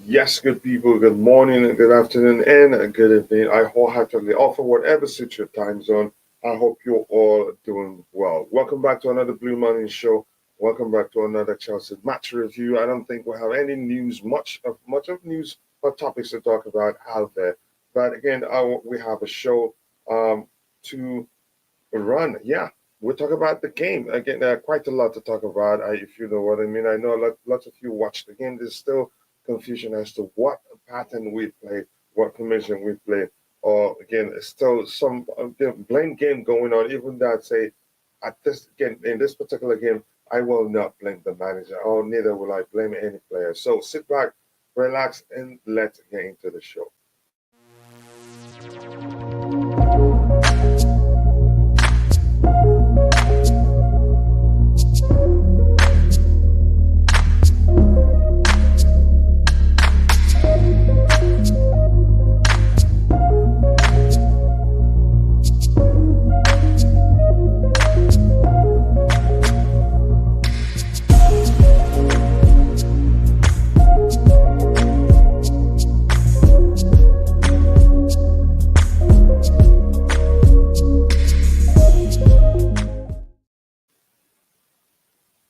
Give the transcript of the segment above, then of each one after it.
Yes, good people, good morning, good afternoon, and good evening. I wholeheartedly offer whatever suits your time zone. I hope you're all doing well. Welcome back to another Blue Morning Show. Welcome back to another Chelsea match review. I don't think we'll have any news, much of news or topics to talk about out there. But again, we have a show to run. Yeah, we'll talk about the game again. Quite a lot to talk about, if you know what I mean. I know lots of you watched the game. There's still confusion as to what pattern we play, what formation we play, or again, still some blame game going on. Even though I'd say at this again in this particular game, I will not blame the manager, or neither will I blame any player. So sit back, relax, and let's get into the show.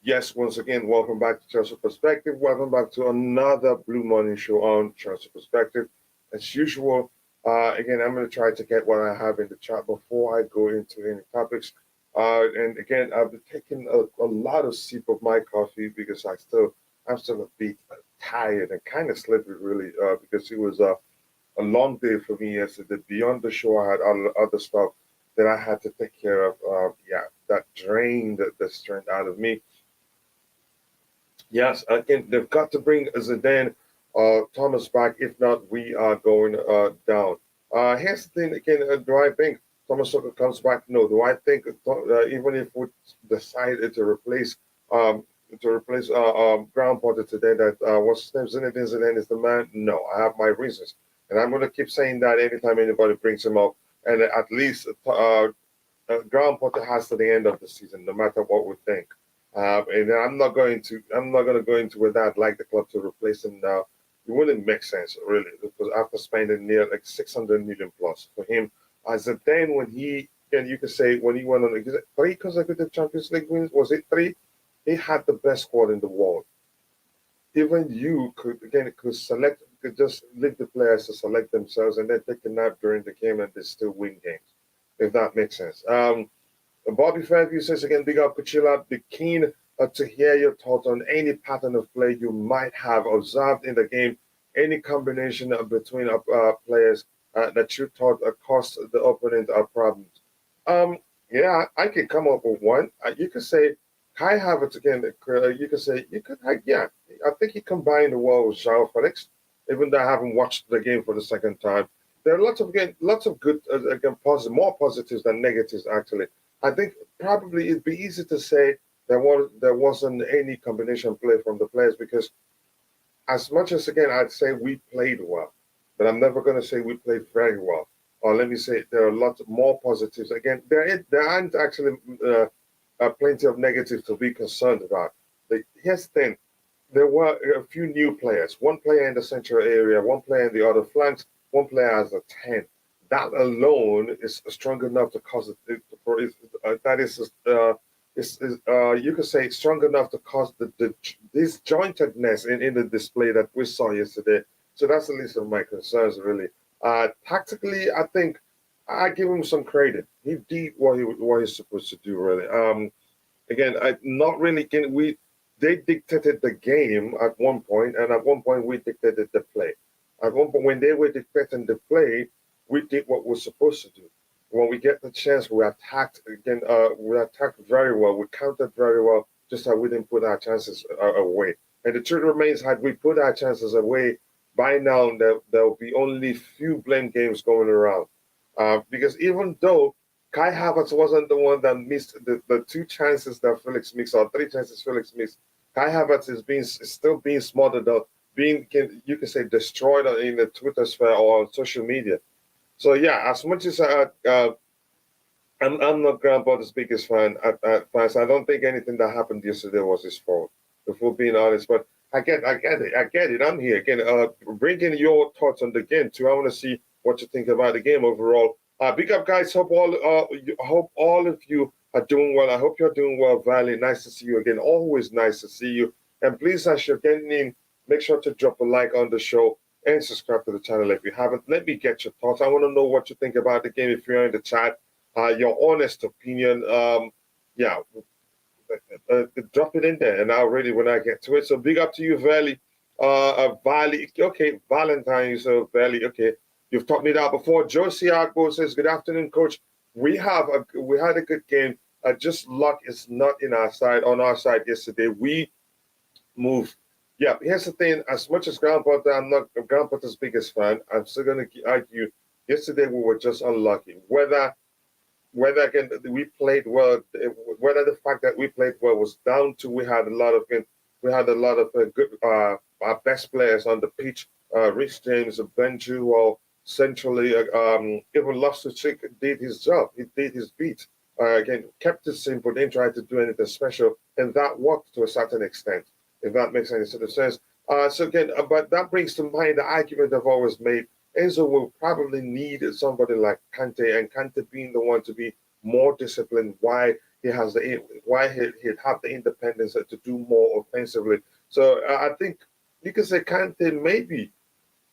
Yes, once again, welcome back to Chelsea Perspective. Welcome back to another Blue Morning Show on Chelsea Perspective. As usual, again, I'm going to try to get what I have in the chat before I go into any topics. And again, I've been taking a lot of sip of my coffee because I'm still a bit tired and kind of sleepy, really, because it was a long day for me yesterday. Beyond the show, I had other stuff that I had to take care of. Yeah, that drained the strength out of me. Yes, again, they've got to bring Zidane Thomas back. If not, we are going down. Here's the thing again. Do I think Thomas Tuchel comes back? No. Do I think even if we decided um, to replace Ground Potter today, that what's his name, Zinedine Zidane is the man? No, I have my reasons, and I'm going to keep saying that anytime anybody brings him up. And at least Ground Potter has to the end of the season, no matter what we think. And I'm not going to go into whether I'd like the club to replace him now. It wouldn't make sense, really, because after spending near like 600 million plus for him, as a then when he, and you could say when he went on is it three consecutive Champions League wins, was it three? He had the best squad in the world. Even you could select, could just leave the players to select themselves and then take a nap during the game and they still win games, if that makes sense. Bobby Fairview says again, big up Kuchila. Be keen to hear your thoughts on any pattern of play you might have observed in the game, any combination between players that you thought caused the opponent problems. Yeah, I could come up with one. You could say Kai Havertz again. You could say yeah. I think he combined the well with Joao Felix, even though I haven't watched the game for the second time. There are lots of good again more positives than negatives actually. I think probably it'd be easy to say there wasn't any combination play from the players because as much as again I'd say we played well, but I'm never going to say we played very well. Or let me say there are lots more positives. Again, there aren't actually plenty of negatives to be concerned about. Here's the thing: there were a few new players. One player in the central area, one player in the other flanks, one player as a 10. That alone is strong enough to cause it. For that is you could say strong enough to cause the disjointedness in the display that we saw yesterday. So that's the least of my concerns, really. Tactically, I think I give him some credit. He did what he's supposed to do, really. Again, I not really can we. They dictated the game at one point, and at one point we dictated the play. At one point, when they were dictating the play, we did what we're supposed to do. When we get the chance, we attacked again. We attacked very well. We countered very well. Just that we didn't put our chances away. And the truth remains, had we put our chances away, by now there will be only few blame games going around. Because even though Kai Havertz wasn't the one that missed the two chances that Felix missed, or three chances Felix missed, Kai Havertz is still being smothered up, you can say destroyed in the Twitter sphere or on social media. So yeah, as much as I'm not Grandpa's biggest fan at fans. I don't think anything that happened yesterday was his fault, if we're being honest. But I get it. I'm here again. Bring in your thoughts on the game too. I want to see what you think about the game overall. Big up, guys. Hope all of you are doing well. I hope you're doing well, Valley. Nice to see you again. Always nice to see you. And please, as you're getting in, make sure to drop a like on the show and subscribe to the channel if you haven't. Let me get your thoughts. I want to know what you think about the game if you're in the chat. Your honest opinion. Yeah, drop it in there, and I'll read it when I get to it. So big up to you, Valley. Valley. Okay, Valentine. So Valley. Okay, you've taught me that before. Joe Siago says, "Good afternoon, Coach. We had a good game. Just luck is not in our side. On our side yesterday, we moved. Yeah, here's the thing. As much as Graham Potter, I'm not Graham Potter's biggest fan. I'm still going to argue. Yesterday we were just unlucky. Whether again we played well, whether the fact that we played well was down to we had a lot of good our best players on the pitch. Reece James, Benju, centrally, even Loftus-cheek did his job. He did his beat. Again, kept it simple, didn't try to do anything special, and that worked to a certain extent. If that makes any sort of sense. So again, but that brings to mind the argument I've always made. Enzo will probably need somebody like Kante, and Kante being the one to be more disciplined. Why he'd have the independence to do more offensively. So I think you can say Kante maybe.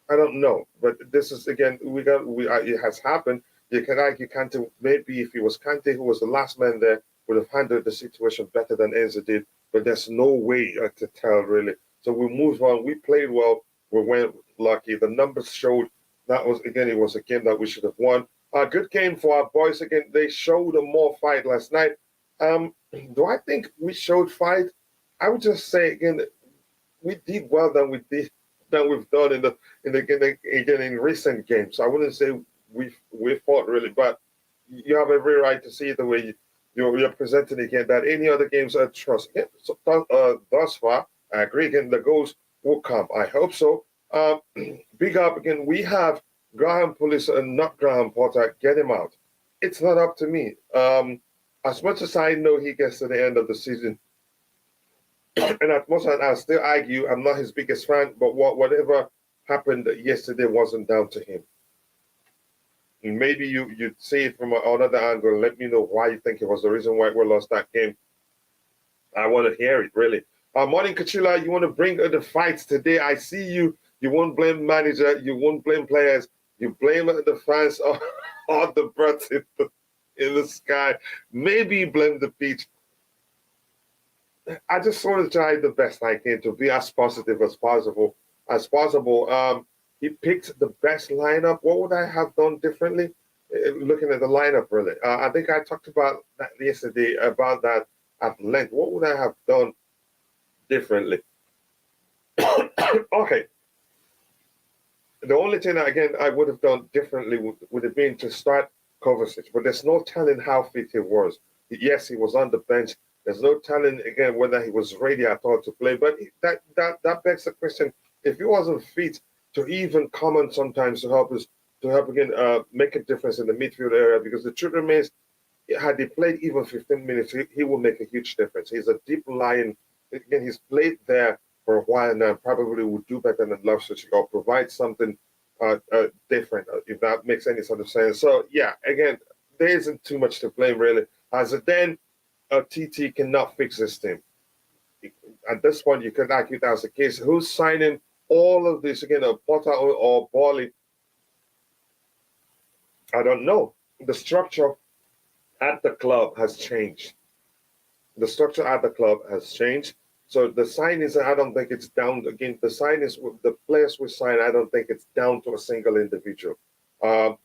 I don't know, but this is again it has happened. You can argue Kante maybe if it was Kante who was the last man there would have handled the situation better than Enzo did. But there's no way to tell really. So we moved on. We played well. We went lucky. The numbers showed. That was again, it was a game that we should have won. A good game for our boys. Again, they showed a more fight last night. Do I think we showed fight? I would just say again, we did well than we've done in recent games. So I wouldn't say we fought really, but you have every right to see it the way you're presenting again. That any other games are trust. Again, so, thus far, I agree. Again, the goals will come. I hope so. Big up again. We have Graham Pulis and not Graham Potter. Get him out. It's not up to me. As much as I know he gets to the end of the season, and at most I'll still argue I'm not his biggest fan, but whatever happened yesterday wasn't down to him. And maybe you'd see it from another angle. Let me know why you think it was the reason why we lost that game. I want to hear it, really. Morning, Kachila, you want to bring the fights today. I see you. You won't blame manager. You won't blame players. You blame the fans or the birds in the sky. Maybe you blame the pitch. I just want to try the best I can to be as positive as possible. He picked the best lineup. What would I have done differently? Looking at the lineup, really. I think I talked about that yesterday, about that at length. What would I have done differently? Okay. The only thing, again, I would have done differently would have been to start Kovacic, but there's no telling how fit he was. Yes, he was on the bench. There's no telling, again, whether he was ready at all to play. But that begs the question, if he wasn't fit to even come on sometimes to help again make a difference in the midfield area, because the truth remains, had he played even 15 minutes, he will make a huge difference. He's a deep lying, again, he's played there for a while now, probably would do better than Loftus-cheek or provide something different, if that makes any sort of sense. So, yeah, again, there isn't too much to blame, really. As a then, TT cannot fix this team. At this point, you could argue that's the case. Who's signing all of this, again, Potter or Bally? I don't know. The structure at the club has changed. The structure at the club has changed. So the signings, I don't think it's down. Again, the signings, the players we sign, I don't think it's down to a single individual.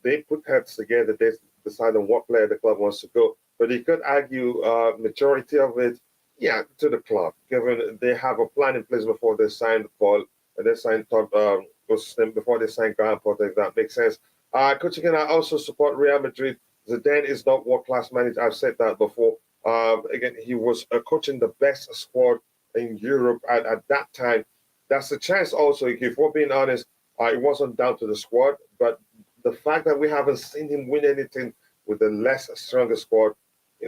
They put heads together. They decide on what player the club wants to go. But you could argue majority of it, yeah, to the club, given they have a plan in place before they signed Paul, and they signed before they signed Graham Potter, if that makes sense. Coach, again, I also support Real Madrid. Zidane is not world-class manager. I've said that before. Again, he was coaching the best squad in Europe at that time. That's a chance also, if we're being honest, it wasn't down to the squad, but the fact that we haven't seen him win anything with a less stronger squad,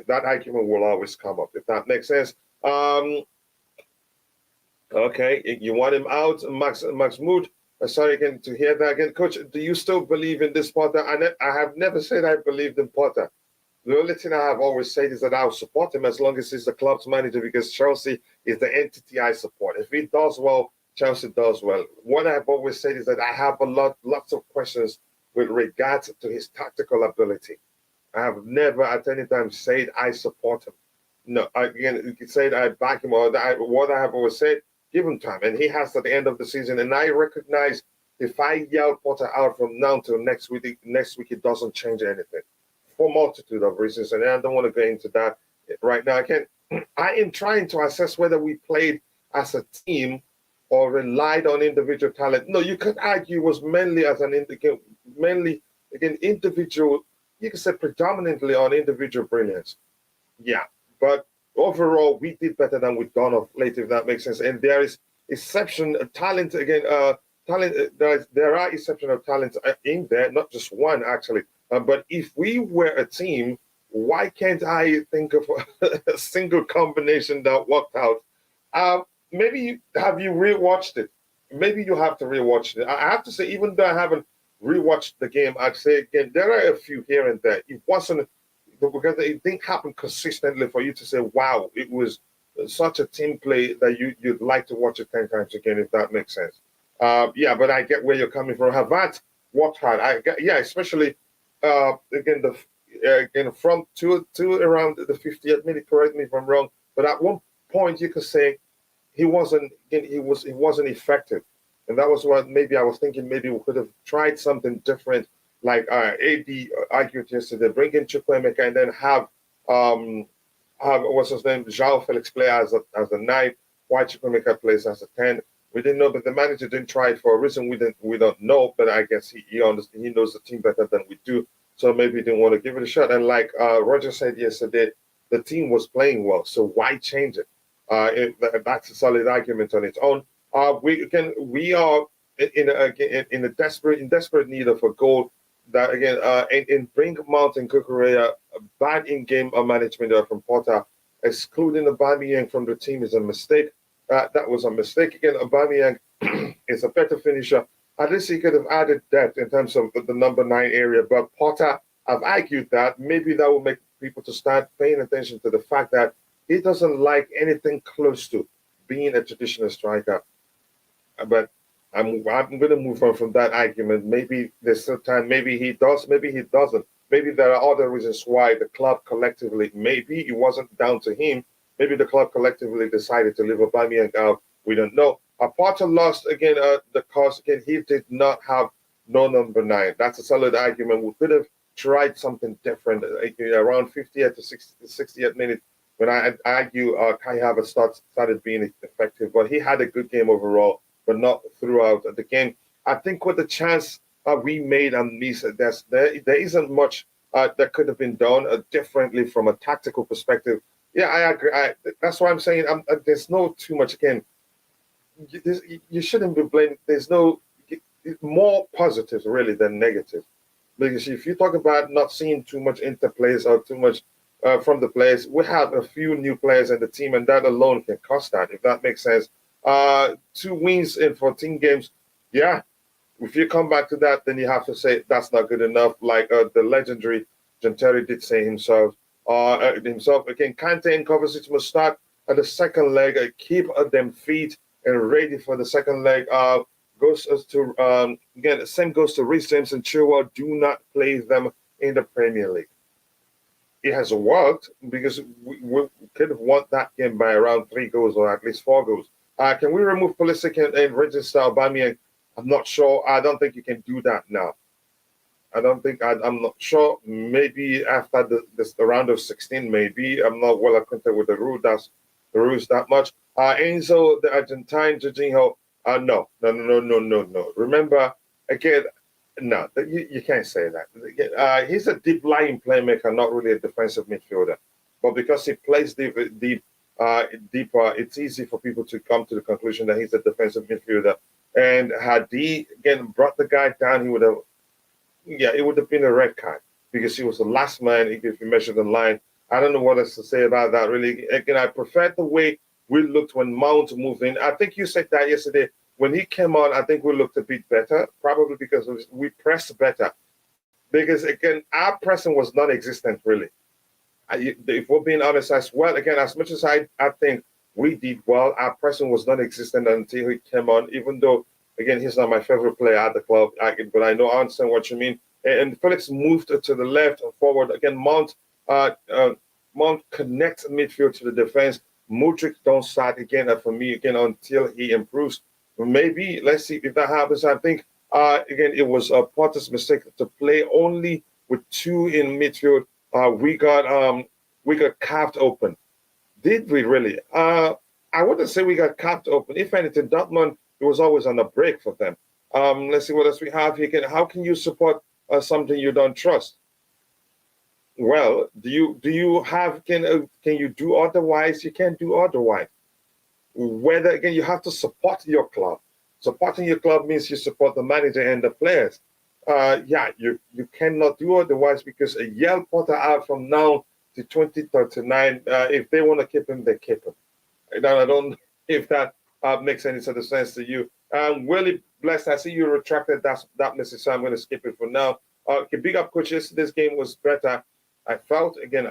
that argument will always come up, if that makes sense. Okay, you want him out, Max Mood. Sorry again to hear that again, Coach. Do you still believe in this Potter? I have never said I believed in Potter. The only thing I have always said is that I'll support him as long as he's the club's manager because Chelsea is the entity I support. If he does well, Chelsea does well. What I've always said is that I have lots of questions with regards to his tactical ability. I have never at any time said I support him. No, again, you could say that I back him or that what I have always said, give him time. And he has at the end of the season. And I recognize if I yell Potter out from now till next week it doesn't change anything for a multitude of reasons. And I don't want to go into that right now. I am trying to assess whether we played as a team or relied on individual talent. No, you could argue it was mainly as an mainly again individual. You could say predominantly on individual brilliance. Yeah, but overall, we did better than we've done of late, if that makes sense. And there is exception talent again. Talent. There are exceptional talents in there, not just one actually. But if we were a team, why can't I think of a single combination that worked out? Maybe have you rewatched it? Maybe you have to rewatch it. I have to say, even though I haven't rewatched the game, I'd say again there are a few here and there. It wasn't because it didn't happen consistently for you to say, "Wow, it was such a team play that you'd like to watch it 10 times again," if that makes sense. Yeah, but I get where you're coming from. Havertz worked hard. Yeah, especially again again from to around the 50th minute. Correct me if I'm wrong, but at one point you could say he wasn't effective, and that was what maybe I was thinking. Maybe we could have tried something different, like AD argued yesterday, bring in Chukwuemeka and then have what's his name, Joao Felix play as a nine, while Chukwuemeka plays as a 10. We didn't know, but the manager didn't try it for a reason we don't know. But I guess he knows the team better than we do, so maybe he didn't want to give it a shot. And like Roger said yesterday, the team was playing well, so why change it? That's a solid argument on its own. We are in a desperate need of a goal. That again, in bring Mount and Kukurea, bad in-game management from Potter, excluding Aubameyang from the team is a mistake. That was a mistake. Again, Aubameyang is a better finisher. At least he could have added depth in terms of the number 9 area. But Potter, I've argued that maybe that will make people to start paying attention to the fact that he doesn't like anything close to being a traditional striker. But I'm going to move on from that argument. Maybe there's still time. Maybe he does. Maybe he doesn't. Maybe there are other reasons why the club collectively, maybe it wasn't down to him. Maybe the club collectively decided to leave Aubameyang out. We don't know. Potter lost again the cause. Again, he did not have no number 9. That's a solid argument. We could have tried something different around 50th to 60th minute when I argue Kai Havertz started being effective. But he had a good game overall, but not throughout the game. I think with the chance we made and missed, there isn't much that could have been done differently from a tactical perspective. Yeah, I agree. That's why I'm saying there's no too much. Again, you shouldn't be blamed. There's no more positives really than negative. Because if you talk about not seeing too much interplays or too much from the players, we have a few new players in the team, and that alone can cost that, if that makes sense. 2 wins in 14 games. Yeah, if you come back to that, then you have to say that's not good enough. Like the legendary John Terry did say himself. Again, Kante and Kovacic must start at the second leg. Keep them fit and ready for the second leg. Goes to again. The same goes to Reece James and Chilwell. Do not play them in the Premier League. It has worked because we could have won that game by around 3 goals or at least 4 goals. Can we remove Pulisic and register Aubameyang? I'm not sure. I don't think you can do that now. I'm not sure. Maybe after the round of 16, maybe. I'm not well acquainted with the rules that much. Enzo, the Argentine, Jorginho, no. Remember, again, no, you can't say that. He's a deep lying playmaker, not really a defensive midfielder. But because he plays deeper, it's easy for people to come to the conclusion that he's a defensive midfielder. And had he, again, brought the guy down, it would have been a red card because he was the last man if you measure the line. I don't know what else to say about that, really. Again, I prefer the way we looked when Mount moved in. I think you said that yesterday. When he came on, I think we looked a bit better, probably because we pressed better. Because, again, our pressing was non-existent, really. If we're being honest as well, again, as much as I think we did well, our pressing was non-existent until he came on, even though, again, he's not my favorite player at the club, but I understand what you mean. And Felix moved to the left and forward. Again, Mount connects midfield to the defense. Mudryk don't start again for me, again, until he improves. Maybe, let's see if that happens. I think, again, it was Potter's mistake to play only with two in midfield. We got carved open. Did we really? I wouldn't say we got carved open. If anything, Dortmund, it was always on a break for them. Let's see what else we have here. How can you support something you don't trust? Well, do you have can you do otherwise? You can't do otherwise. Whether, again, you have to support your club. Supporting your club means you support the manager and the players. You cannot do otherwise, because a Yale Potter out from now to 2039. If they want to keep him, they keep him. I don't know if that makes any sort of sense to you. I'm really blessed. I see you retracted that message, so I'm going to skip it for now. Big up, coach. Yesterday's game was better. I felt, again,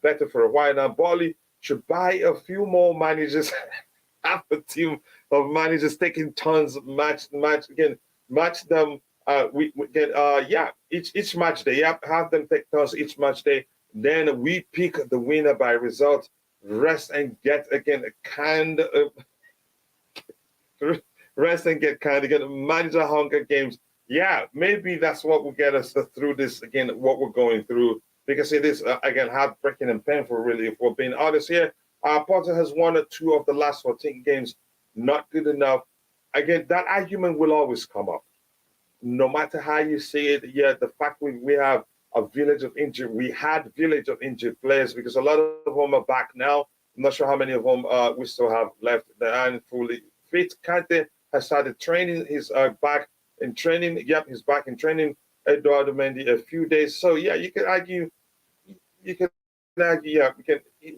better for a while now. Bali should buy a few more managers. Have a team of managers taking turns, match them. We get each match day. Have them take turns each match day. Then we pick the winner by result. Rest and get rest and get kind. Again, manager hunger games. Yeah, maybe that's what will get us through this, again, what we're going through, because it is, again, heartbreaking and painful, really, if we're being honest here. Potter has won 2 of the last 14 games. Not good enough. Again, that argument will always come up. No matter how you see it, the fact we have a village of injured, we had village of injured players, because a lot of them are back now. I'm not sure how many of them we still have left that aren't fully fit. Kante has started training. He's back in training. Yep, he's back in training. Eduardo Mendy a few days. So yeah, you can argue.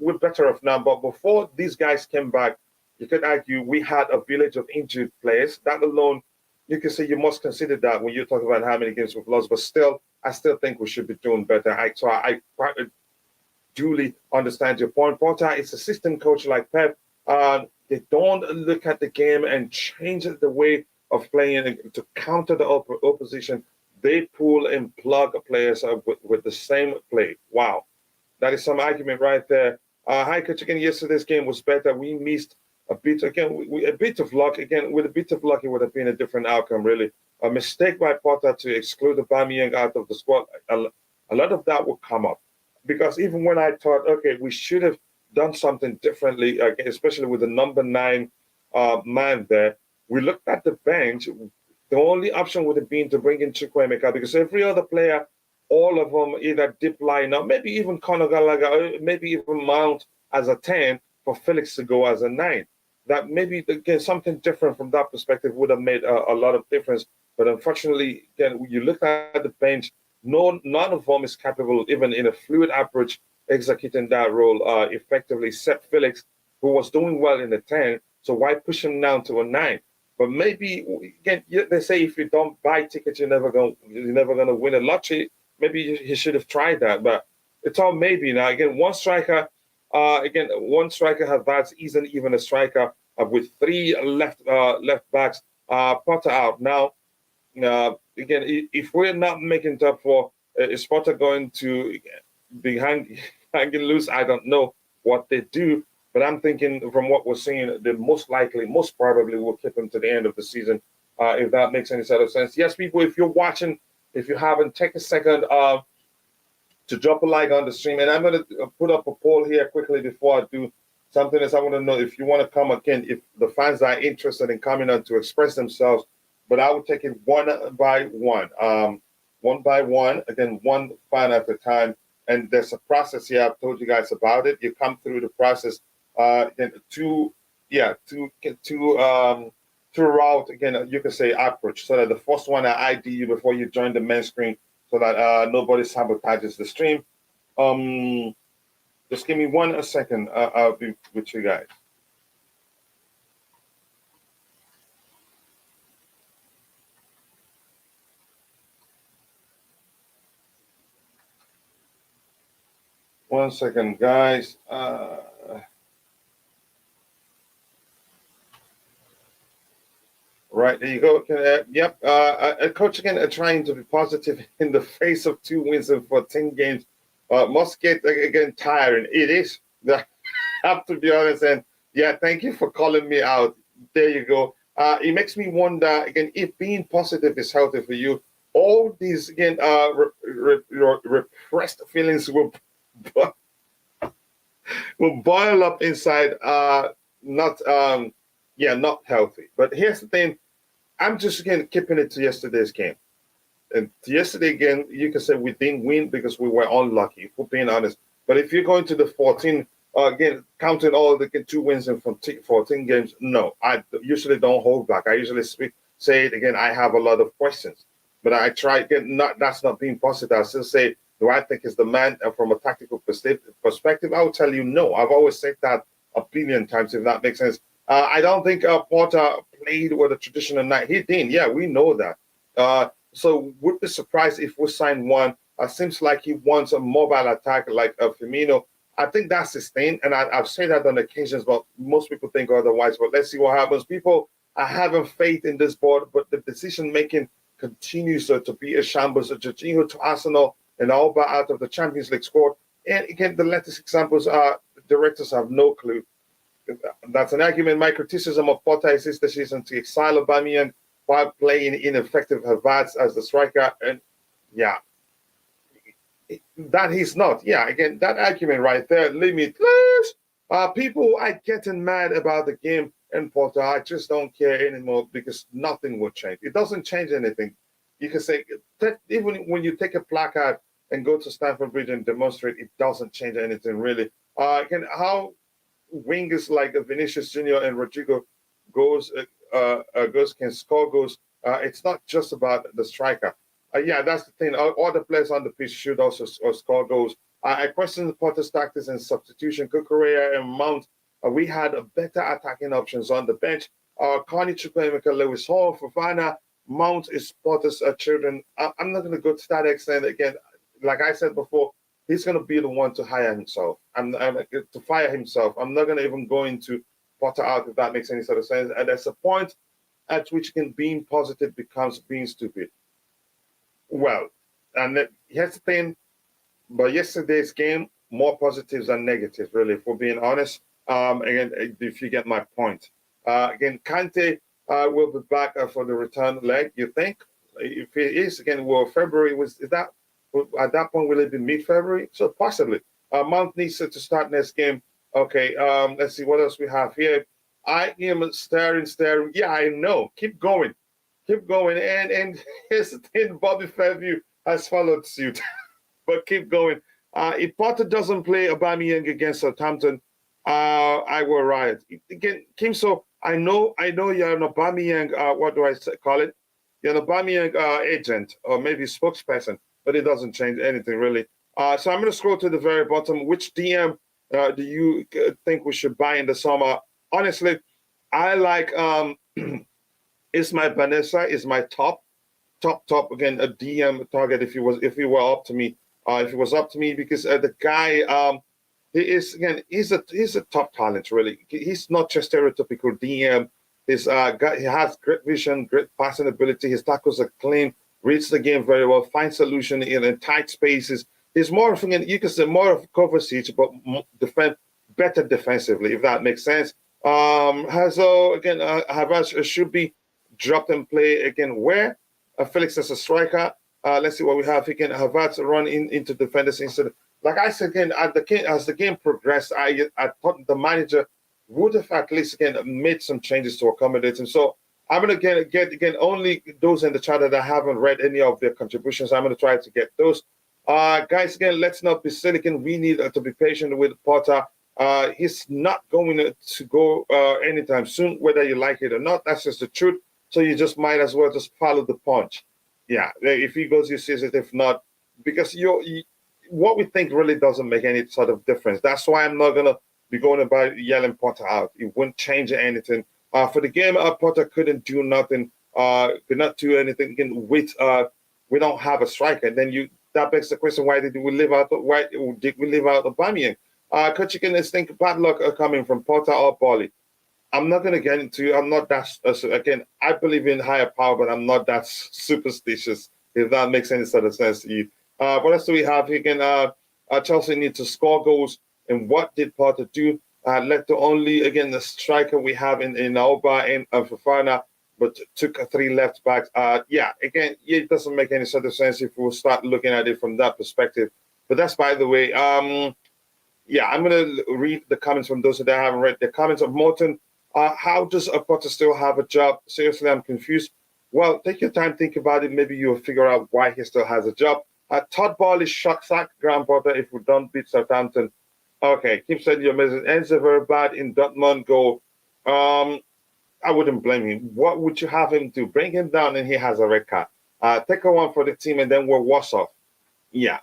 We're better off now. But before these guys came back, you could argue we had a village of injured players. That alone, you can say you must consider that when you talk about how many games we've lost. But still, I still think we should be doing better. I duly understand your point. Potter is a system coach like Pep. They don't look at the game and change the way of playing to counter the opposition. They pull and plug players with the same play. Wow. That is some argument right there. Hi, Coach. Again, yesterday's game was better. We missed a bit. Again, a bit of luck. Again, with a bit of luck, it would have been a different outcome, really. A mistake by Potter to exclude Aubameyang out of the squad. A lot of that will come up. Because even when I thought, okay, we should have done something differently, especially with the number 9 man there, we looked at the bench. The only option would have been to bring in Chukwuemeka, because every other player, all of them either dip line up, maybe even Conor Gallagher, maybe even Mount as a 10 for Felix to go as a 9. That maybe, again, something different from that perspective would have made a lot of difference. But unfortunately, again, when you look at the bench, none of them is capable, even in a fluid approach, executing that role effectively, except Felix, who was doing well in the 10. So why push him down to a 9? But maybe, again, they say if you don't buy tickets, you're never gonna win a lottery. Maybe he should have tried that, but it's all maybe now. Again, one striker, Havertz isn't even a striker with 3 left backs. Potter out now. Again, if we're not making top 4, is Potter going to be hanging loose? I don't know what they do, but I'm thinking from what we're seeing, they most probably will keep him to the end of the season, if that makes any sort of sense. Yes, people, if you're watching, if you haven't, take a second to drop a like on the stream. And I'm going to put up a poll here quickly before I do something else. I want to know if you want to come again, if the fans are interested in coming on to express themselves. But I would take it one by one. Again, one fan at a time. And there's a process here. I've told you guys about it. You come through the process throughout, again, you can say approach. So that the first one I ID you before you join the main screen, so that nobody sabotages the stream. Just give me 1 second. I'll be with you guys. One second, guys. Right, there you go. Yep. Coach again trying to be positive in the face of 2 wins in 14 games. Must get again tiring. It is. I have to be honest. And yeah, thank you for calling me out. There you go. It makes me wonder again if being positive is healthy for you. All these again repressed feelings will boil up inside. Not yeah, not healthy. But here's the thing. I'm just again keeping it to yesterday's game. And yesterday again, you can say we didn't win because we were unlucky, for being honest. But if you're going to the 14, again, counting all the 2 wins in 14 games, no, I usually don't hold back. I usually say it again. I have a lot of questions, but I try again. Not that's not being positive. I still say, do I think is the man from a tactical perspective? I will tell you no. I've always said that a billion times, if that makes sense. I don't think Porter played with a traditional night. He didn't. Yeah, we know that. So would be surprised if we sign one. Seems like he wants a mobile attack like Firmino. I think that's his thing, and I've said that on occasions, but most people think otherwise. But let's see what happens. People are having faith in this board, but the decision making continues to be a shambles. Jorginho to Arsenal and Alba out of the Champions League squad. And again, the latest examples are directors have no clue. That's an argument. My criticism of Porter is this decision to exile Aubameyang while playing ineffective Havertz as the striker. And yeah, that he's not. Yeah, again, that argument right there, limitless. People are getting mad about the game and Porter. I just don't care anymore because nothing will change. It doesn't change anything. You can say, even when you take a placard and go to Stamford Bridge and demonstrate, it doesn't change anything really. Again, how wingers like Vinicius Junior and Rodrigo goes can score goals. It's not just about the striker. Yeah, that's the thing. All the players on the pitch should also score goals. I question the Potter's tactics and substitution. Kukurea and Mount, we had a better attacking options on the bench. Carney Chukwuemeka, Lewis Hall, Fofana, Mount is Potter's children. I'm not going to go to that extent again. Like I said before, he's going to be the one to hire himself. To fire himself. I'm not going to even go into Potter out if that makes any sort of sense. And there's a point at which being positive becomes being stupid. Well, and here's the thing. But yesterday's game, more positives than negatives, really, if we're being honest. Again, if you get my point. Again, Kante will be back for the return leg, you think? If he is, again, well, February, is that, at that point, will it be mid-February? So possibly. Mount needs to start next game. Okay, let's see what else we have here. I am staring. Yeah, I know. Keep going. And here's the thing, Bobby Fairview has followed suit. But keep going. If Potter doesn't play Aubameyang against Southampton, I will riot. Again, Kim, so I know you're an Aubameyang, what do I call it? You're an Aubameyang agent or maybe spokesperson, but it doesn't change anything really. So I'm going to scroll to the very bottom. Which DM do you think we should buy in the summer? Honestly, I like Ismail Vanessa is my top again, a DM target if he were up to me. If it was up to me, because the guy, he's a top talent really. He's not just stereotypical DM. He has great vision, great passing ability. His tackles are clean, reads the game very well, finds solution in tight spaces. He's more of you can say more of Kovacic, but better defensively, if that makes sense. Hazel again, Havertz should be dropped and play again. Where Felix as a striker. Let's see what we have. He can Havertz run into defenders instead. Like I said again, as the game progressed, I thought the manager would have at least again made some changes to accommodate him. So I'm gonna get only those in the chat that I haven't read any of their contributions. I'm gonna try to get those. Guys, again, let's not be cynical. We need to be patient with Potter. He's not going to go anytime soon, whether you like it or not. That's just the truth. So you just might as well just follow the punch. Yeah, if he goes, you see it. If not, because what we think really doesn't make any sort of difference. That's why I'm not gonna be going about yelling Potter out. It wouldn't change anything. For the game, Potter couldn't do nothing. Could not do anything. Again, we don't have a striker. Then that begs the question: Why did we leave out? Why did we leave out Aubameyang? Coach, you can think bad luck coming from Potter or Bali. I'm not going to get into. I'm not that. Again, I believe in higher power, but I'm not that superstitious. If that makes any sort of sense to you. What else do we have? Again, Chelsea need to score goals. And what did Potter do? Led to only again the striker we have in Auba and Fofana, but took 3 left backs. Yeah, again, it doesn't make any sort of sense if we start looking at it from that perspective. But that's by the way. Yeah, I'm going to read the comments from those that I haven't read. The comments of Morton. How does a Potter still have a job? Seriously, I'm confused. Well, take your time, think about it. Maybe you'll figure out why he still has a job. Todd Ball is sack Graham Potter if we don't beat Southampton. Okay, keep sending your message. Enzo very bad in Dortmund goal. I wouldn't blame him. What would you have him do? Bring him down and he has a red card. Take a one for the team and then we're worse off. Yeah,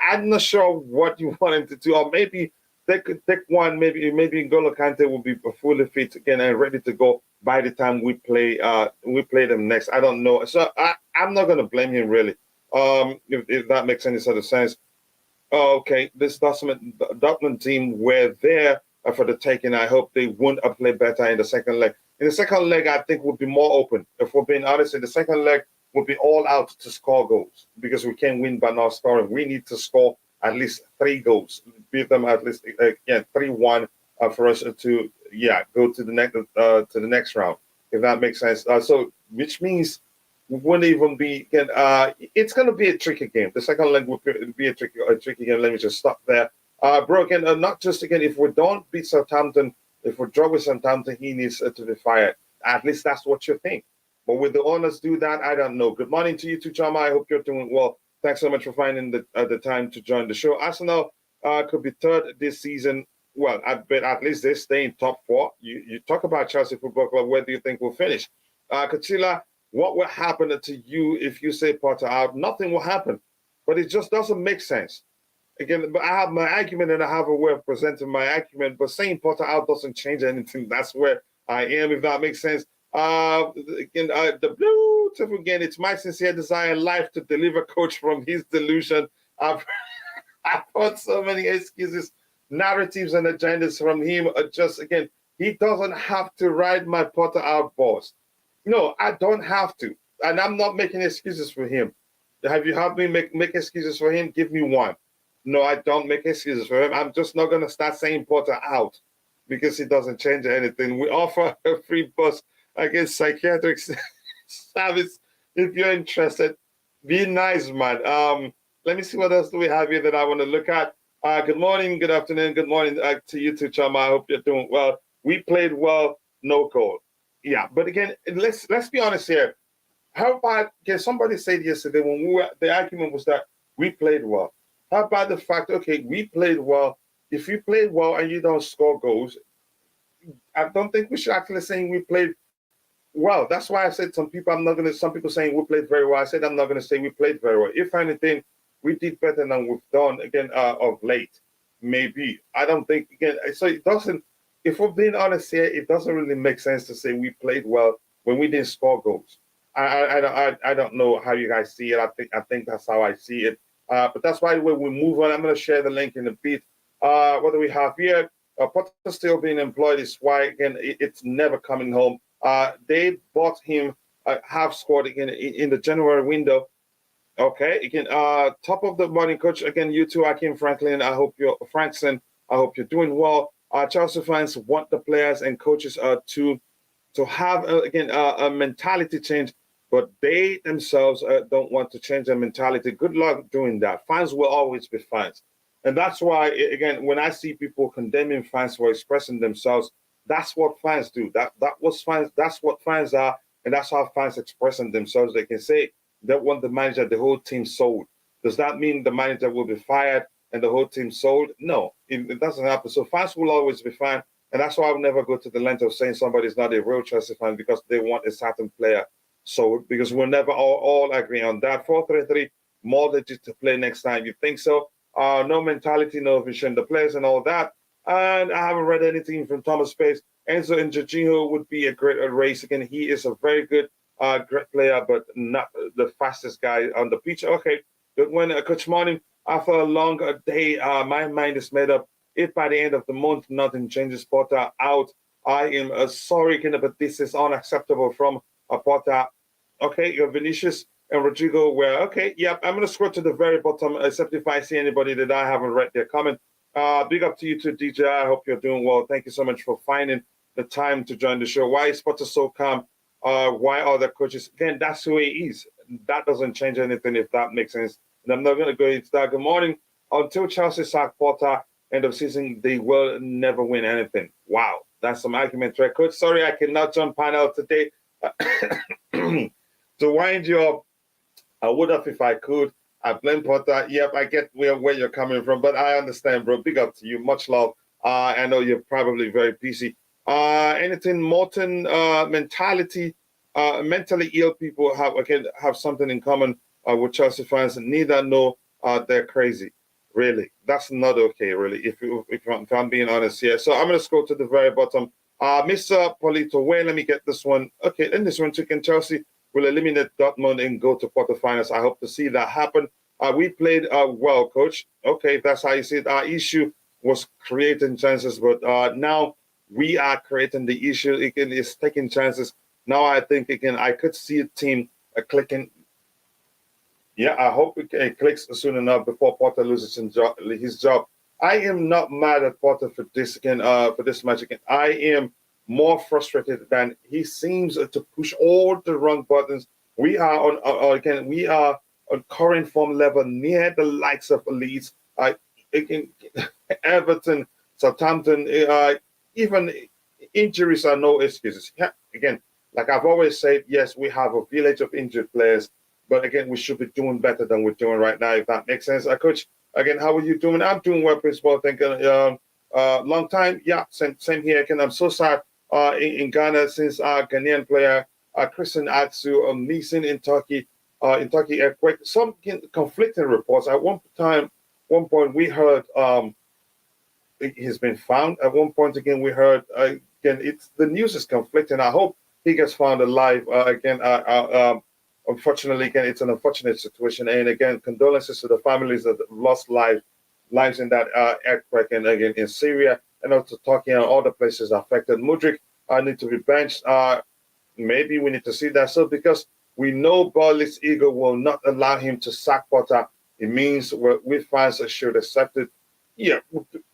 I'm not sure what you want him to do. Or maybe they could take one. Maybe N'Golo Kante will be fully fit again and ready to go by the time we play them next. I don't know. So I'm not going to blame him really. If that makes any sort of sense. Okay, this Dortmund team were there for the taking. I hope they won't play better in the second leg. In the second leg, I think we'll be more open. If we're being honest, in the second leg, we'll be all out to score goals because we can't win by not scoring. We need to score at least 3 goals, beat them at least 3-1 for us to go to the next round. If that makes sense. So which means we won't even be. It's going to be a tricky game. The second leg will be a tricky game. Let me just stop there. Bro, again, not just again. If we don't beat Southampton, if we draw with Southampton, he needs to be fired. At least that's what you think. But will the owners do that? I don't know. Good morning to you too, Chama. I hope you're doing well. Thanks so much for finding the time to join the show. Arsenal could be third this season. Well, I bet at least they stay in top 4. You talk about Chelsea Football Club. Where do you think we'll finish? Kachila, what will happen to you if you say Potter out? Nothing will happen. But it just doesn't make sense. Again, but I have my argument and I have a way of presenting my argument. But saying Potter out doesn't change anything. That's where I am, if that makes sense. The blue tip again. It's my sincere desire in life to deliver coach from his delusion. I've heard so many excuses, narratives, and agendas from him. Just again, he doesn't have to ride my Potter out boss. No, I don't have to, and I'm not making excuses for him. Have you helped me make excuses for him? Give me one. No, I don't make excuses for him. I'm just not going to start saying Potter out because it doesn't change anything. We offer a free bus against psychiatric service. If you're interested, be nice, man. Let me see what else do we have here that I want to look at. Good morning, good afternoon, good morning to you too, Chama. I hope you're doing well. We played well, no goal. Yeah, but again, let's be honest here. How about somebody said yesterday when the argument was that we played well. How about the fact, okay, we played well. If you played well and you don't score goals, I don't think we should actually saying we played well. That's why I said some people saying we played very well. I said I'm not going to say we played very well. If anything, we did better than we've done again of late. Maybe. I don't think again. So it doesn't. If we're being honest here, it doesn't really make sense to say we played well when we didn't score goals. I don't know how you guys see it. I think that's how I see it. But that's why when we move on, I'm going to share the link in a bit. What do we have here? Potter still being employed is why, again, it's never coming home. They bought him half squad again in the January window. Okay, again, top of the morning, coach. Again, you too, Hakim Frankson. I hope you're doing well. Chelsea fans want the players and coaches to have again a mentality change, but they themselves don't want to change their mentality. Good luck doing that. Fans will always be fans. And that's why, again, when I see people condemning fans for expressing themselves, that's what fans do. That's what fans are, and that's how fans expressing themselves. They can say they want the manager, the whole team sold. Does that mean the manager will be fired and the whole team sold? No, it doesn't happen. So fans will always be fans, and that's why I will never go to the length of saying somebody's not a real Chelsea fan because they want a certain player sold, because we'll never all agree on that. 4-3-3, more legit to play next time. You think so? No mentality, no vision, the players and all that. And I haven't read anything from Thomas Pace. Enzo and Jorginho would be a great race. Again, he is a very good, great player, but not the fastest guy on the pitch. Okay, Good one, Coach Morning. After a long day, my mind is made up. If by the end of the month nothing changes, Potter out. I am sorry, but this is unacceptable from Potter. Okay, you're Vinicius and Rodrigo were okay. Yep, I'm gonna scroll to the very bottom, except if I see anybody that I haven't read their comment. Big up to you too, DJ. I hope you're doing well. Thank you so much for finding the time to join the show. Why is Potter so calm? Why are the coaches? Again, that's who he is. That doesn't change anything if that makes sense. And I'm not going to go into that. Good morning. Until Chelsea sack Potter, end of season, they will never win anything. Wow, that's some argument, right, Coach? Sorry, I cannot join panel today. To wind you up, I would have if I could. I blame Potter. Yep, I get where you're coming from, but I understand, bro. Big up to you. Much love. I know you're probably very busy. Anything Morton mentality, mentally ill people have something in common with Chelsea fans. Neither know they're crazy. Really, that's not okay. Really, if I'm being honest here. So I'm gonna scroll to the very bottom. Mr. Polito, wait, let me get this one. Okay, in this one, Chicken Chelsea will eliminate Dortmund and go to quarterfinals. I hope to see that happen. We played well, Coach. Okay, if that's how you see it. Our issue was creating chances, but now we are creating the issue. It's taking chances. Now I think I could see a team clicking. Yeah, I hope it clicks soon enough before Potter loses his job. I am not mad at Potter for this match again. I am more frustrated than he seems to push all the wrong buttons. We are on current form level near the likes of Leeds, Everton, Southampton. Even injuries are no excuses. Yeah, again, like I've always said, yes, we have a village of injured players, but again, we should be doing better than we're doing right now, if that makes sense. Coach, again, how are you doing? I'm doing well, Principal. Thank you. Long time. Yeah, same here. Again, I'm so sad in Ghana since our Ghanaian player, Christian Atsu, missing in Turkey earthquake. Some conflicting reports. At one point, we heard he's been found. At one point, again, we heard the news is conflicting. I hope he gets found alive. Unfortunately, again, it's an unfortunate situation. And again, condolences to the families that lost lives in that earthquake, and again in Syria, and also Turkey and other places affected. Mudryk need to be benched. Maybe we need to see that. So because we know Burnley's ego will not allow him to sack Potter, it means we fans should accept it. Yeah,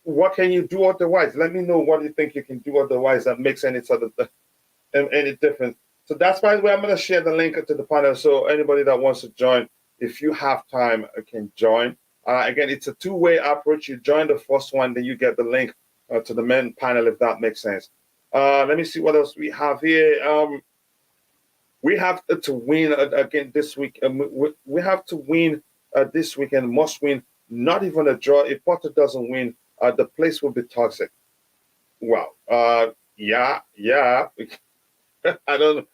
what can you do otherwise? Let me know what you think you can do otherwise that makes any sort of any difference. So that's why I'm going to share the link to the panel. So anybody that wants to join, if you have time, can join. Again, it's a two-way approach. You join the first one, then you get the link to the main panel, if that makes sense. Let me see what else we have here. We have to win again this week. We have to win this weekend, must win, not even a draw. If Potter doesn't win, the place will be toxic. Wow. Yeah. I don't.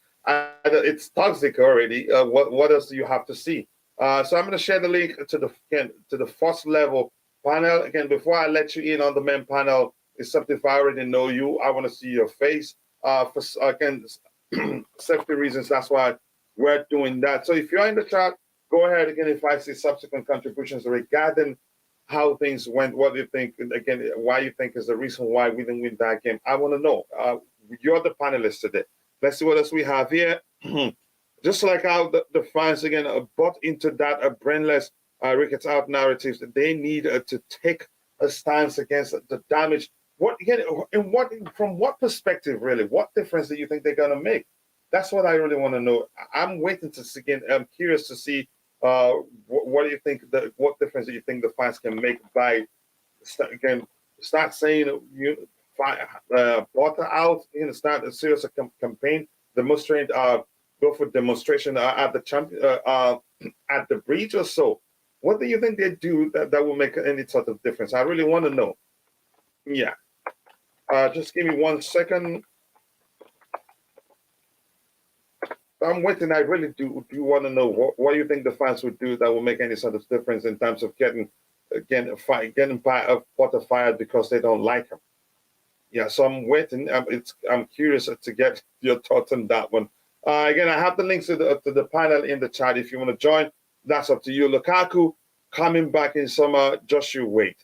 It's toxic already. What else do you have to see? So I'm going to share the link to the first level panel. Again, before I let you in on the main panel, it's something if I already know you, I want to see your face. For again, safety reasons, that's why we're doing that. So if you're in the chat, go ahead. Again, if I see subsequent contributions regarding how things went, what do you think? Again, why you think is the reason why we didn't win that game? I want to know. You're the panelist today. Let's see what else we have here. Just like how the fans, again, bought into that brainless Ricketts out narratives, that they need to take a stance against the damage. From what perspective, really? What difference do you think they're going to make? That's what I really want to know. I'm waiting to see, again, I'm curious to see what do you think, what difference do you think the fans can make by, start saying, Potter out, start a serious campaign, demonstrate, go for demonstration at the at the bridge or so. What do you think they do that will make any sort of difference? I really want to know. Yeah. Just give me 1 second. I'm waiting. I really do want to know what you think the fans would do that will make any sort of difference in terms of getting Potter fired because they don't like him. Yeah, so I'm waiting. I'm curious to get your thoughts on that one. Again, I have the links to the panel in the chat. If you want to join, that's up to you. Lukaku coming back in summer, just you wait.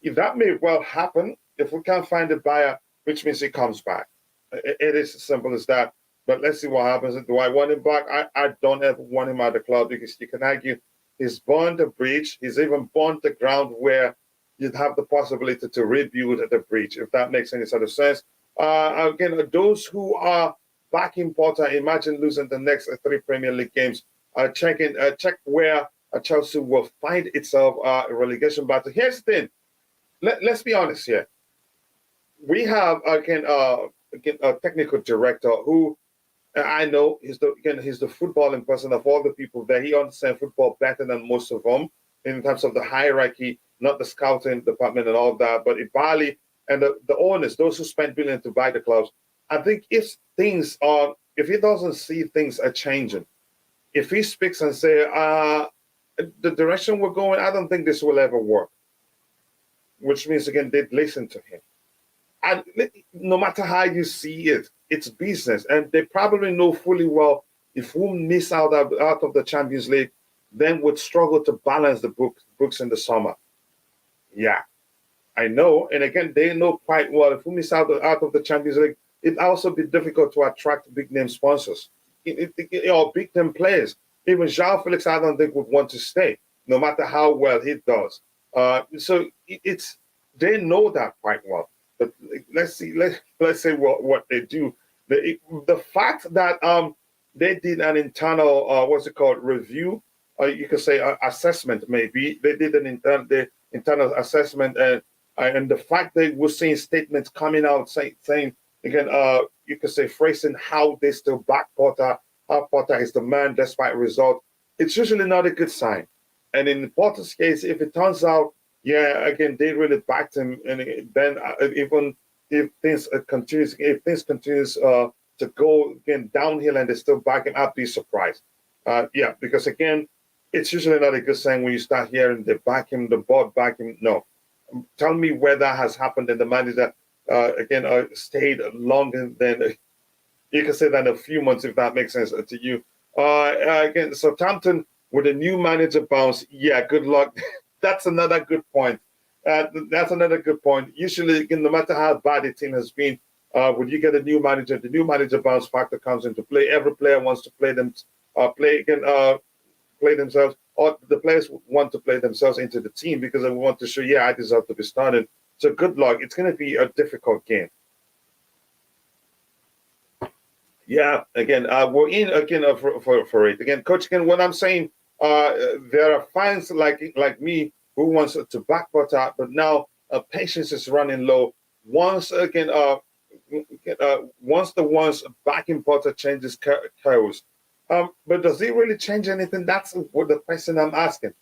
If that may well happen, if we can't find a buyer, which means he comes back. It is as simple as that. But let's see what happens. Do I want him back? I don't ever want him at the club because you can argue he's burned the bridge. He's even burned the ground where you'd have the possibility to rebuild the bridge, if that makes any sort of sense. Again, those who are backing Potter, imagine losing the next three Premier League games. Check where Chelsea will find itself a relegation battle. Here's the thing. Let's be honest here. We have again a technical director who I know he's the footballing person of all the people there. He understands football better than most of them in terms of the hierarchy, not the scouting department and all that. But Ibali and the owners, those who spend billions to buy the clubs, I think if he doesn't see things are changing, if he speaks and say, the direction we're going, I don't think this will ever work. Which means again they'd listen to him. And no matter how you see it, it's business. And they probably know fully well if we miss out of the Champions League, then would struggle to balance the books in the summer. Yeah, I know. And again, they know quite well if we miss out of the Champions League, it'd also be difficult to attract big name sponsors or big name players. Even Joao Felix, I don't think would want to stay, no matter how well he does. So they know that quite well. But let's see what they do. The fact that they did an internal review, you could say assessment maybe. They did the internal assessment, and the fact that we're seeing statements coming out saying again, you could say phrasing how they still back Potter, how Potter is the man despite result. It's usually not a good sign. And in Potter's case, if it turns out, yeah, again, they really backed him, and then even if things continues to go again downhill and they still back him, I'd be surprised. Yeah, because again, it's usually not a good sign when you start hearing they back him, the board back him. No, tell me where that has happened, and the manager stayed longer than you can say than a few months, if that makes sense to you. Again, Southampton with a new manager bounce. Yeah, good luck. That's another good point. That's another good point. Usually, again, no matter how bad the team has been, when you get a new manager, the new manager bounce factor comes into play. Every player wants to play themselves, or the players want to play themselves into the team because they want to show, yeah, I deserve to be started. So good luck. It's going to be a difficult game. Yeah, again, we're in again for it. Again, Coach, again, what I'm saying, there are fans like me who wants to back Potter, but now patience is running low. Once the ones backing Potter changes course, but does it really change anything? That's what the question I'm asking.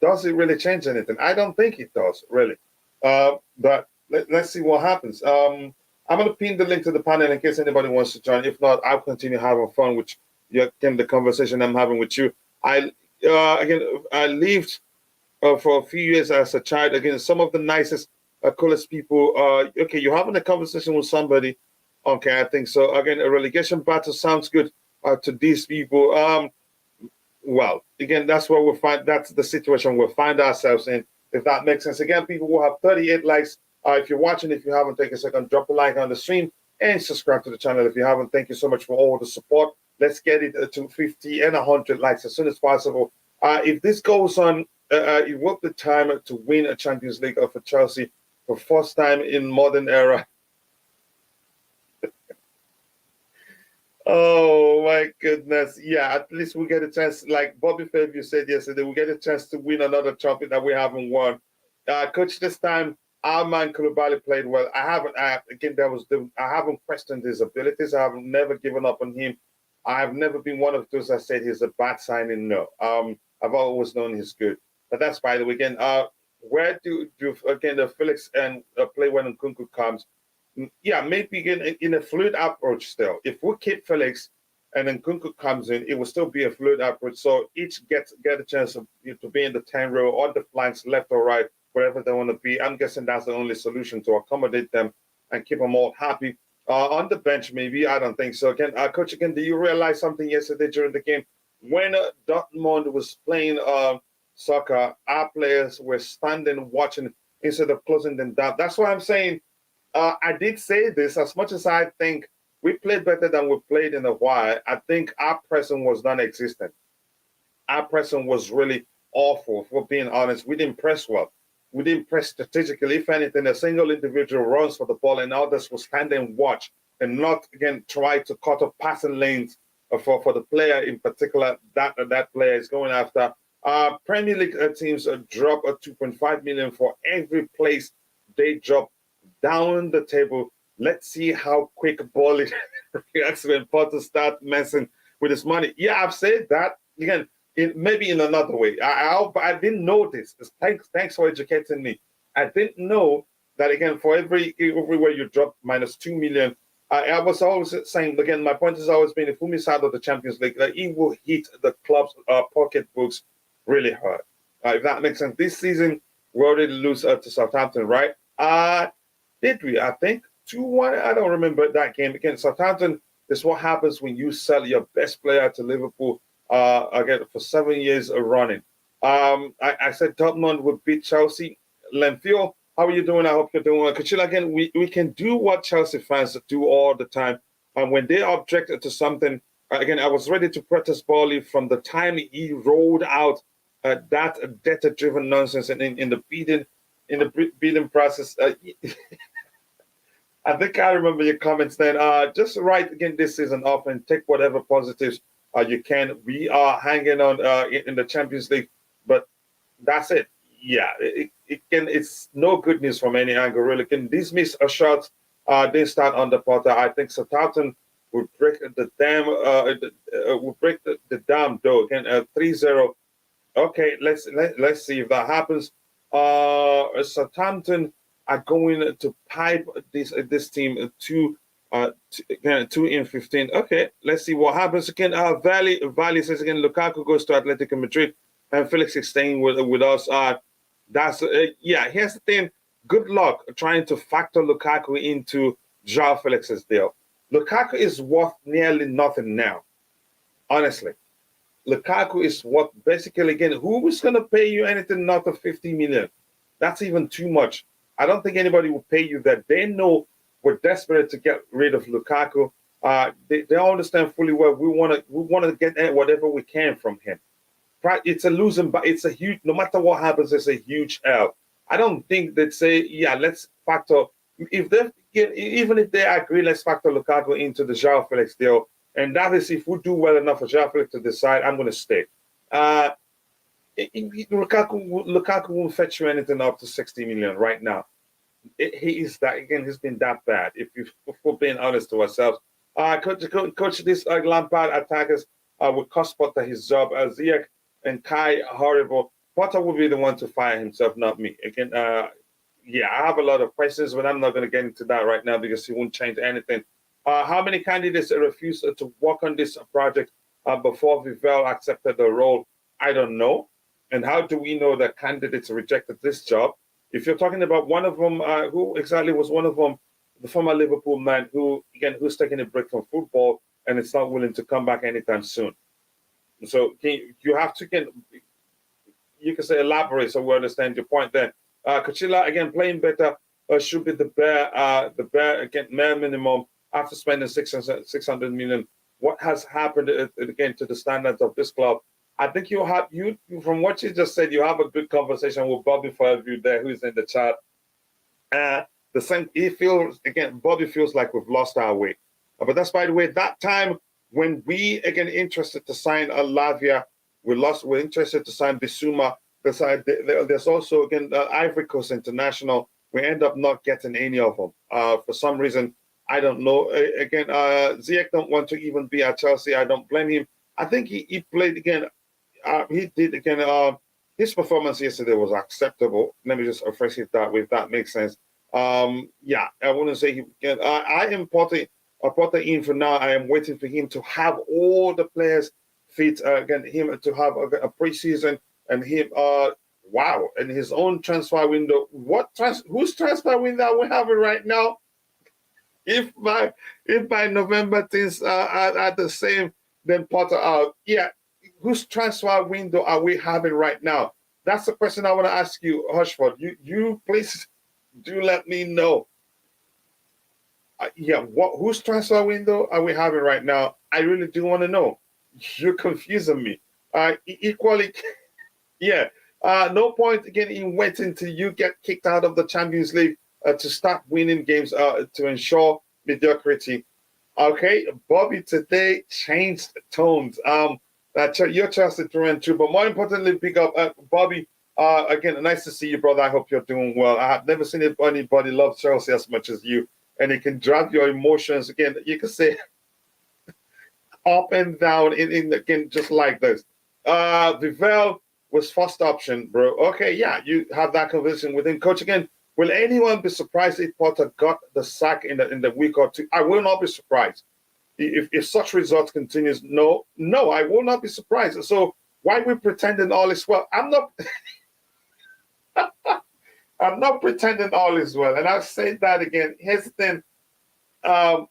Does it really change anything? I don't think it does, really. But let's see what happens. I'm going to pin the link to the panel in case anybody wants to join. If not, I'll continue having fun with the conversation I'm having with you. I lived for a few years as a child. Again, some of the nicest, coolest people. Okay, you're having a conversation with somebody. Okay, I think so. Again, a relegation battle sounds good to these people. Well, again, that's where we'll find. That's the situation we'll find ourselves in. If that makes sense. Again, people will have 38 likes. If you're watching, if you haven't, take a second, drop a like on the stream and subscribe to the channel if you haven't. Thank you so much for all the support. Let's get it to 50 and 100 likes as soon as possible. If this goes on, it will be time to win a Champions League for Chelsea for first time in modern era. Oh my goodness. Yeah, at least we get a chance, like Bobby Fairview said yesterday, we get a chance to win another trophy that we haven't won. Coach, this time our man Koulibaly played well. I haven't questioned his abilities. I have never given up on him. I have never been one of those that said he's a bad signing. No. I've always known he's good. But that's by the way. Again, where do the Felix and play when Nkunku comes? Yeah, maybe in a fluid approach still. If we keep Felix and Nkunku comes in, it will still be a fluid approach. So each get a chance to be in the 10 row or the flanks, left or right, wherever they want to be. I'm guessing that's the only solution to accommodate them and keep them all happy. On the bench, maybe. I don't think so. Again, Coach, again, do you realize something yesterday during the game? When Dortmund was playing soccer, our players were standing watching instead of closing them down. That's why I'm saying I did say this. As much as I think we played better than we played in a while, I think our pressing was non-existent. Our pressing was really awful, if we're being honest. We didn't press well. We didn't press strategically. If anything, a single individual runs for the ball and others will stand and watch and not, again, try to cut off passing lanes for the player in particular that player is going after. Premier League teams drop a 2.5 million for every place they drop down the table. Let's see how quick ball it reacts when Potter start messing with his money. Yeah, I've said that. Again, maybe in another way. I didn't know this. Thanks for educating me. I didn't know that, again, for everywhere you drop minus 2 million, I was always saying, again, my point has always been if we miss out of the Champions League, that it will hit the club's pocketbooks really hard. If that makes sense. This season, we already lose to Southampton, right? Did we? I think 2-1. I don't remember that game. Again, Southampton is what happens when you sell your best player to Liverpool again for 7 years running. I said Dortmund would beat Chelsea. Lenfield, how are you doing? I hope you're doing well. Kachila, again, we can do what Chelsea fans do all the time. And when they objected to something, again, I was ready to protest Bally from the time he rolled out that data-driven nonsense in the bidding process. I think I remember your comments then. Just write again this season off and take whatever positives you can. We are hanging on in the Champions League, but that's it. Yeah, it's no good news from any angle, really. Can these miss a shot? Didn't start under Potter. I think Southampton would break the dam. Will break the dam though. Again, 3-0. Okay, let's see if that happens. Southampton are going to pipe this team to 2-15. Okay, let's see what happens. Again, Valley says again, Lukaku goes to Atletico Madrid, and Felix is staying with us. Here's the thing. Good luck trying to factor Lukaku into Joao Felix's deal. Lukaku is worth nearly nothing now. Honestly, Lukaku is worth basically, again, who is going to pay you anything north of 50 million? That's even too much. I don't think anybody will pay you that. They know we're desperate to get rid of Lukaku. They understand fully well we want to get whatever we can from him. It's a losing, but it's a huge. No matter what happens, it's a huge L. I don't think they'd say, yeah, let's factor. Even if they agree, let's factor Lukaku into the Joao Felix deal. And that is if we do well enough for Joao Felix to decide, I'm going to stay. Lukaku won't fetch you anything up to 60 million right now. He is that, again, he's been that bad, if we're being honest to ourselves. Coach, this Lampard attackers will cost Potter his job. Ziyech and Kai, horrible. Potter will be the one to fire himself, not me. Again, I have a lot of questions, but I'm not going to get into that right now because he won't change anything. How many candidates refused to work on this project before Vivell accepted the role? I don't know. And how do we know that candidates rejected this job? If you're talking about one of them, who exactly was one of them? The former Liverpool man who's taking a break from football and is not willing to come back anytime soon. So you have to you can say elaborate so we understand your point there. Kachila, again, playing better should be the bare again mere minimum after spending 600 million. What has happened again to the standards of this club? I think you from what you just said, you have a good conversation with Bobby Fairview there, who's in the chat. The same, Bobby feels like we've lost our way. But that's, by the way, that time when we again interested to sign Lavia, we're interested to sign Bissouma. There's also again Ivory Coast International. We end up not getting any of them for some reason. I don't know. Again, Ziyech don't want to even be at Chelsea. I don't blame him. I think he played again. He did again. His performance yesterday was acceptable. Let me just phrase it that way, if that makes sense. I wouldn't say he can. I am Potter in for now. I am waiting for him to have all the players fit. Again, him to have a preseason and him. And his own transfer window. Whose transfer window are we having right now? If by November things are the same, then Potter out. Yeah, whose transfer window are we having right now? that's the question I want to ask you, Hushford. You please do let me know. Yeah, whose transfer window are we having right now? I really do want to know. You're confusing me. Equally, yeah. No point again in waiting till you get kicked out of the Champions League to start winning games to ensure mediocrity. Okay, Bobby today changed tones. Your Chelsea through and through, but more importantly, pick up Bobby. Again, nice to see you, brother. I hope you're doing well. I have never seen anybody love Chelsea as much as you, and it can drive your emotions. Again, you can say up and down in again just like this. Vivell was first option, bro. Okay, yeah, you have that conviction within coach again. Will anyone be surprised if Potter got the sack in the week or two? I will not be surprised. If such results continues, no, I will not be surprised. So why we pretending all is well? I'm not I'm not pretending all is well. And I'll say that again. Here's the thing. All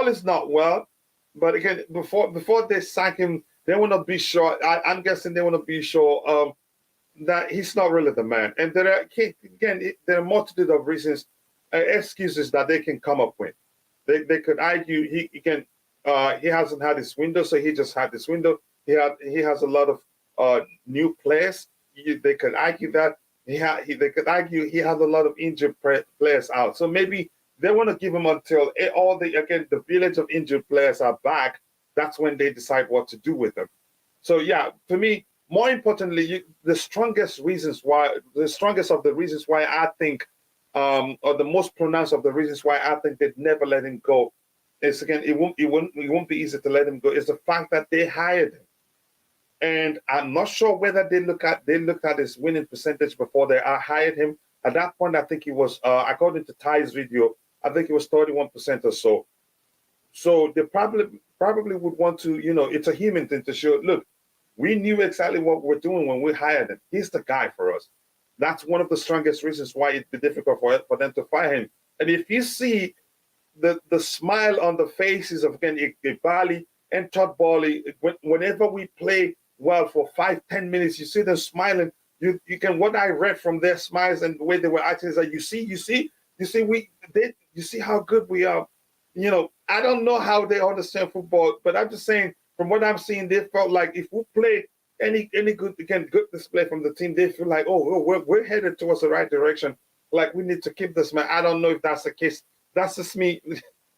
is not well. But again, before they sack him, they want to be sure. I'm guessing they want to be sure that he's not really the man. And there are a multitude of reasons, excuses that they can come up with. They could argue he hasn't had his window, so he just had this window. He has a lot of new players. They could argue that they could argue he has a lot of injured players out. So maybe they want to give him until the village of injured players are back. That's when they decide what to do with them. So yeah, for me, more importantly, the strongest of the reasons why I think, or the most pronounced of the reasons why I think they'd never let him go is again, it won't be easy to let him go. Is the fact that they hired him. And I'm not sure whether they looked at his winning percentage before they hired him. At that point, I think he was, according to Ty's video, I think it was 31% or so. So they probably would want to, it's a human thing to show, look, we knew exactly what we're doing when we hired him. He's the guy for us. That's one of the strongest reasons why it'd be difficult for them to fire him. And if you see the smile on the faces of, again, Koulibaly and Todd Bowley, whenever we play well for 5-10 minutes, you see them smiling. You can, what I read from their smiles and the way they were acting is that you see how good we are. I don't know how they understand football, but I'm just saying from what I'm seeing, they felt like if we play any good display from the team, they feel like, we're headed towards the right direction. Like we need to keep this man. I don't know if that's the case. That's just me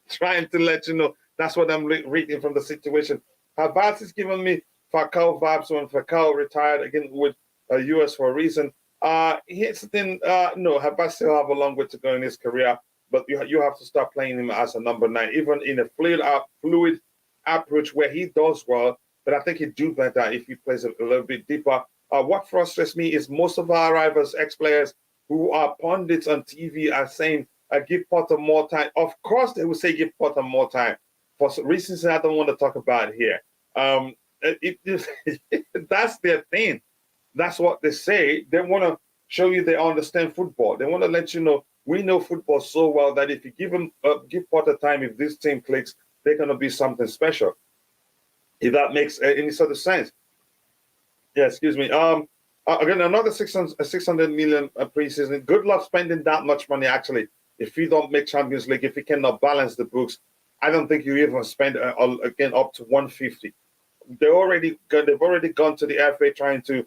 trying to let you know. That's what I'm reading from the situation. Havertz is giving me Falcao vibes when Falcao retired again with US for a reason. Here's the thing. No, Havertz still have a long way to go in his career, but you have to start playing him as a number 9, even in a fluid approach where he does well, but I think he'd do better if he plays a little bit deeper. What frustrates me is most of our rivals, ex-players who are pundits on TV are saying, give Potter more time. Of course, they will say give Potter more time for reasons I don't want to talk about here. That's their thing. That's what they say. They want to show you they understand football. They want to let you know we know football so well that if you give Potter time, if this team clicks, they're going to be something special. If that makes any sort of sense. Yeah, excuse me. Again, another 600 million preseason. Good luck spending that much money, actually, if you don't make Champions League, if you cannot balance the books. I don't think you even spend, again, up to 150. They've already gone to the FA trying to,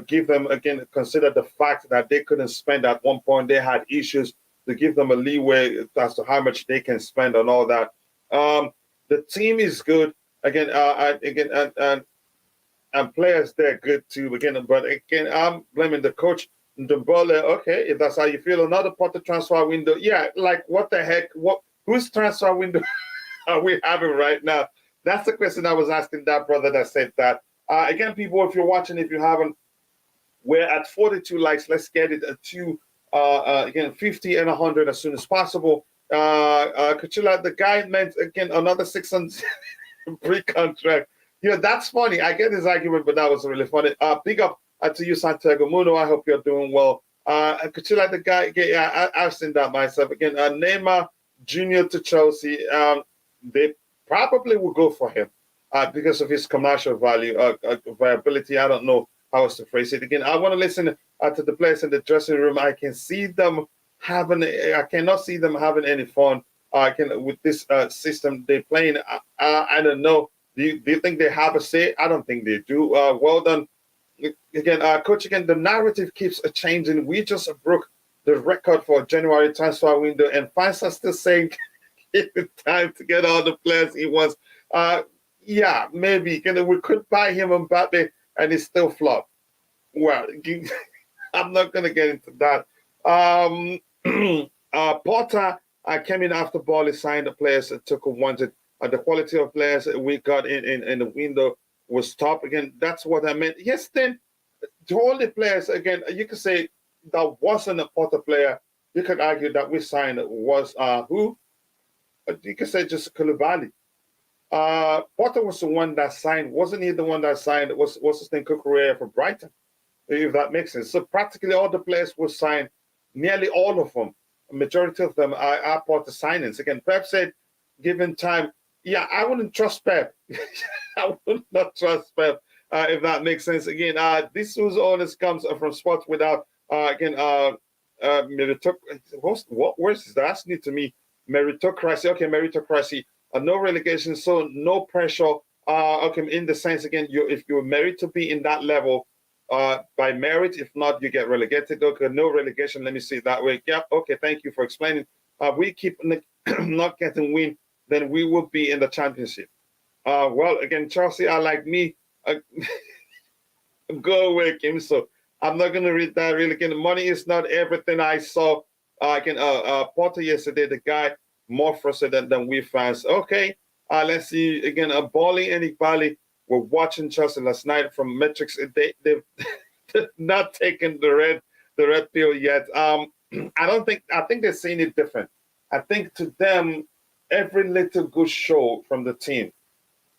give them, again, consider the fact that they couldn't spend at one point. They had issues to give them a leeway as to how much they can spend and all that. The team is good. Again, and players, they're good too. But I'm blaming the coach, Ndombele. Okay, if that's how you feel. Another Potter transfer window. Yeah, like what the heck? Whose transfer window are we having right now? That's the question I was asking that brother that said that. Again, people, if you're watching, if you haven't, we're at 42 likes. Let's get it to 50 and 100 as soon as possible. Kuchula, the guy meant again another 600 pre-contract. That's funny. I get his argument, but that was really funny. Big up to you, Santiago Muno. I hope you're doing well. Kuchula, the guy, I've seen that myself. Again, Neymar Jr. to Chelsea. They probably will go for him because of his commercial value, viability. I don't know how else to phrase it. Again, I want to listen to the players in the dressing room. I can see them I cannot see them having any fun. I can with this system they're playing. I don't know. Do you think they have a say? I don't think they do. Well done again, coach. Again, the narrative keeps changing. We just broke the record for January transfer window, and fans are still saying give him time to get all the players he wants. Uh, yeah, maybe we could buy him Mbappe, and he's still flop. Well, I'm not going to get into that. Porter came in after Ball signed the players that Tuchel wanted. The quality of players we got in the window was top. Again, that's what I meant. Yes, then, to all the players, again, you could say that wasn't a Porter player. You could argue that we signed was who? You could say just Koulibaly. Porter was the one that signed. Wasn't he the one that signed? What's his name? Kukurea for Brighton, if that makes sense. So practically all the players were signed. Nearly all of them, a majority of them are Porter signings. Again, Pep said, given time, yeah, I wouldn't trust Pep. I would not trust Pep, if that makes sense. Again, this was all this comes from sports without, where's this? That's new to me. Meritocracy. Okay, meritocracy. No relegation, so no pressure. Okay, in the sense, again, if you're merit to be in that level, by merit. If not, you get relegated. Okay, no relegation. Let me see it that way. Yeah, okay, thank you for explaining. We keep not getting win, then we will be in the championship. Well, again, Chelsea are like me. Go away, Kim. So I'm not going to read that really. Again, money is not everything. I saw Porter yesterday, the guy more frustrated than we fans. Okay, let's see again. Bali and Igbali were watching Chelsea last night from metrics. They've not taken the red pill yet. I think they're seeing it different. I think to them, every little good show from the team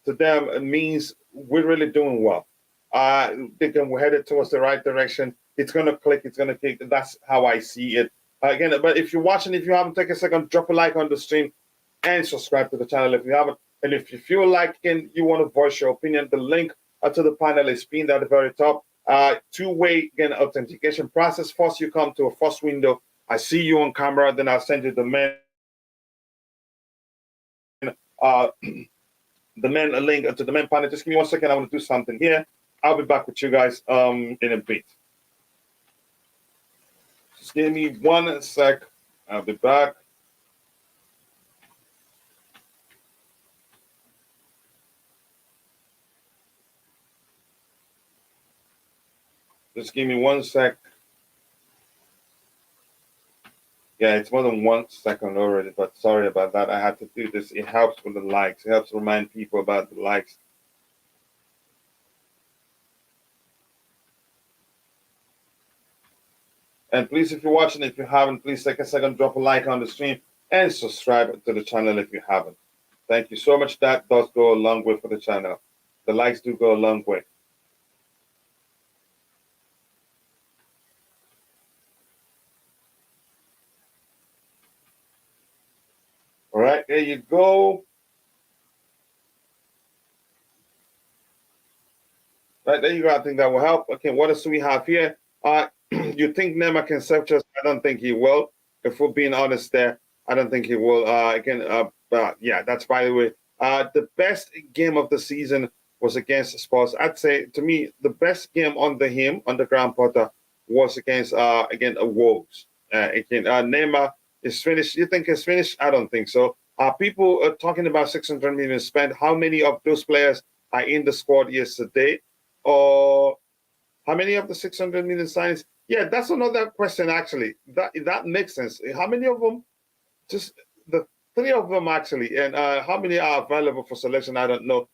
to them means we're really doing well. We're headed towards the right direction. It's going to click. It's going to click. That's how I see it. Again, but if you're watching, if you haven't taken a second, drop a like on the stream and subscribe to the channel if you haven't. And if you feel like you want to voice your opinion, the link to the panel is pinned at the very top. Two-way again authentication process. First, you come to a first window. I see you on camera. Then I'll send you the main link to the main panel. Just give me 1 second. I want to do something here. I'll be back with you guys in a bit. Just give me 1 sec. I'll be back. Just give me 1 sec. Yeah, it's more than 1 second already, but sorry about that. I had to do this. It helps with the likes. It helps remind people about the likes. And please, if you're watching, if you haven't, please take a second, drop a like on the stream and subscribe to the channel if you haven't. Thank you so much. That does go a long way for the channel. The likes do go a long way. All right, there you go. Right, there you go. I think that will help. Okay, what else do we have here? You think Neymar can save Chelsea? I don't think he will. If we're being honest there, I don't think he will. Yeah, that's by the way. The best game of the season was against Spurs. I'd say, to me, the best game under him, under Graham Potter, was against, Wolves. Neymar is finished. You think he's finished? I don't think so. People are talking about 600 million spent. How many of those players are in the squad yesterday? Or how many of the 600 million signings? Yeah, that's another question, actually. That makes sense. How many of them? Just the 3 of them, actually. And how many are available for selection? I don't know.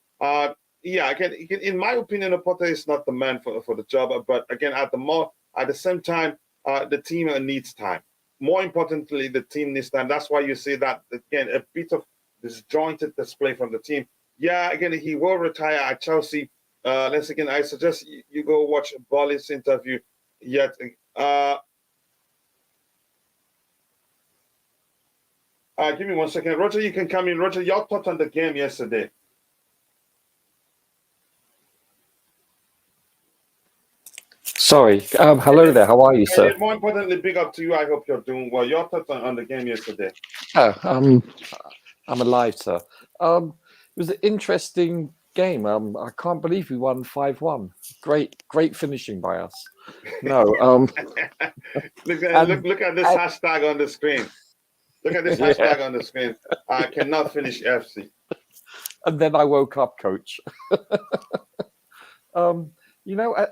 Yeah, again, in my opinion, Potter is not the man for the job. But again, at the same time, the team needs time. More importantly, the team needs time. That's why you see that, again, a bit of disjointed display from the team. Yeah, again, he will retire at Chelsea. Let's again, I suggest you go watch Bali's interview. Yet, give me 1 second. Roger, you can come in. Roger, your thoughts on the game yesterday? Sorry. Hello there. How are you, sir? And more importantly, big up to you. I hope you're doing well. Your thoughts on the game yesterday? Yeah, I'm alive, sir. It was an interesting game. I can't believe we won 5-1. Great finishing by us. No, look and, at this and hashtag on the screen. Look at this yeah, hashtag on the screen. I cannot finish FC. and then I woke up, coach.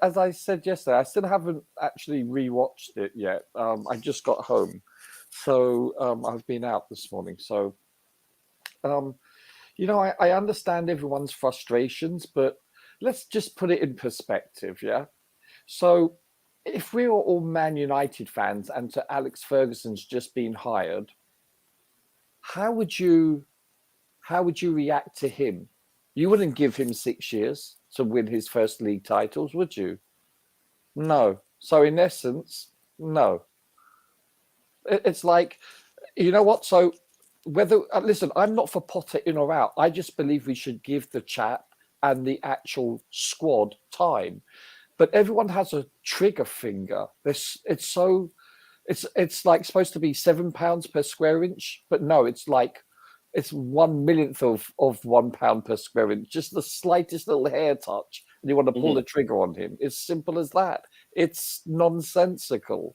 As I said yesterday, I still haven't actually rewatched it yet. I just got home, so I've been out this morning. So, um, I understand everyone's frustrations, but let's just put it in perspective, yeah? So, if we were all Man United fans and to Alex Ferguson's just been hired, how would you react to him? You wouldn't give him 6 years to win his first league titles, would you? No. So in essence, no. It's like, you know what? So whether listen, I'm not for Potter in or out. I just believe we should give the chat and the actual squad time. But everyone has a trigger finger. It's like supposed to be £7 per square inch, but no, it's like it's 1/1,000,000th of £1 per square inch, just the slightest little hair touch, and you want to pull the trigger on him. It's simple as that. It's nonsensical.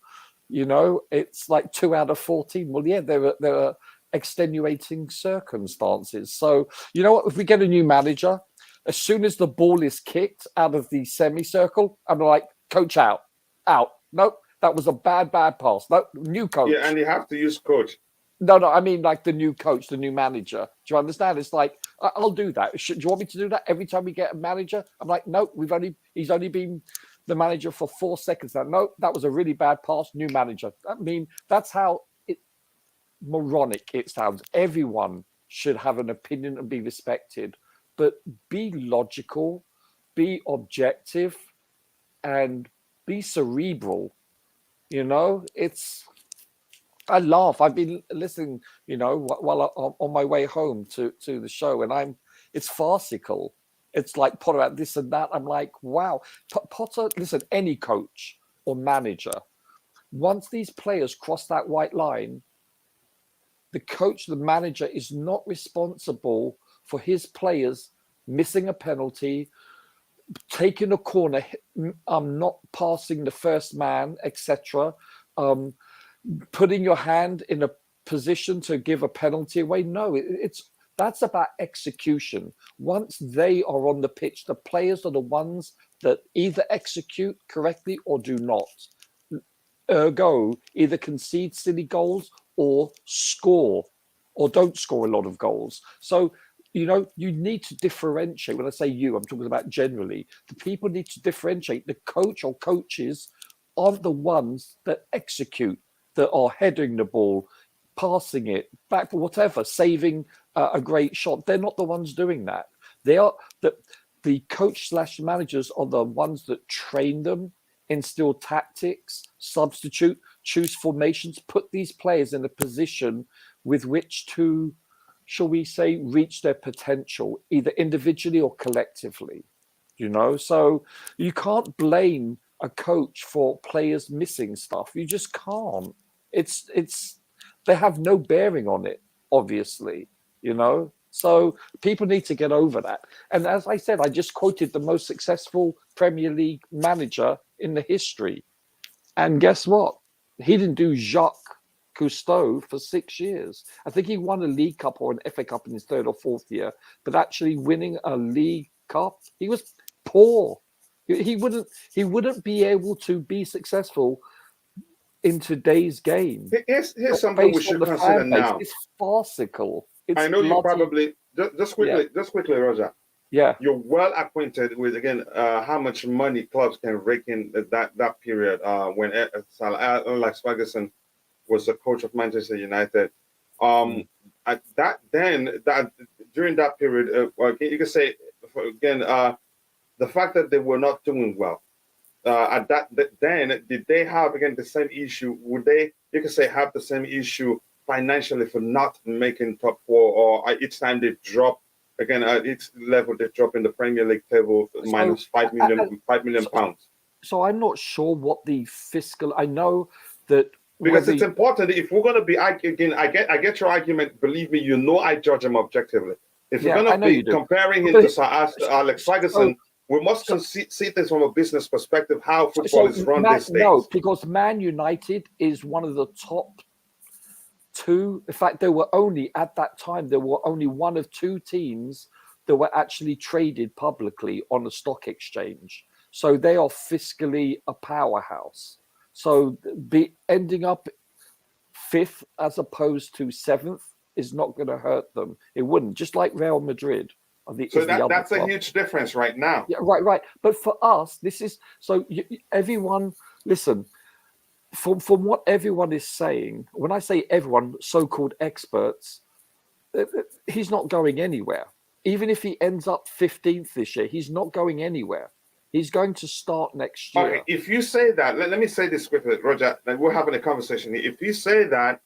It's like 2 out of 14. Well, yeah, there are extenuating circumstances. So you know what? If we get a new manager, as soon as the ball is kicked out of the semicircle, I'm like, coach out. Nope, that was a bad pass. No, new coach. Yeah, and you have to use coach. No, I mean like the new coach, the new manager. Do you understand? It's like, I'll do that. Do you want me to do that every time we get a manager? I'm like, no, he's only been the manager for 4 seconds now. No, that was a really bad pass. New manager. I mean, that's how moronic it sounds. Everyone should have an opinion and be respected, but be logical, be objective, and be cerebral. I laugh. I've been listening, while on my way home to the show, and it's farcical. It's like Potter at this and that. I'm like, wow. Potter, listen, any coach or manager, once these players cross that white line, the coach, the manager is not responsible for his players missing a penalty, taking a corner, not passing the first man, etc. Putting your hand in a position to give a penalty away. No, that's about execution. Once they are on the pitch, the players are the ones that either execute correctly or do not. Ergo, either concede silly goals or score, or don't score a lot of goals. So, you need to differentiate. When I say you, I'm talking about generally. The people need to differentiate. The coach or coaches aren't the ones that execute, that are heading the ball, passing it back, whatever, saving a great shot. They're not the ones doing that. They are the coach/managers are the ones that train them, instill tactics, substitute, choose formations, put these players in a position with which to, shall we say, reach their potential, either individually or collectively. So you can't blame a coach for players missing stuff. You just can't. They have no bearing on it, obviously. So people need to get over that. And as I said, I just quoted the most successful Premier League manager in the history. And guess what? He didn't do Jacques Cousteau for 6 years. I think he won a League Cup or an FA Cup in his 3rd or 4th year, but actually winning a League Cup, he was poor. He wouldn't be able to be successul in today's game. Here's something we should consider now. It's farcical. I know you probably just quickly, Roger. Yeah, you're well acquainted with again how much money clubs can rake in that period when Alex Ferguson was the coach of Manchester United. At during that period, you can say again the fact that they were not doing well. Then did they have again the same issue? Would they, you could say, have the same issue financially for not making top 4, or each time they drop again at each level they drop in the Premier League table minus 5 million pounds? So I'm not sure what the fiscal. I know that Because whether it's important. If we're going to be again, I get your argument. Believe me, I judge him objectively. If we're yeah, going I to know you be do. comparing him to But Sir Alex so Ferguson, we must so see this from a business perspective. How football so is run Man, these no, days. because Man United is one of the top two. In fact, there were only at that time there were only one of two teams that were actually traded publicly on the stock exchange. So they are fiscally a powerhouse. So be ending up fifth as opposed to seventh is not going to hurt them. It wouldn't. Just like Real Madrid, I think, So is the other that's a club. huge difference right now. Yeah, right, right. But for us, this is so. Everyone, listen. From what everyone is saying, when I say everyone, so-called experts, he's not going anywhere. Even if he ends up 15th this year, he's not going anywhere. He's going to start next Okay, year. if you say that, let me say this quickly, Roger. Like we're having a conversation here. If you say that,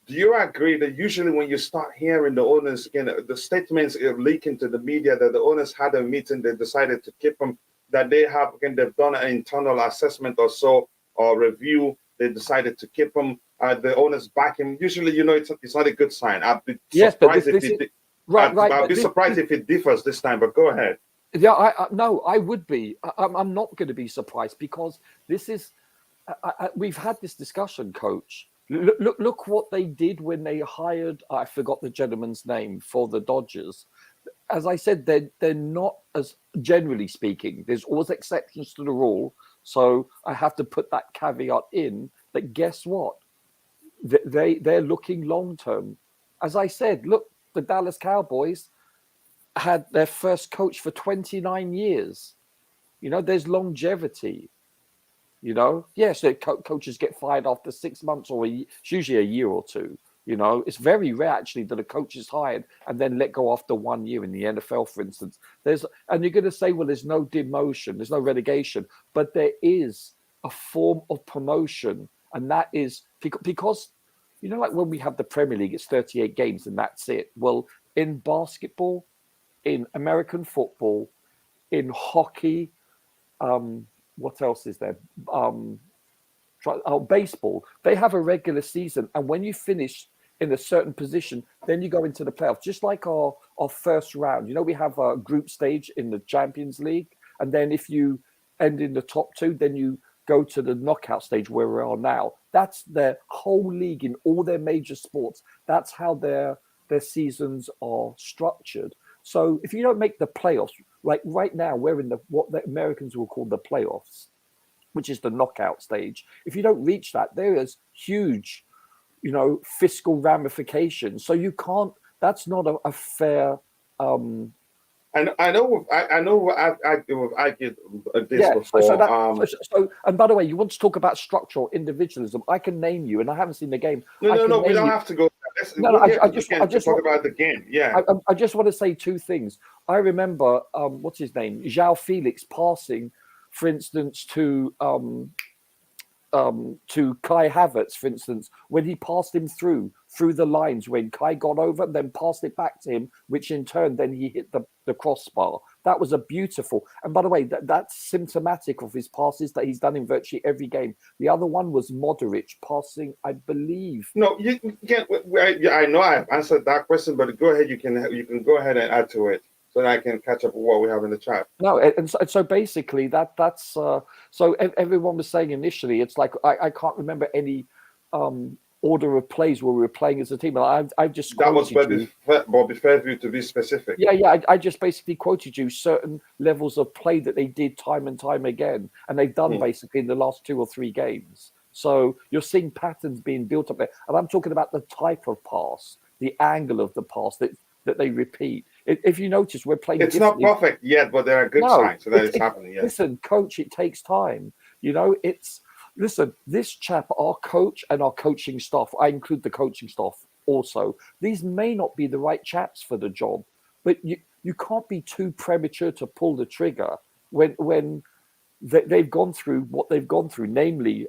do you agree that usually when you start hearing the owners again, the statements leak into the media that the owners had a meeting, they decided to keep him, that they have again they've done an internal assessment or so or review, they decided to keep him. The owners back him. Usually, it's not a good sign. I'd be Yes, but surprised if this is it. right, right. I'd But be surprised if it differs this time. But go ahead. yeah, I no, I would be. I'm not going to be surprised because this is. We've had this discussion, Coach. Look what they did when they hired. I forgot the gentleman's name for the Dodgers. As I said, they're not as generally speaking. There's always exceptions to the rule, so I have to put that caveat in. That guess what? They're looking long term. As I said, look, the Dallas Cowboys had their first coach for 29 years. There's longevity. Yes, coaches get fired after 6 months or it's usually a year or two. It's very rare actually that a coach is hired and then let go after 1 year in the NFL, for instance. And you're going to say, well, there's no demotion, there's no relegation, but there is a form of promotion, and that is because like when we have the Premier League, it's 38 games and that's it. Well, in basketball, in American football, in hockey, what else is there? Baseball. They have a regular season, and when you finish in a certain position, then you go into the playoffs. Just like our first round. We have a group stage in the Champions League, and then if you end in the top two, then you go to the knockout stage where we are now. That's their whole league in all their major sports. That's how their seasons are structured. So if you don't make the playoffs, like right now, we're in what the Americans will call the playoffs, which is the knockout stage. If you don't reach that, there is huge, fiscal ramifications. So you can't. That's not a fair. And I know we've argued this Yeah. before. And by the way, you want to talk about structural individualism? I can name you, and I haven't seen the game. I can No, we name don't you. have to go. No, no. We're here I to just talk want. about the game. Yeah. I just want to say two things. I remember, what's his name? Joao Felix passing, for instance, to Kai Havertz, for instance, when he passed him through the lines, when Kai got over, then passed it back to him, which in turn then he hit the crossbar. That was a beautiful. And by the way, that's symptomatic of his passes that he's done in virtually every game. The other one was Modric passing, I believe. No, you can. I know I've answered that question, but go ahead. You can go ahead and add to it so that I can catch up with what we have in the chat. No, and so basically that's so everyone was saying initially it's like I can't remember any order of plays where we were playing as a team. And I've just That was quoted Bobby Fairview, to be specific. Yeah. I just basically quoted you certain levels of play that they did time and time again, and they've done basically in the last 2 or 3 games. So you're seeing patterns being built up there, and I'm talking about the type of pass, the angle of the pass that they repeat. If you notice, we're playing. It's not perfect yet, but there are good signs that it's happening. Yes. Listen, coach, it takes time. Listen, this chap, our coach and our coaching staff, I include the coaching staff also, these may not be the right chaps for the job, but you can't be too premature to pull the trigger when they've gone through what they've gone through, namely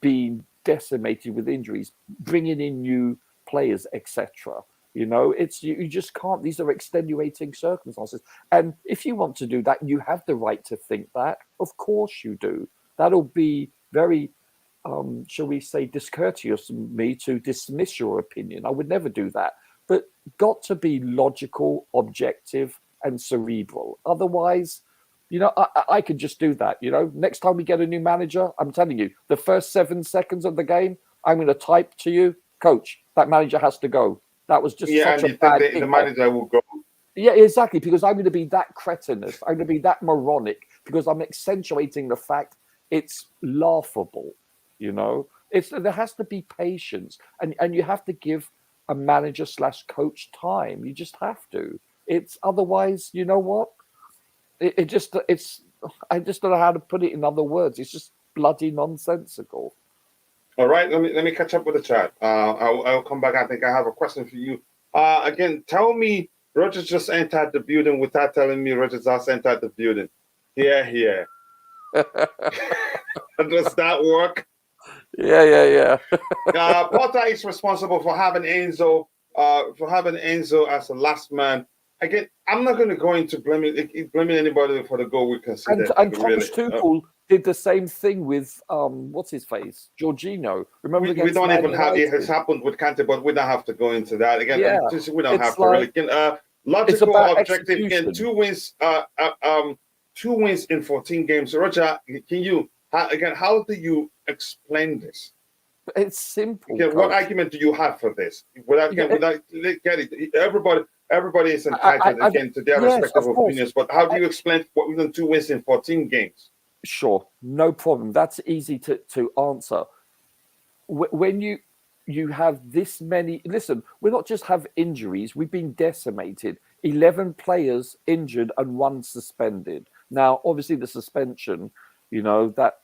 being decimated with injuries, bringing in new players, etc. It's you just can't. These are extenuating circumstances, and if you want to do that, you have the right to think that. Of course, you do. that'll be very, shall we say, discourteous of me to dismiss your opinion. I would never do that. But got to be logical, objective, and cerebral. Otherwise, I could just do that. Next time we get a new manager, I'm telling you, the first 7 seconds of the game, I'm going to type to you, coach, that manager has to go. That was just such and a you bad think thing. the manager will go? Yeah, exactly. Because I'm going to be that cretinous. I'm going to be that moronic because I'm accentuating the fact it's laughable. There has to be patience, and you have to give a manager / coach time. You just have to. It's otherwise, you know what? I just don't know how to put it in other words. It's just bloody nonsensical. All right, let me catch up with the chat. I'll come back. I think I have a question for you. Again, tell me, Rogers just entered the building without telling me Rogers just entered the building. Yeah. Does that work? Yeah. Potter is responsible for having Enzo as the last man. Again, I'm not going to go into blaming anybody for the goal we considered. And Thomas Tuchel did the same thing with what's his face, Jorginho. Remember, we don't even have it has happened with Kante, but we don't have to go into that again. Yeah, we don't have to really. Logical, objective. Again, 2 wins. 2 wins in 14 games. Roger, can you how do you explain this? It's simple. Again, what argument do you have for this? Without get it, everybody is entitled to their respective opinions. But how do you explain what we've done 2 wins in 14 games? Sure, no problem. That's easy to answer. When you have this many, listen, we not just have injuries, we've been decimated. 11 players injured and 1 suspended. Now, obviously, the suspension, that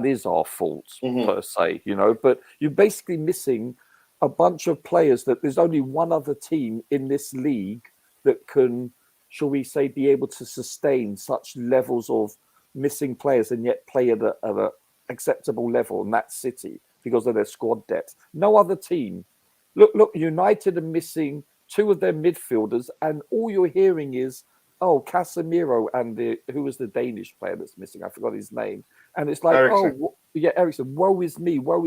is our fault per se, but you're basically missing a bunch of players that there's only one other team in this league that can, shall we say, be able to sustain such levels of missing players and yet play at a acceptable level, and that's City because of their squad depth. No other team. Look, United are missing 2 of their midfielders, and all you're hearing is, oh, Casemiro and who was the Danish player that's missing? I forgot his name. And it's like, Eriksen. Eriksen, woe is me. Well,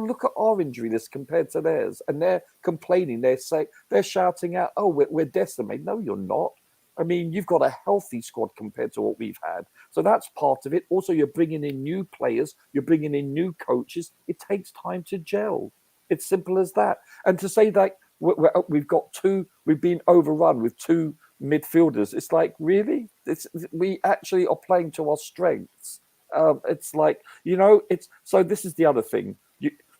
look at our injury list compared to theirs, and they're complaining. They're shouting out, oh, we're decimated. No, you're not. I mean, you've got a healthy squad compared to what we've had. So that's part of it. Also, you're bringing in new players. You're bringing in new coaches. It takes time to gel. It's simple as that. And to say that we've been overrun with 2 midfielders. It's like, really? We actually are playing to our strengths. It's like, so this is the other thing.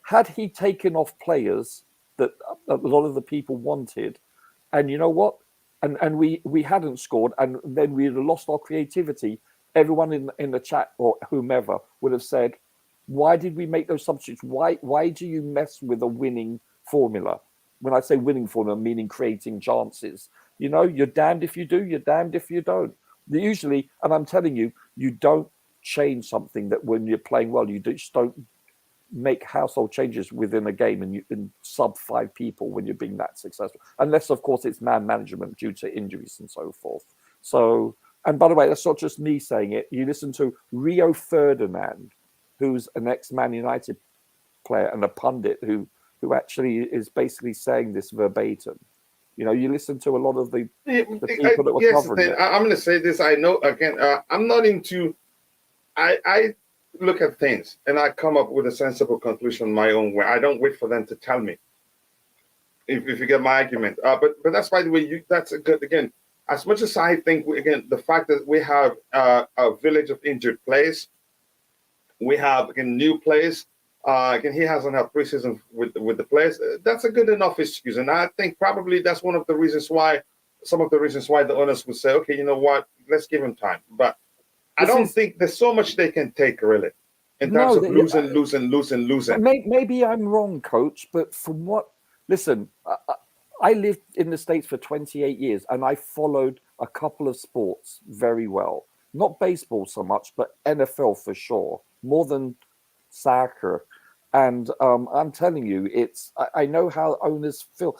Had he taken off players that a lot of the people wanted, and you know what? And we hadn't scored, and then we'd have lost our creativity. Everyone in the chat or whomever would have said, why did we make those substitutes? Why do you mess with a winning formula? When I say winning formula, meaning creating chances. You're damned if you do, you're damned if you don't. Usually, and I'm telling you, you don't change something that when you're playing well, you just don't make household changes within a game and you can sub 5 people when you're being that successful. Unless, of course, it's man management due to injuries and so forth. So, and by the way, that's not just me saying it. You listen to Rio Ferdinand, who's an ex-Man United player and a pundit who actually is basically saying this verbatim. You listen to a lot of the people that were covering it. I'm going to say this. I know, again, I'm not into... I look at things and I come up with a sensible conclusion my own way. I don't wait for them to tell me. If you get my argument. But that's, by the way, that's a good, again, as much as I think, again, the fact that we have a village of injured players, we have, again, new players. Again, he hasn't had preseason with the players. That's a good enough excuse. And I think probably that's some of the reasons why the owners would say, okay, you know what, let's give him time. But I don't think there's so much they can take, really, in terms of losing. Maybe I'm wrong, Coach, but from what... Listen, I lived in the States for 28 years, and I followed a couple of sports very well. Not baseball so much, but NFL for sure, more than soccer. And I'm telling you, I know how owners feel.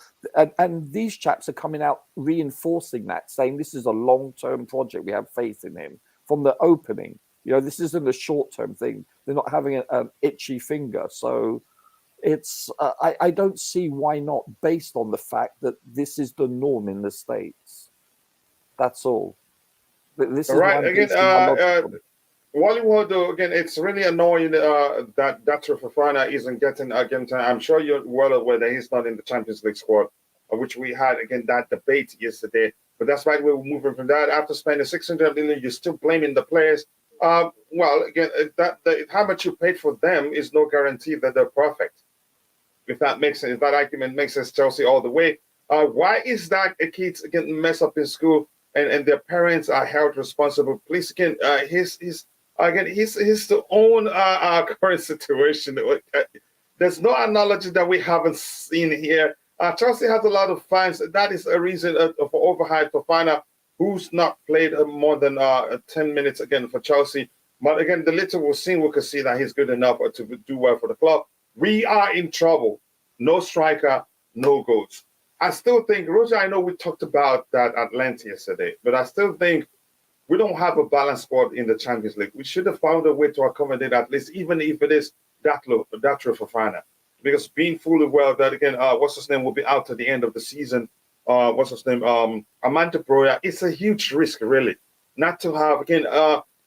And these chaps are coming out reinforcing that, saying this is a long-term project. We have faith in him from the opening. This isn't a short-term thing. They're not having an itchy finger. So it's I don't see why not, based on the fact that this is the norm in the States. That's all. This All is why right. I'm Again, basing my logic on. Wallywood, though, again, it's really annoying that Fofana isn't getting game time. I'm sure you're well aware that he's not in the Champions League squad, which we had, again, that debate yesterday. But that's why we're moving from that. After spending 600 million, you're still blaming the players. Well, again, how much you paid for them is no guarantee that they're perfect. If that makes sense, if that argument makes sense, Chelsea all the way. Why is that a kid getting messed up in school and their parents are held responsible? Please, again, he's to own our current situation. There's no analogy that we haven't seen here. Chelsea has a lot of fans. That is a reason for overhyped Fofana, who's not played more than 10 minutes again for Chelsea. But again, the little we've seen, we can see that he's good enough to do well for the club. We are in trouble. No striker, no goals. I still think, Roger, I know we talked about that at length yesterday, but I still think we don't have a balanced squad in the Champions League. We should have found a way to accommodate at least, even if it is Datro Fofana. Because being fully well that, again, what's his name will be out at the end of the season. What's his name? Amanda Broya. It's a huge risk, really, not to have, again,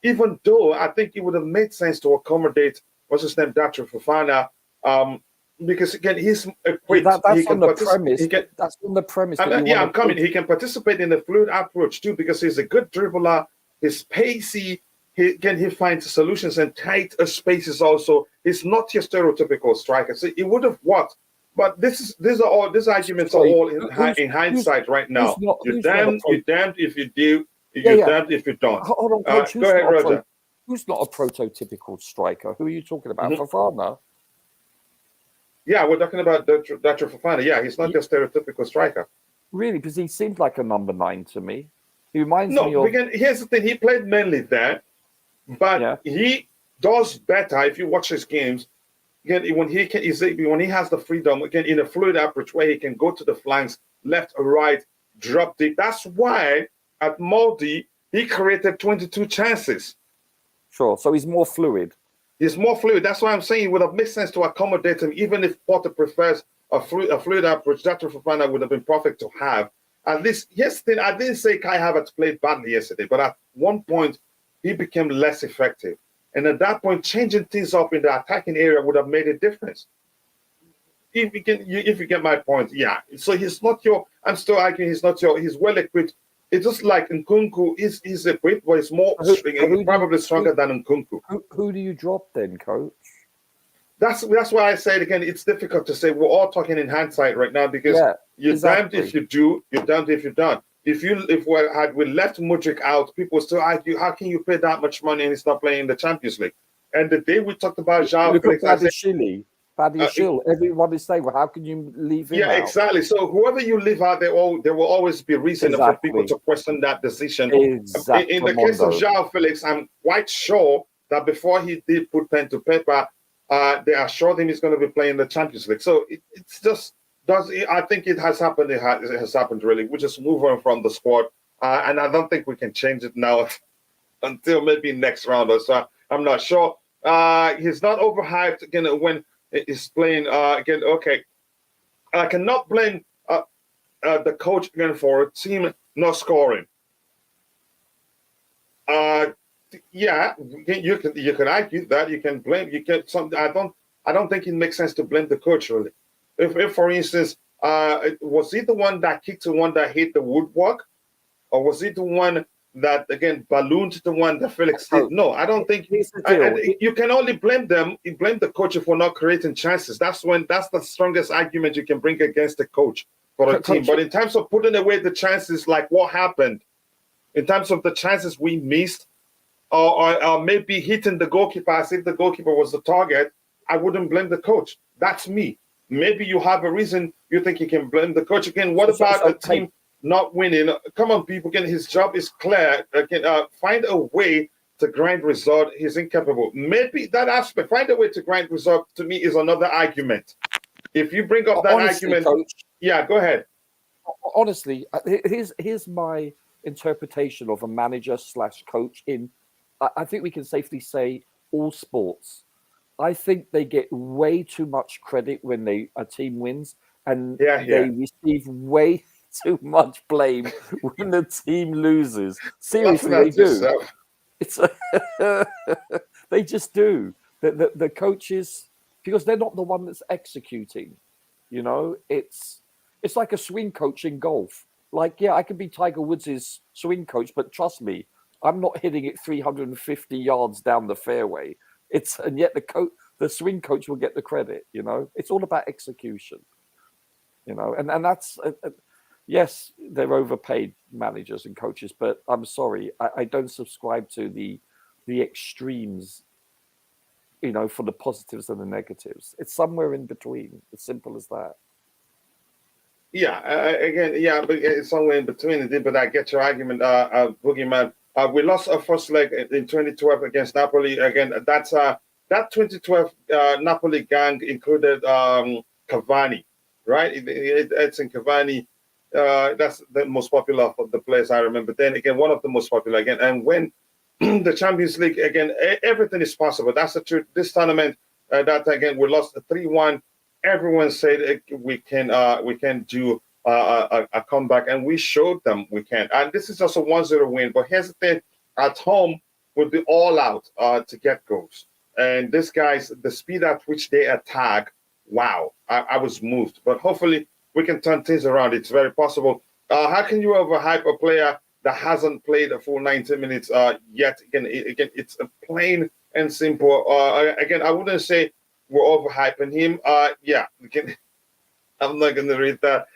even though I think it would have made sense to accommodate, what's his name, Datro Fofana, because, again, he's equipped. That's on the premise. That's on the premise. I'm coming. He can participate in the fluid approach, too, because he's a good dribbler. He's pacey. He finds solutions in tight spaces also. He's not your stereotypical striker. So it would have worked. But these arguments are all in hindsight right now. You're damned if you do. You're damned if you don't. Hold on, Coach. Go ahead, Roger. Who's not a prototypical striker? Who are you talking about? Fofana? Yeah, we're talking about Datro Fofana. Yeah, he's not your stereotypical striker. Really? Because he seems like a number 9 to me. He reminds me of... No, here's the thing. He played mainly there, but he does better if you watch his games. Again, when he has the freedom, again, in a fluid approach where he can go to the flanks, left or right, drop deep. That's why at Molde, he created 22 chances. Sure, so he's more fluid. He's more fluid. That's why I'm saying it would have made sense to accommodate him, even if Potter prefers a fluid approach. Datro Fofana would have been perfect to have. At least, yesterday, I didn't say Kai Havertz played badly yesterday, but at one point, he became less effective. And at that point, changing things up in the attacking area would have made a difference. If you get my point, yeah. So he's not I'm still arguing he's not he's well equipped. It's just like Nkunku, he's equipped, but he's probably stronger than Nkunku. Who do you drop then, Coach? That's why I said again, it's difficult to say. We're all talking in hindsight right now because you're damned if you do, you're damned if you don't. If we left Mudryk out, people still argue, how can you pay that much money and he's not playing in the Champions League? And the day we talked about Joao Felix, Badiashile, everybody's saying, well, how can you leave him out? Yeah, exactly. So whoever you leave out, there will always be reason for people to question that decision. Exactly. In the case of Joao Felix, I'm quite sure that before he did put pen to paper, they assured him he's going to be playing the Champions League. So it's just I think it has happened. It has happened really. We just move on from the squad, and I don't think we can change it now until maybe next round or so. I'm not sure. He's not overhyped again when he's playing again. Okay, I cannot blame the coach again for a team not scoring. Yeah, you can argue that. You can blame. I don't think it makes sense to blame the coach really. If for instance, was he the one that kicked the one that hit the woodwork, or was he the one that again ballooned the one that Felix did? No, I don't think. You can only blame them. You blame the coach for not creating chances. That's the strongest argument you can bring against the coach for a team. But in terms of putting away the chances, like what happened, in terms of the chances we missed, or maybe hitting the goalkeeper as if the goalkeeper was the target, I wouldn't blame the coach. That's me. Maybe you have a reason you think you can blame the coach. Again, what about a team not winning? Come on, people. Again, his job is clear. Again, find a way to grind result. He's incapable. Maybe that aspect, find a way to grind result, to me is another argument. If you bring up that argument, Coach, yeah, go ahead. Honestly, here's my interpretation of a manager / coach in I think we can safely say all sports. I think they get way too much credit when a team wins, and Yeah, they yeah. receive way too much blame when the team loses. Laughing Seriously, they at do. yourself. It's they just do. The coaches, because they're not the one that's executing. You know, it's like a swing coach in golf. Like, yeah, I could be Tiger Woods' swing coach, but trust me, I'm not hitting it 350 yards down the fairway. And yet the swing coach will get the credit. You know, it's all about execution. You know, and that's yes, they're overpaid managers and coaches, but I'm sorry, I don't subscribe to the extremes. You know, for the positives and the negatives, it's somewhere in between. As simple as that. Yeah, again, yeah, but it's somewhere in between. But I get your argument, Boogeyman. We lost our first leg in 2012 against Napoli. Again, that 2012 Napoli gang included Cavani, right? It's in Cavani. That's the most popular of the players I remember. Then again, one of the most popular again. And when the Champions League again, everything is possible. That's the truth. This tournament, that again, we lost 3-1. Everyone said we can do a comeback, and we showed them we can. And this is just a 1-0 win. But here's the thing: at home, we'll be all out to get goals. And these guys, the speed at which they attack, wow, I was moved. But hopefully, we can turn things around. It's very possible. How can you overhype a player that hasn't played a full 90 minutes yet? Again, it's a plain and simple. Again, I wouldn't say we're overhyping him. Yeah, I'm not going to read that.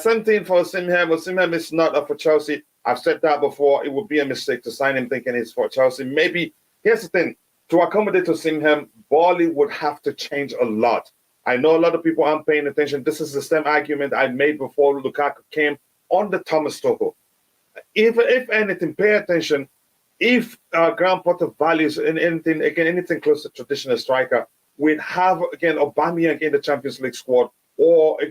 Same thing for Osimhen. Osimhen is not for Chelsea. I've said that before. It would be a mistake to sign him thinking he's for Chelsea. Maybe, here's the thing. To accommodate Osimhen, Bali would have to change a lot. I know a lot of people aren't paying attention. This is the same argument I made before Lukaku came on the Thomas Tuchel. If anything, pay attention. If Graham Potter values anything close to traditional striker, we'd have again Aubameyang in the Champions League squad, or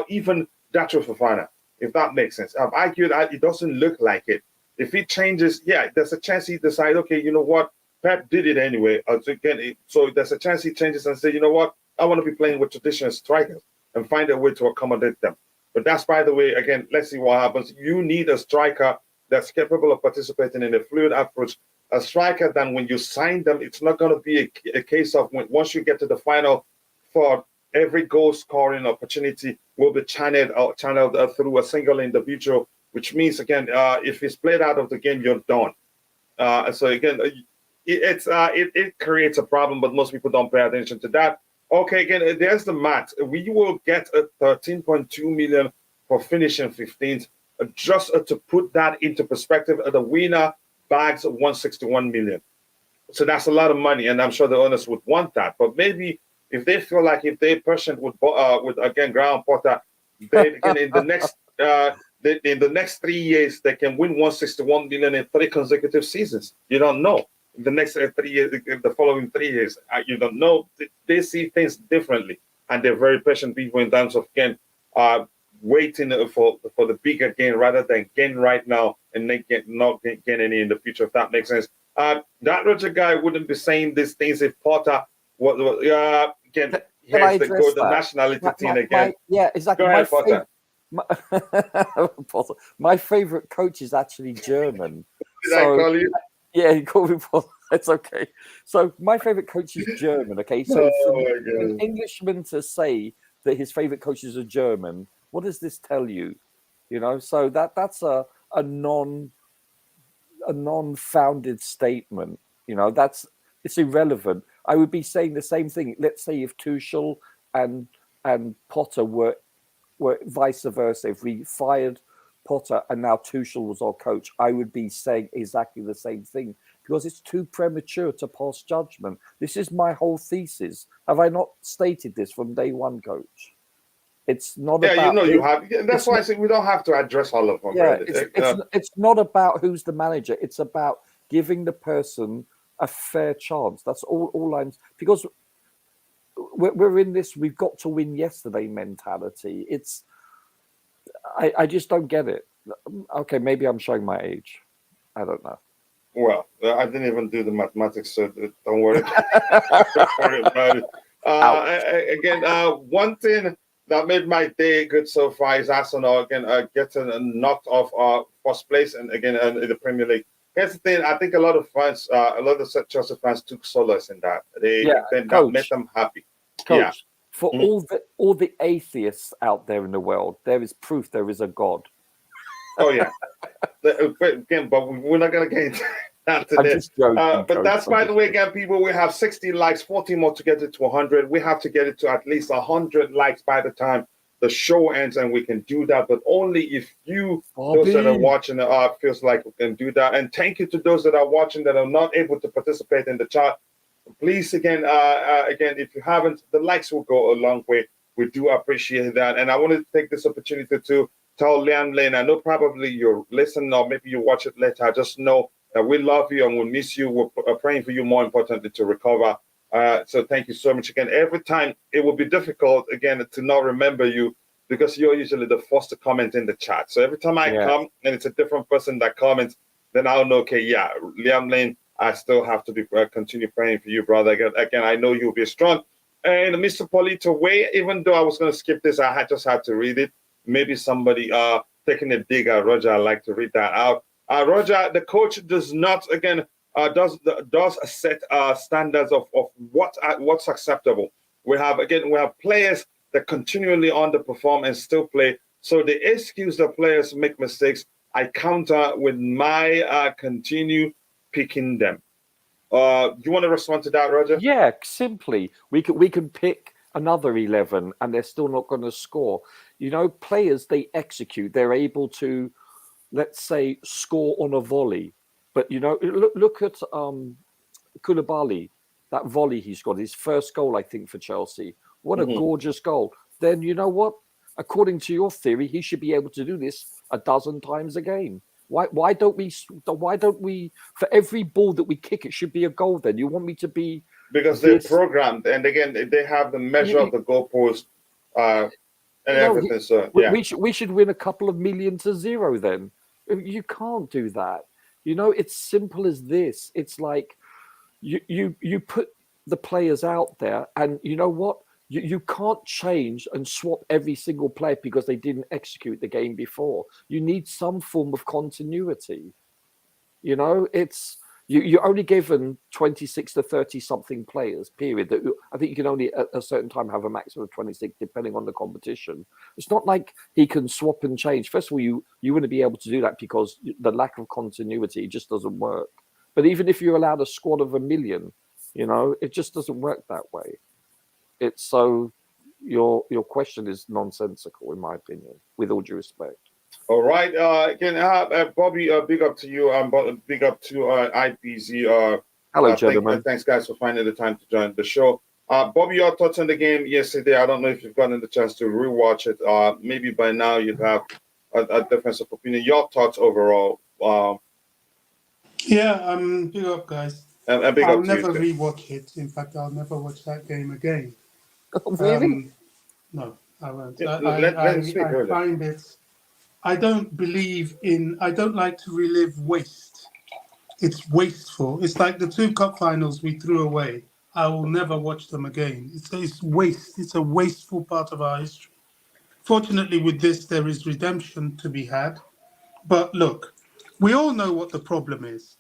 even Dacho Fofana, if that makes sense. I've argued that it doesn't look like it. If it changes, yeah, there's a chance he decides, okay, you know what, Pep did it anyway. So there's a chance he changes and say, you know what, I want to be playing with traditional strikers and find a way to accommodate them. But that's, by the way, again, let's see what happens. You need a striker that's capable of participating in a fluid approach. A striker, then when you sign them, it's not going to be a case of once you get to the final third, every goal scoring opportunity will be channeled through a single individual, which means, again, if he's played out of the game, you're done. So, again, it creates a problem, but most people don't pay attention to that. Okay, again, there's the math. We will get a 13.2 million for finishing 15th. Just to put that into perspective, the winner bags 161 million. So that's a lot of money, and I'm sure the owners would want that. But maybe if they feel like if they're patient with again Graham Potter, they can in the next 3 years they can win 161 million in 3 consecutive seasons. You don't know. In the next 3 years, the following 3 years, you don't know. They see things differently, and they're very patient people in terms of again waiting for the bigger gain rather than gain right now and then not gain any in the future, if that makes sense. That Roger guy wouldn't be saying these things if Potter again, here's the nationality thing again. Yeah, exactly. Go ahead, Potter. My favorite coach is actually German. Did I call you? Yeah, he called me Potter. It's okay. So my favorite coach is German. Okay, so for an Englishman to say that his favorite coaches are German, what does this tell you? You know, so that's a non-founded statement. You know, it's irrelevant. I would be saying the same thing. Let's say if Tuchel and Potter were vice versa. If we fired Potter and now Tuchel was our coach, I would be saying exactly the same thing because it's too premature to pass judgment. This is my whole thesis. Have I not stated this from day one, Coach? It's not about... you know you have. That's why I say we don't have to address all of them. Yeah, it's not about who's the manager. It's about giving the person a fair chance. That's all I'm... Because we're in this we've got to win yesterday mentality. I just don't get it. Okay, maybe I'm showing my age. I don't know. Well, I didn't even do the mathematics, so don't worry. Don't worry about it. Again, one thing that made my day good so far is Arsenal again getting knocked off first place and again in the Premier League. Here's the thing: I think a lot of fans, a lot of Chelsea fans took solace in that. Yeah, That made them happy. Yeah. Coach, for all the atheists out there in the world, there is proof there is a God. Oh yeah. Again, but we're not gonna get into that I'm today. just joking, But Coach. that's by the way, again, people. We have 60 likes, 40 more to get it to 100. We have to get it to at least 100 likes by the time the show ends, and we can do that. But only if you, those that are watching, feels like we can do that. And thank you to those that are watching that are not able to participate in the chat. Please, again, if you haven't, the likes will go a long way. We do appreciate that, and I wanted to take this opportunity to tell Liam Lane, I know probably you're listening or maybe you watch it later. I just know that we love you and we'll miss you. We're praying for you, more importantly, to recover. So thank you so much again. Every time it will be difficult, again, to not remember you because you're usually the first to comment in the chat. So every time I come and it's a different person that comments, then I'll know, okay, yeah, Liam Lane, I still have to be continue praying for you, brother. Again, I know you'll be strong. And Mr. Polito Way, even though I was going to skip this, I just had to read it. Maybe somebody taking a dig at Roger. I'd like to read that out. Roger, the coach does not does set standards of what's acceptable. We have players that continually underperform and still play. So the excuse that players make mistakes, I counter with my continue picking them. Do you want to respond to that, Roger? Yeah, simply we can pick another 11 and they're still not going to score. You know, players, they execute. They're able to, let's say, score on a volley. But, you know, look at Koulibaly, that volley he's got, his first goal, I think, for Chelsea. What a gorgeous goal. Then, you know what? According to your theory, he should be able to do this a dozen times a game. Why don't we, for every ball that we kick, it should be a goal then? You want me to be... Because they're programmed. And again, they have the measure of the goalpost and everything. So yeah, we should win a couple of million to 0 then. You can't do that. You know, it's simple as this. It's like you put the players out there, and you know what? You can't change and swap every single player because they didn't execute the game before. You need some form of continuity. You know, it's you're only given 26 to 30 something players, period. I think you can only at a certain time have a maximum of 26, depending on the competition. It's not like he can swap and change. First of all, you wouldn't be able to do that because the lack of continuity just doesn't work. But even if you're allowed a squad of 1 million, you know, it just doesn't work that way. It's so your question is nonsensical, in my opinion, with all due respect. All right. Again, Bobby, big up to you. Big up to IPZ. Hello, gentlemen. Thanks, guys, for finding the time to join the show. Bobby, your thoughts on the game yesterday? I don't know if you've gotten the chance to rewatch it. Maybe by now you'd have a difference of opinion. Your thoughts overall? Big up, guys. And big I'll up to never you. rewatch it. In fact, I'll never watch that game again. Really? No, I won't. Yeah, I find it. I don't like to relive waste. It's wasteful. It's like the 2 cup finals we threw away. I will never watch them again. It's waste. It's a wasteful part of our history. Fortunately, with this, there is redemption to be had. But look, we all know what the problem is.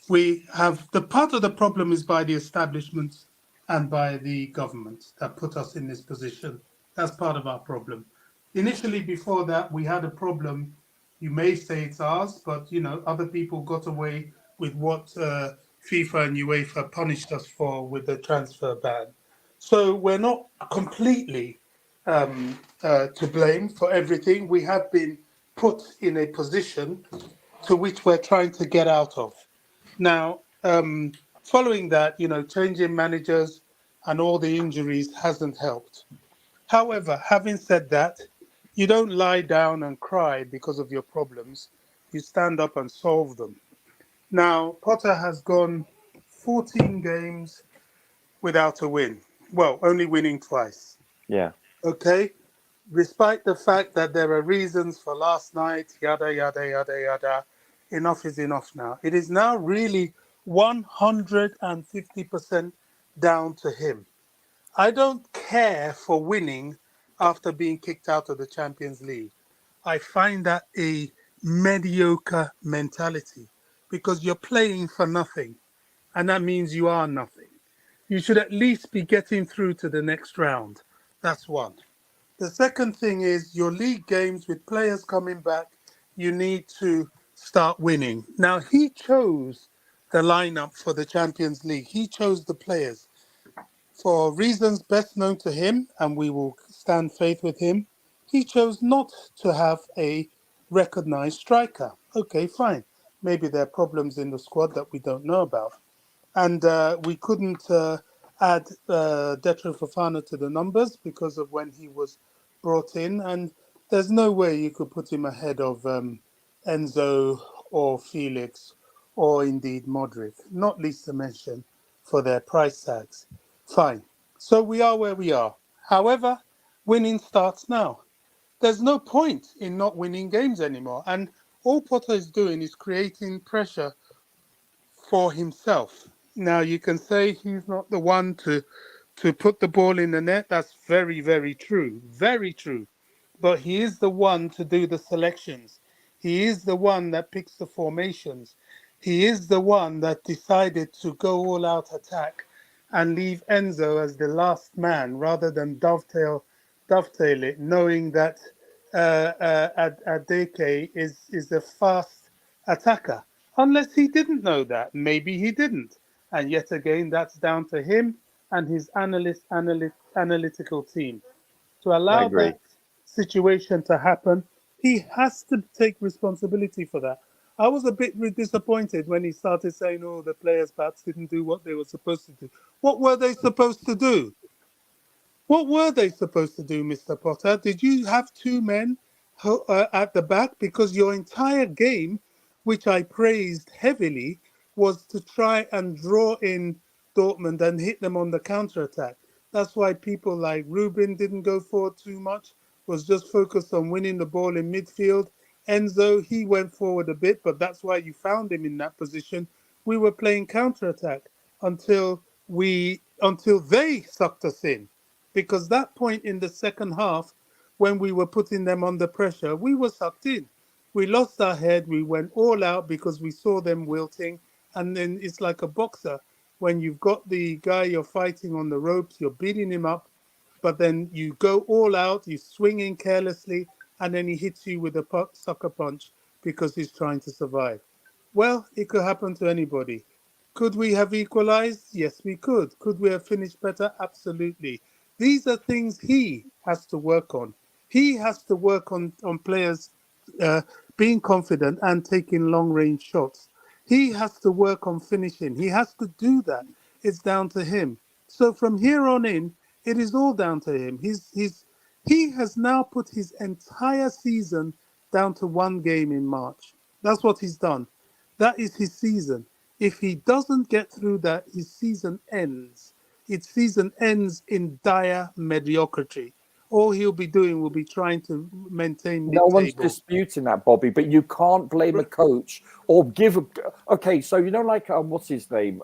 We have the part of the problem is by the establishment and by the government that put us in this position. That's part of our problem. Initially, before that, we had a problem. You may say it's ours, but you know, other people got away with what FIFA and UEFA punished us for with the transfer ban. So we're not completely to blame for everything. We have been put in a position to which we're trying to get out of. Now, following that, you know, changing managers and all the injuries hasn't helped. However, having said that, you don't lie down and cry because of your problems. You stand up and solve them. Now, Potter has gone 14 games without a win. Well, only winning twice. Yeah. Okay? Despite the fact that there are reasons for last night, yada, yada, yada, yada. enough is enough now. It is now really 150% down to him. I don't care for winning after being kicked out of the Champions League. I find that a mediocre mentality because you're playing for nothing, and that means you are nothing. You should at least be getting through to the next round. That's one. The second thing is your league games with players coming back, you need to start winning. Now, he chose the lineup for the Champions League. He chose the players for reasons best known to him, and we will stand faith with him. He chose not to have a recognized striker. Okay, fine. Maybe there are problems in the squad that we don't know about. And we couldn't add Detro Fofana to the numbers because of when he was brought in. And there's no way you could put him ahead of Enzo or Felix or indeed Mudryk, not least to mention for their price tags. Fine. So we are where we are. However, winning starts now. There's no point in not winning games anymore. And all Potter is doing is creating pressure for himself. Now, you can say he's not the one to put the ball in the net. That's very, very true. Very true. But he is the one to do the selections. He is the one that picks the formations. He is the one that decided to go all out attack and leave Enzo as the last man rather than dovetail it, knowing that Adeke is a fast attacker. Unless he didn't know that. Maybe he didn't. And yet again, that's down to him and his analytical team. To I allow agree. that situation to happen, he has to take responsibility for that. I was a bit disappointed when he started saying, oh, the players perhaps didn't do what they were supposed to do. What were they supposed to do? What were they supposed to do, Mr. Potter? Did you have two men at the back? Because your entire game, which I praised heavily, was to try and draw in Dortmund and hit them on the counter-attack. That's why people like Ruben didn't go forward too much, was just focused on winning the ball in midfield. Enzo, he went forward a bit, but that's why you found him in that position. We were playing counter-attack until they sucked us in. Because that point in the second half, when we were putting them under pressure, we were sucked in. We lost our head. We went all out because we saw them wilting. And then it's like a boxer. When you've got the guy you're fighting on the ropes, you're beating him up, but then you go all out, you swing in carelessly, and then he hits you with a sucker punch because he's trying to survive. Well, it could happen to anybody. Could we have equalized? Yes, we could. Could we have finished better? Absolutely. These are things he has to work on. He has to work on players being confident and taking long-range shots. He has to work on finishing. He has to do that. It's down to him. So from here on in, it is all down to him. He has now put his entire season down to one game in March. That's what he's done. That is his season. If he doesn't get through that, his season ends. Its season ends in dire mediocrity. All he'll be doing will be trying to maintain No one's mid-table. disputing that, Bobby, but you can't blame a coach or give. Okay, so you know, like what's his name?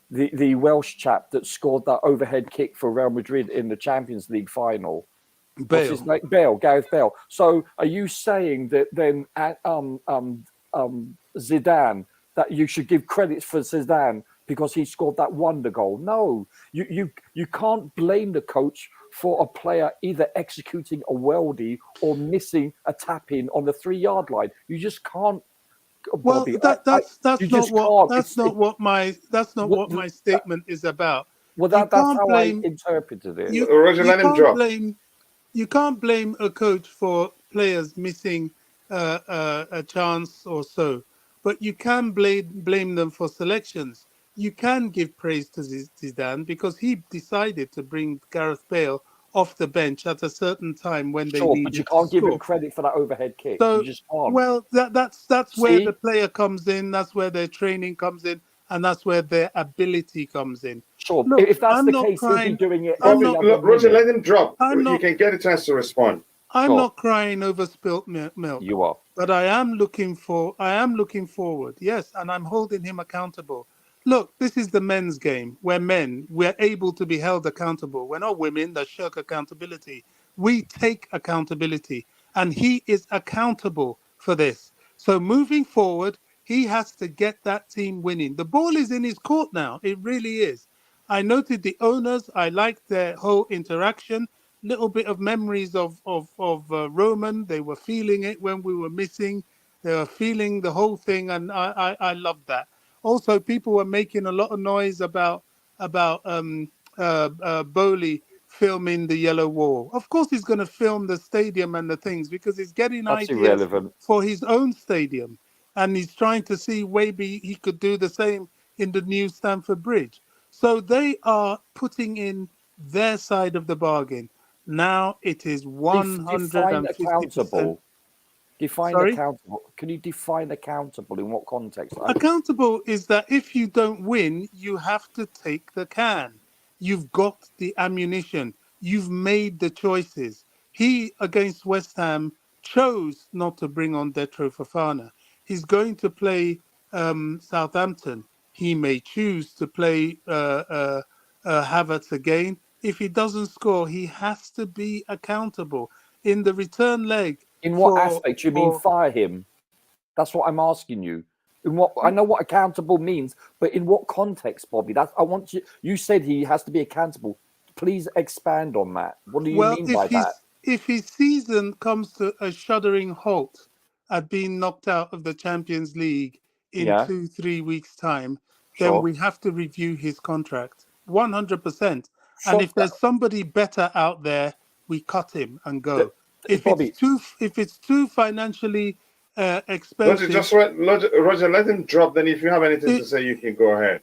The Welsh chap that scored that overhead kick for Real Madrid in the Champions League final. What's his name? Gareth Bale. So are you saying that then Zidane, that you should give credit for Zidane because he scored that wonder goal? No, you can't blame the coach for a player either executing a worldie or missing a tap in on the 3-yard line. You just can't. Bobby, well, that's not what my statement is about. Well, that's how I interpreted it. Roger, let him drop. You can't blame a coach for players missing a chance or so, but you can blame them for selections. You can give praise to Zidane because he decided to bring Gareth Bale off the bench at a certain time when they needed but you can't to give score. him credit for that overhead kick. So, you just can't. Well, that's where the player comes in. That's where their training comes in, and that's where their ability comes in. Sure. Look, if that's the case, he'll be doing it. Roger, let him drop. He can get a chance to respond. I'm Sure, not crying over spilt milk, you are. but I am looking forward. Yes, and I'm holding him accountable. Look, this is the men's game. We're men. We're able to be held accountable. We're not women that shirk accountability. We take accountability, and he is accountable for this. So moving forward, he has to get that team winning. The ball is in his court now. It really is. I noted the owners. I liked their whole interaction. Little bit of memories of Roman. They were feeling it when we were missing. They were feeling the whole thing, and I loved that. Also, people were making a lot of noise about Bowley filming the yellow wall. Of course, he's going to film the stadium and the things because he's getting That's ideas irrelevant. for his own stadium, and he's trying to see maybe he could do the same in the new Stamford Bridge. So they are putting in their side of the bargain. Now it is Define 150%. accountable. Define Sorry? accountable. Can you define accountable in what context? Accountable is that if you don't win, you have to take the can. You've got the ammunition. You've made the choices. He, against West Ham, chose not to bring on Detro Fofana. He's going to play Southampton. He may choose to play Havertz again. If he doesn't score, he has to be accountable. In the return leg In what for aspect? You mean for fire him? That's what I'm asking you. In what I know what accountable means, but in what context, Bobby? That's I want you. You said he has to be accountable. Please expand on that. What do you Well, mean by that? if his season comes to a shuddering halt at being knocked out of the Champions League in Yeah, 2-3 weeks' time, then sure. we have to review his contract 100%. And Shot if that, there's somebody better out there, we cut him and go. Bobby. If it's too financially Roger, expensive, just Roger, let him drop. Then, if you have anything to it, say, you can go ahead.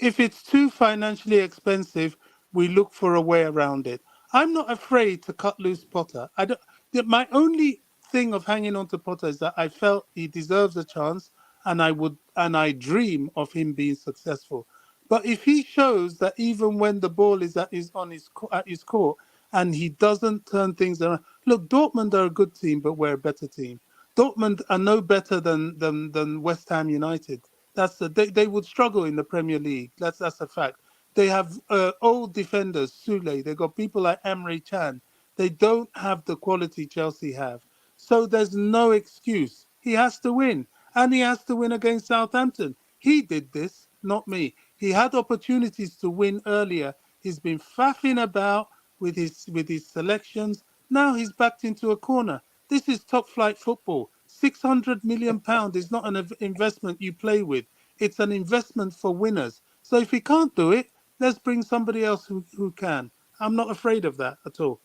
if it's too financially expensive, we look for a way around it. I'm not afraid to cut loose Potter. I don't. My only thing of hanging on to Potter is that I felt he deserves a chance, and I dream of him being successful. But if he shows that even when the ball is at his court and he doesn't turn things around, look, Dortmund are a good team, but we're a better team. Dortmund are no better than West Ham United. They would struggle in the Premier League. That's a fact. They have old defenders, Sule. They got people like Emre Can. They don't have the quality Chelsea have. So there's no excuse. He has to win, and he has to win against Southampton. He did this, not me. He had opportunities to win earlier. He's been faffing about with his selections. Now he's backed into a corner. This is top flight football. £600 million is not an investment you play with. It's an investment for winners. So if he can't do it, let's bring somebody else who can. I'm not afraid of that at all.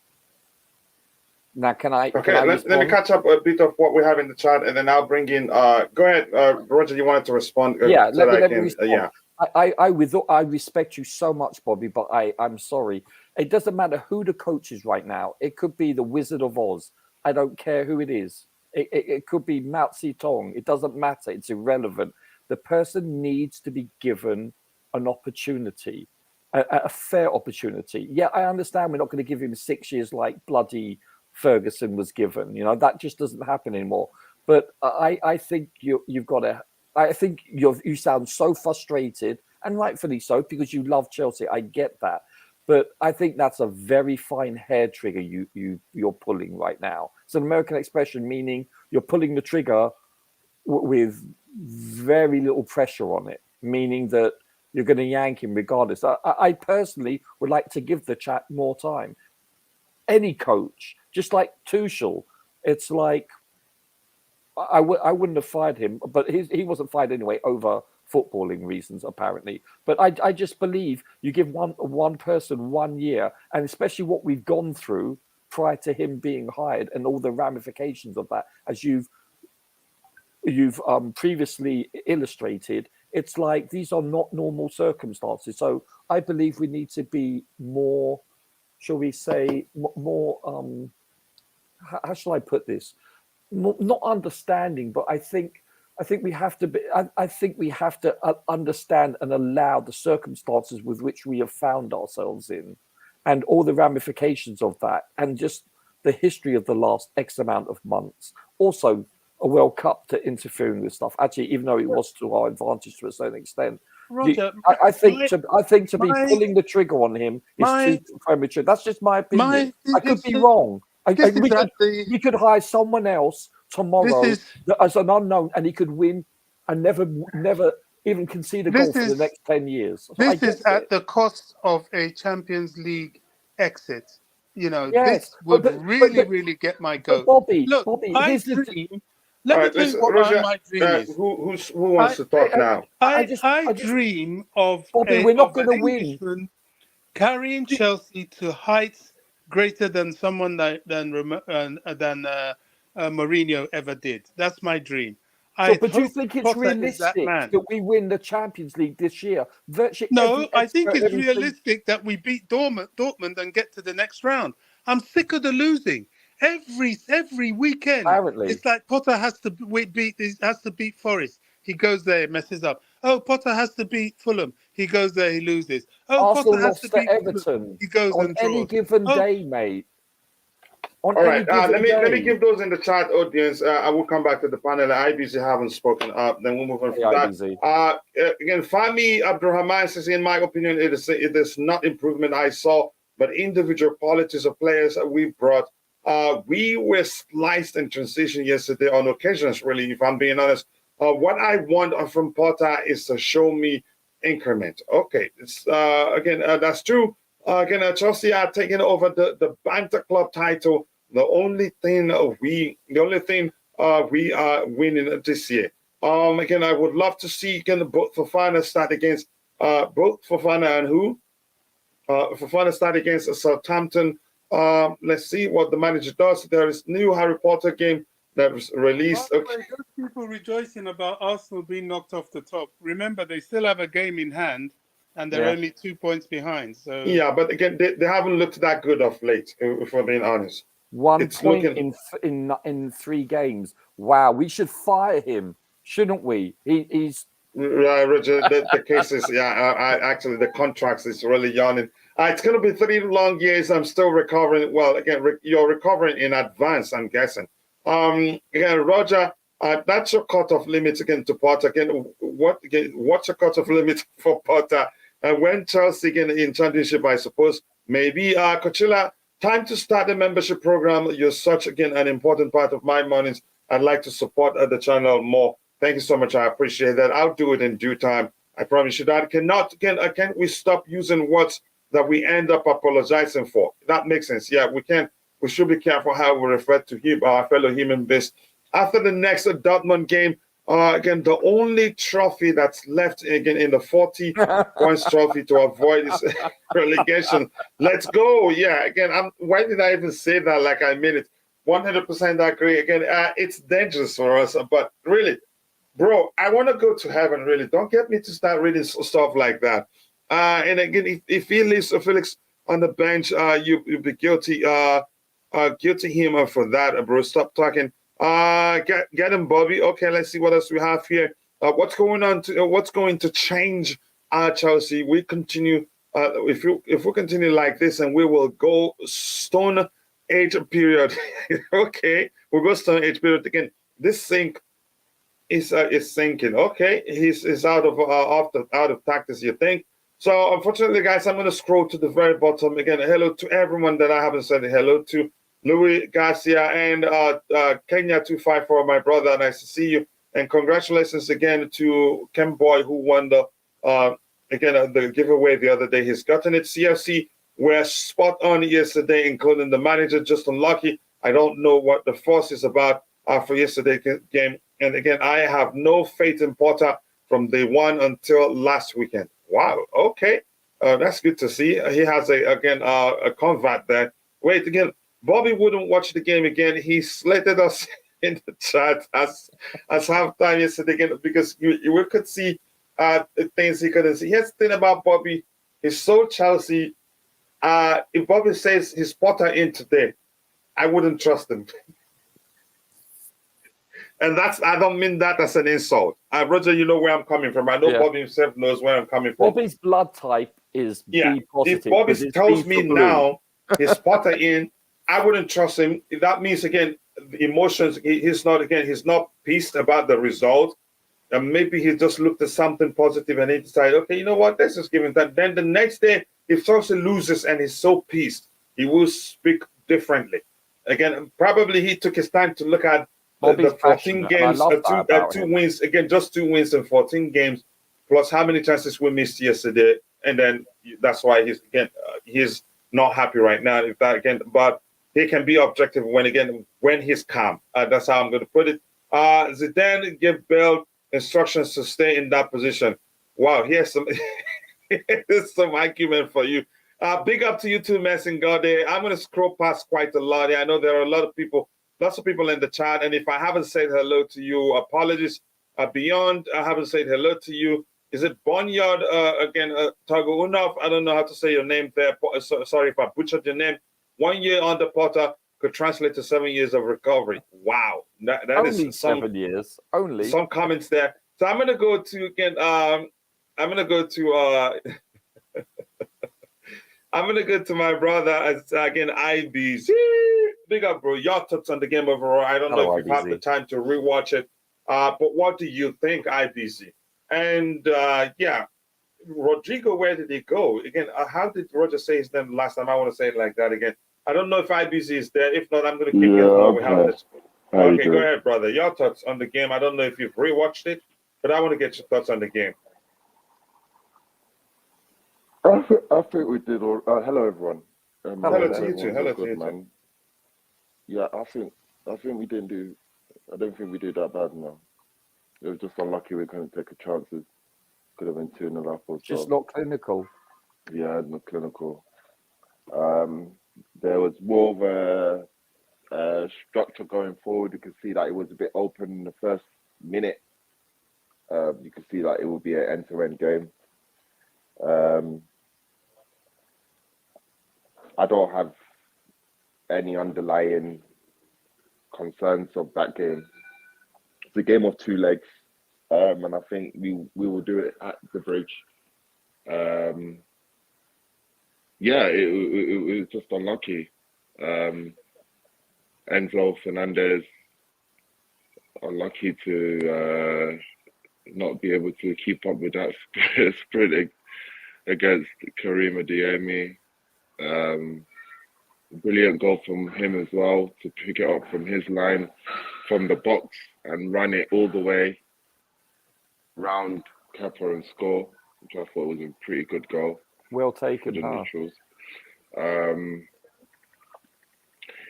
Now, can I Okay, let me respond? catch up a bit of what we have in the chat, and then I'll bring in. Go ahead, Roger. You wanted to respond? Yeah, So that let I me can. respond. Yeah. I respect you so much, Bobby, but I'm sorry. It doesn't matter who the coach is right now. It could be the Wizard of Oz. I don't care who it is. It could be Mao Zedong. It doesn't matter. It's irrelevant. The person needs to be given an opportunity, a fair opportunity. Yeah, I understand we're not going to give him 6 years like bloody Ferguson was given. You know, that just doesn't happen anymore. But I think you've got to. I think you sound so frustrated, and rightfully so, because you love Chelsea. I get that, but I think that's a very fine hair trigger you're pulling right now. It's an American expression meaning you're pulling the trigger with very little pressure on it, meaning that you're going to yank him regardless. I personally would like to give the chat more time. Any coach, just like Tuchel, it's like. I wouldn't have fired him, but he wasn't fired anyway over footballing reasons, apparently. But I just believe you give one person 1 year, and especially what we've gone through prior to him being hired and all the ramifications of that, as you've previously illustrated, it's like these are not normal circumstances. So I believe we need to be more, shall we say, more, how shall I put this? Not understanding, but I think we have to be. I think we have to understand and allow the circumstances with which we have found ourselves in, and all the ramifications of that, and just the history of the last X amount of months. Also, a World Cup to interfere in this stuff. Actually, even though it was to our advantage to a certain extent, Roger, I think to be pulling the trigger on him is too premature. That's just my opinion. I could be wrong. We could hire someone else tomorrow as an unknown, and he could win and never even concede a goal for the next 10 years. This is at the cost of a Champions League exit. You know, this would really get my goat. Bobby, let me tell you what my dream is. Who wants to talk now? I dream of Bobby, we're not going to win. Carrying Chelsea to heights greater than someone than Mourinho ever did. That's my dream. But do you think it's realistic that we win the Champions League this year? No, I think it's realistic that we beat Dortmund and get to the next round. I'm sick of the losing. Every weekend, apparently, it's like Potter has to beat Forest. He goes there, messes up. Oh, Potter has to beat Fulham. He goes there, he loses. Oh, Arsenal Potter has to beat Everton. He goes on and draws. any given day, mate. All right, let me give those in the chat audience. I will come back to the panel. IBZ haven't spoken up. Then we'll move on from that. Again, Fahmi Abdurrahman says, in my opinion, it is not improvement I saw, but individual qualities of players that we brought. We were sliced in transition yesterday on occasions, really, if I'm being honest. What I want from Potter is to show me increment. Okay, it's, again, that's true. Again, Chelsea are taking over the Banter Club title. The only thing we are winning this year. Again, I would love to see both Fofana start against both Fofana and who? Fofana start against Southampton. Let's see what the manager does. There is new Harry Potter game that was released. Okay. Those people rejoicing about Arsenal being knocked off the top. Remember, they still have a game in hand, and they're only 2 points behind. So yeah, but again, they haven't looked that good of late, if we're being honest. 1 point in 3 games. Wow, we should fire him, shouldn't we? He's Roger. The case is actually the contracts is really yawning. It's going to be 3 long years. I'm still recovering. Well, again, you're recovering in advance, I'm guessing. Again, Roger, that's your cutoff limit again to Potter. What's your cutoff limit for Potter? When Chelsea again in championship, I suppose maybe Coachella. Time to start the membership program. You're such again an important part of my mornings. I'd like to support the channel more. Thank you so much. I appreciate that. I'll do it in due time. I promise you that. Can't we stop using words that we end up apologizing for? That makes sense. Yeah, we can. We should be careful how we refer to him, our fellow human beings. After the next Dortmund game, again, the only trophy that's left again in the 40 points trophy to avoid is relegation. Let's go. Yeah, again, why did I even say that like I mean it? 100% agree. Again, it's dangerous for us, but really, bro, I want to go to heaven, really. Don't get me to start reading stuff like that. And again, if he leaves Felix on the bench, you'll be guilty. Guilty him for that, bro. Stop talking. Get him, Bobby. Okay, let's see what else we have here. What's going on? What's going to change Chelsea? We continue. If we continue like this, and we will go Stone Age period. Okay, we'll go Stone Age period again. This sink is sinking. Okay, he's out of tactics. You think? So unfortunately, guys, I'm going to scroll to the very bottom again. Hello to everyone that I haven't said hello to. Louis Garcia and Kenya 254, my brother. Nice to see you. And congratulations again to Ken Boy, who won the giveaway the other day. He's gotten it. CFC were spot on yesterday, including the manager. Just unlucky. I don't know what the force is about for yesterday's game. And again, I have no faith in Potter from day one until last weekend. Wow. Okay. That's good to see. He has a convert there. Wait, again. Bobby wouldn't watch the game again. He slated us in the chat as halftime yesterday again because we could see things he couldn't see. Here's the thing about Bobby. He's so Chelsea. If Bobby says he's Potter in today, I wouldn't trust him. And I don't mean that as an insult. Roger, you know where I'm coming from. I know Bobby himself knows where I'm coming from. Bobby's blood type is B positive. If Bobby tells me now he's Potter in, I wouldn't trust him. That means again, the emotions. He's not pissed about the result. And maybe he just looked at something positive and he decided, okay, you know what, let's just give him that. Then the next day, if Chelsea loses and he's so pissed, he will speak differently. Again, probably he took his time to look at the 14 games, two wins, again, just 2 wins in 14 games, plus how many chances we missed yesterday. And then that's why he's not happy right now. If that again, but he can be objective when he's calm. That's how I'm going to put it. Zidane gave Bale instructions to stay in that position. Wow, here's some argument for you. Big up to you too, Messingode. I'm going to scroll past quite a lot. I know there are lots of people in the chat, and if I haven't said hello to you, apologies. Beyond, I haven't said hello to you. Is it Bonyard again? Tago Unov? I don't know how to say your name there. Sorry if I butchered your name. 1 year under Potter could translate to 7 years of recovery. Wow, that only is some 7 years. Only some comments there. So I'm gonna go to again. I'm gonna go to. I'm gonna go to my brother as again IBC. Big up, bro. Your thoughts on the game overall? I don't know if you've had the time to rewatch it, but what do you think, IBC? And yeah, Rodrigo, where did he go? Again, how did Roger say his name last time? I want to say it like that again. I don't know if IBC is there. If not, I'm going to kick it while we have this. Okay, go ahead, brother. Your thoughts on the game. I don't know if you've rewatched it, but I want to get your thoughts on the game. I think we did all. Hello, everyone. Hello to you too. Hello to you too. Yeah, I think we didn't do. I don't think we did that bad now. It was just unlucky we couldn't take a chances. Could have been 2-0 up or so. Just not clinical. Yeah, not clinical. There was more of a structure going forward. You could see that it was a bit open in the first minute. You could see that it would be an end-to-end game. I don't have any underlying concerns of that game. It's a game of 2 legs, and I think we will do it at the bridge. Yeah, it was just unlucky. Enzo Fernandez, unlucky to not be able to keep up with that sprint against Karim Adeyemi. Brilliant goal from him as well, to pick it up from his line, from the box, and run it all the way round Kepa and score, which I thought was a pretty good goal. Well taken, for the neutrals.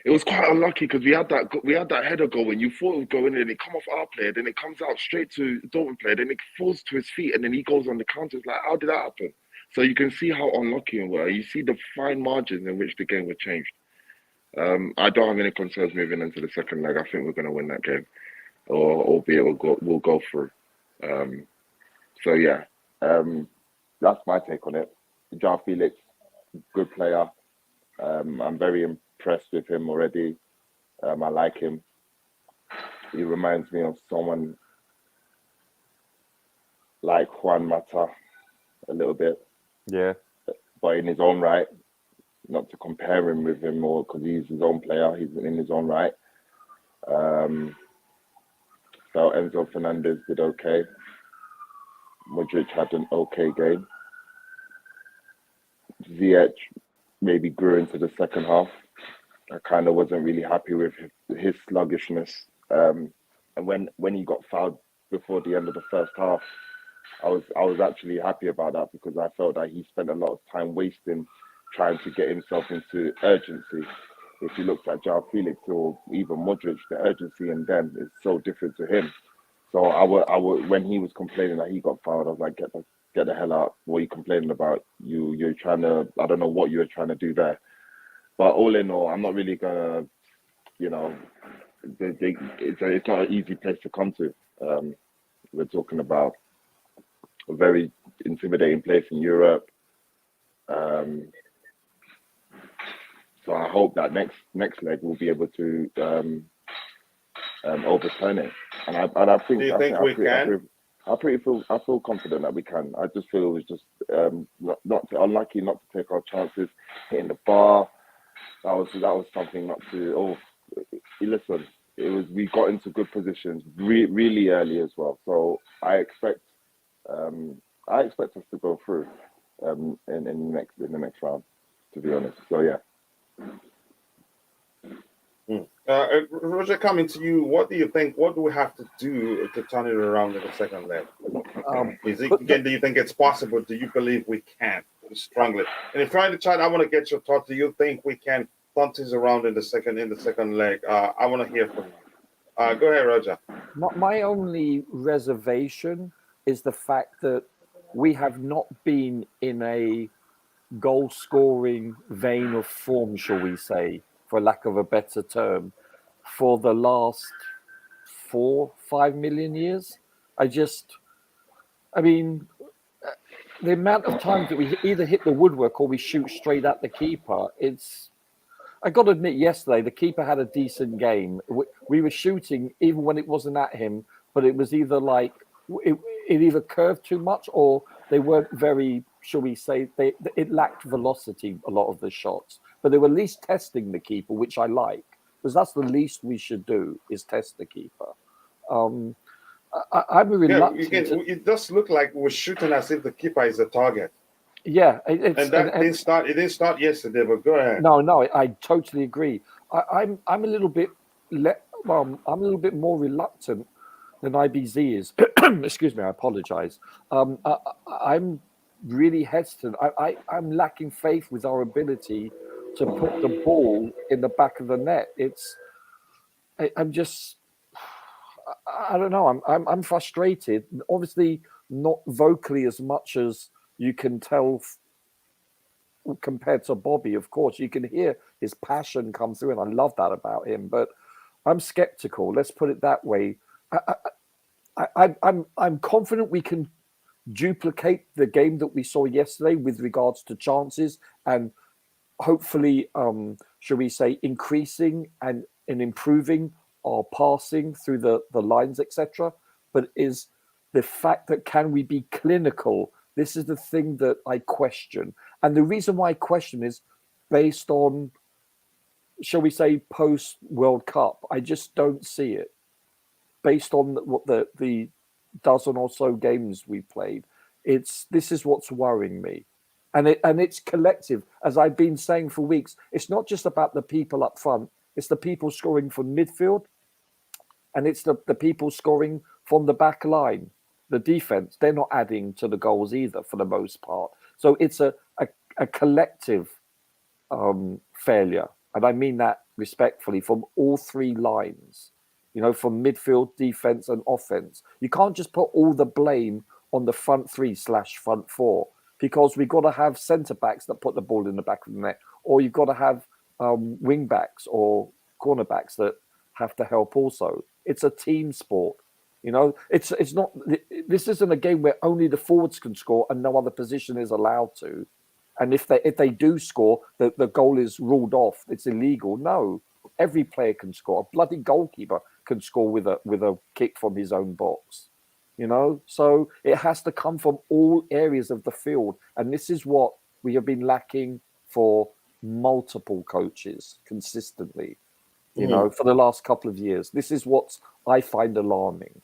It was quite unlucky because we had that header goal when you thought it was going in, and it come off our player, then it comes out straight to Dortmund player, then it falls to his feet, and then he goes on the counter. It's like, how did that happen? So you can see how unlucky we were. You see the fine margins in which the game was changed. I don't have any concerns moving into the second leg. I think we're going to win that game, or albeit we'll go through. So yeah, that's my take on it. Joao Felix, good player. I'm very impressed with him already. I like him. He reminds me of someone like Juan Mata a little bit. Yeah. But in his own right, not to compare him with him more because he's his own player. He's in his own right. So Enzo Fernandez did okay. Mudryk had an okay game. Ziyech maybe grew into the second half. I kind of wasn't really happy with his sluggishness. And when he got fouled before the end of the first half, I was actually happy about that because I felt that he spent a lot of time wasting trying to get himself into urgency. If you looked at Joao Felix or even Mudryk, the urgency in them is so different to him. So I would when he was complaining that he got fouled, I was like, get the hell out. What are you complaining about? You're trying to, I don't know what you were trying to do there. But all in all, I'm not really gonna, it's not an easy place to come to. We're talking about a very intimidating place in Europe. So I hope that next leg we'll be able to overturn it. And I think. Do you think we can? I feel confident that we can. I just feel it was just not unlucky not to take our chances, hitting the bar. that was something not to. Oh, listen, we got into good positions really early as well. So I expect us to go through in the next round. To be honest, so yeah. Roger, coming to you, what do you think? What do we have to do to turn it around in the second leg? Do you think it's possible? Do you believe we can strongly? And if you're in the chat, I want to get your thoughts. Do you think we can turn things around in the second leg? I want to hear from you. Go ahead, Roger. My only reservation is the fact that we have not been in a goal-scoring vein of form, shall we say, for lack of a better term, for the last 4-5 million years. The amount of times that we either hit the woodwork or we shoot straight at the keeper, I got to admit, yesterday, the keeper had a decent game. We were shooting even when it wasn't at him, but it was either like, it either curved too much or they weren't very, shall we say, it lacked velocity, a lot of the shots. But they were at least testing the keeper, which I like, because that's the least we should do, is test the keeper. I'm reluctant. It does look like we're shooting as if the keeper is the target. Yeah, it didn't start yesterday. But go ahead. No, I totally agree. I'm a little bit I'm a little bit more reluctant than IBZ is. Excuse me, I apologize. I'm really hesitant. I'm lacking faith with our ability to put the ball in the back of the net. I don't know. I'm frustrated. Obviously, not vocally as much as you can tell compared to Bobby. Of course, you can hear his passion come through, and I love that about him. But I'm skeptical. Let's put it that way. I'm confident we can duplicate the game that we saw yesterday with regards to chances and hopefully, shall we say, increasing and improving our passing through the lines, etc. But is the fact that can we be clinical? This is the thing that I question. And the reason why I question is based on, shall we say, post-World Cup. I just don't see it. Based on what the dozen or so games we played, this is what's worrying me. And it's collective. As I've been saying for weeks, it's not just about the people up front. It's the people scoring from midfield. And it's the people scoring from the back line. The defense, they're not adding to the goals either for the most part. So it's a collective failure. And I mean that respectfully from all three lines, from midfield, defense and offense. You can't just put all the blame on the front three / front four, because we've got to have centre backs that put the ball in the back of the net, or you've got to have wing backs or cornerbacks that have to help also. It's a team sport. It's not. This isn't a game where only the forwards can score and no other position is allowed to. And if they do score, the goal is ruled off. It's illegal. No, every player can score. A bloody goalkeeper can score with a kick from his own box. So it has to come from all areas of the field, and this is what we have been lacking for multiple coaches consistently. For the last couple of years. This is what I find alarming.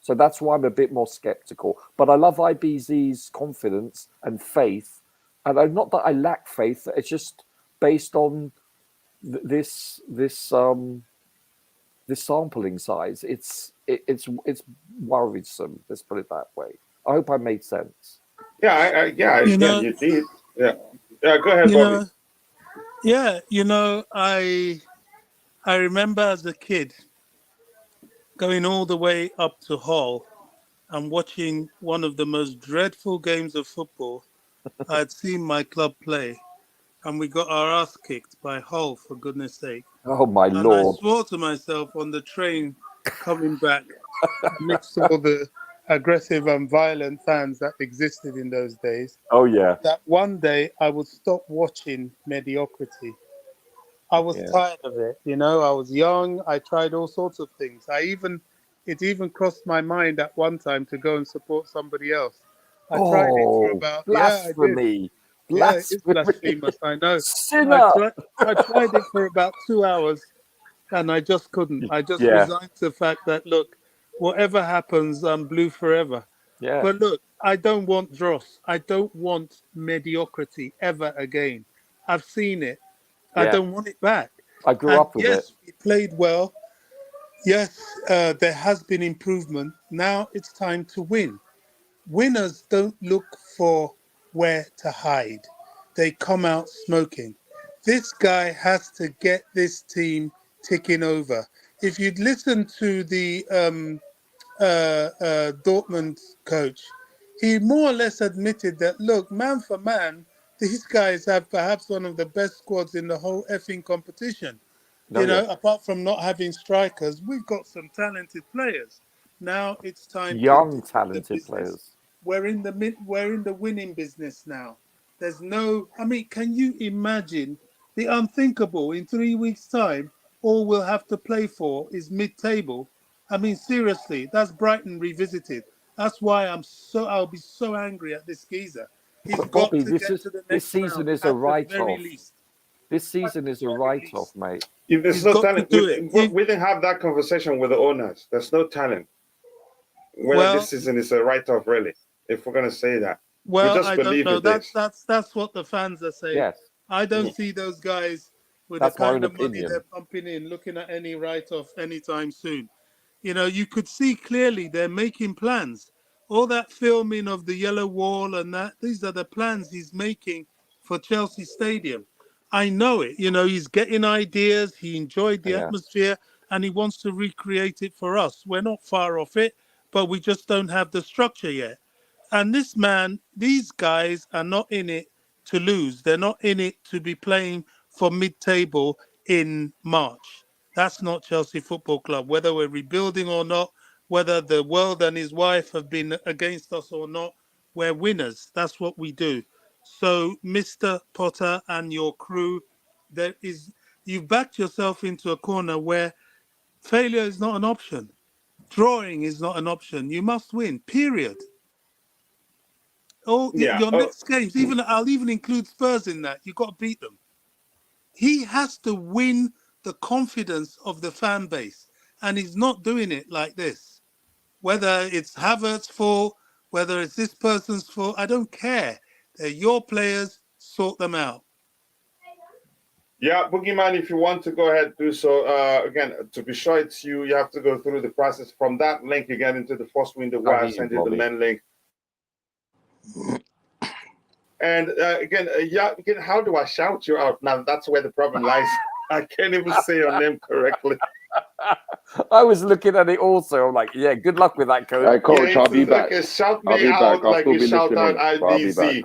So that's why I'm a bit more skeptical. But I love IBZ's confidence and faith. And not that I lack faith, it's just based on this sampling size. It's worrisome, let's put it that way. I hope I made sense. Yeah, you did. Yeah. Go ahead, Bobby. I remember as a kid going all the way up to Hull and watching one of the most dreadful games of football I'd seen my club play. And we got our ass kicked by Hull, for goodness sake. Oh, my Lord. I swore to myself on the train coming back, amidst all the aggressive and violent fans that existed in those days. Oh, yeah. That one day I would stop watching mediocrity. I was tired of it. I was young. I tried all sorts of things. It even crossed my mind at one time to go and support somebody else. I tried it for about blasphemy. Yeah, it's Blasphemy. blasphemous. I know. Sinner. I tried it for about 2 hours, and I just couldn't. I just Yeah. resigned to the fact that, look, whatever happens, I'm blue forever. Yeah. But look, I don't want dross. I don't want mediocrity ever again. I've seen it. I Yeah. don't want it back. I grew And up with it. yes, we played well. Yes, there has been improvement. Now it's time to win. Winners don't look for where to hide. They come out smoking. This guy has to get this team ticking over. If you'd listen to the Dortmund coach, he more or less admitted that, look, man for man, these guys have perhaps one of the best squads in the whole effing competition. No, You know, yeah. apart from not having strikers, we've got some talented players. Now it's time to Young, do the talented business. players. We're in the winning business now. There's no, I mean, can you imagine the unthinkable? In 3 weeks' time, all we'll have to play for is mid-table. I mean, seriously, that's Brighton revisited. That's why I'll be so angry at this geezer. He's But got Bobby, to get to the this next season round is a at the very write-off. least. This season is a write-off, mate. If there's He's no got to talent, do it. we didn't have that conversation with the owners. There's no talent. Whether Well, this season is a write-off, really, if we're going to say that. We Well, just I don't believe know. it is. That's what the fans are saying. Yes, I don't Mm. see those guys with that's the my kind own of money opinion. they're pumping in, looking at any write-off anytime soon. You know, you could see clearly they're making plans. All that filming of the yellow wall and that, these are the plans he's making for Chelsea Stadium. I know it. You know, he's getting ideas. He enjoyed the Yeah. atmosphere and he wants to recreate it for us. We're not far off it, but we just don't have the structure yet. And this man, these guys are not in it to lose. They're not in it to be playing for mid-table in March. That's not Chelsea Football Club. Whether we're rebuilding or not, whether the world and his wife have been against us or not, we're winners. That's what we do. So, Mr. Potter and your crew, you've backed yourself into a corner where failure is not an option. Drawing is not an option. You must win, period. Oh, Yeah. your next games, I'll even include Spurs in that. You've got to beat them. He has to win the confidence of the fan base, and he's not doing it like this. Whether it's Havertz's fault, whether it's this person's fault, I don't care. They're your players. Sort them out. Yeah, Boogeyman, if you want to go ahead do so, again, to be sure it's you, you have to go through the process. From that link, you get into the first window where I send you the main link. And again, how do I shout you out? Now, that's where the problem lies. I can't even say your name correctly. I was looking at it also. I'm like, yeah, good luck with that, coach. Hey, coach, Yeah, I'll be back. Okay, shout I'll me be out back. I'll like still you be shout out listening, but I'll be IDZ. back.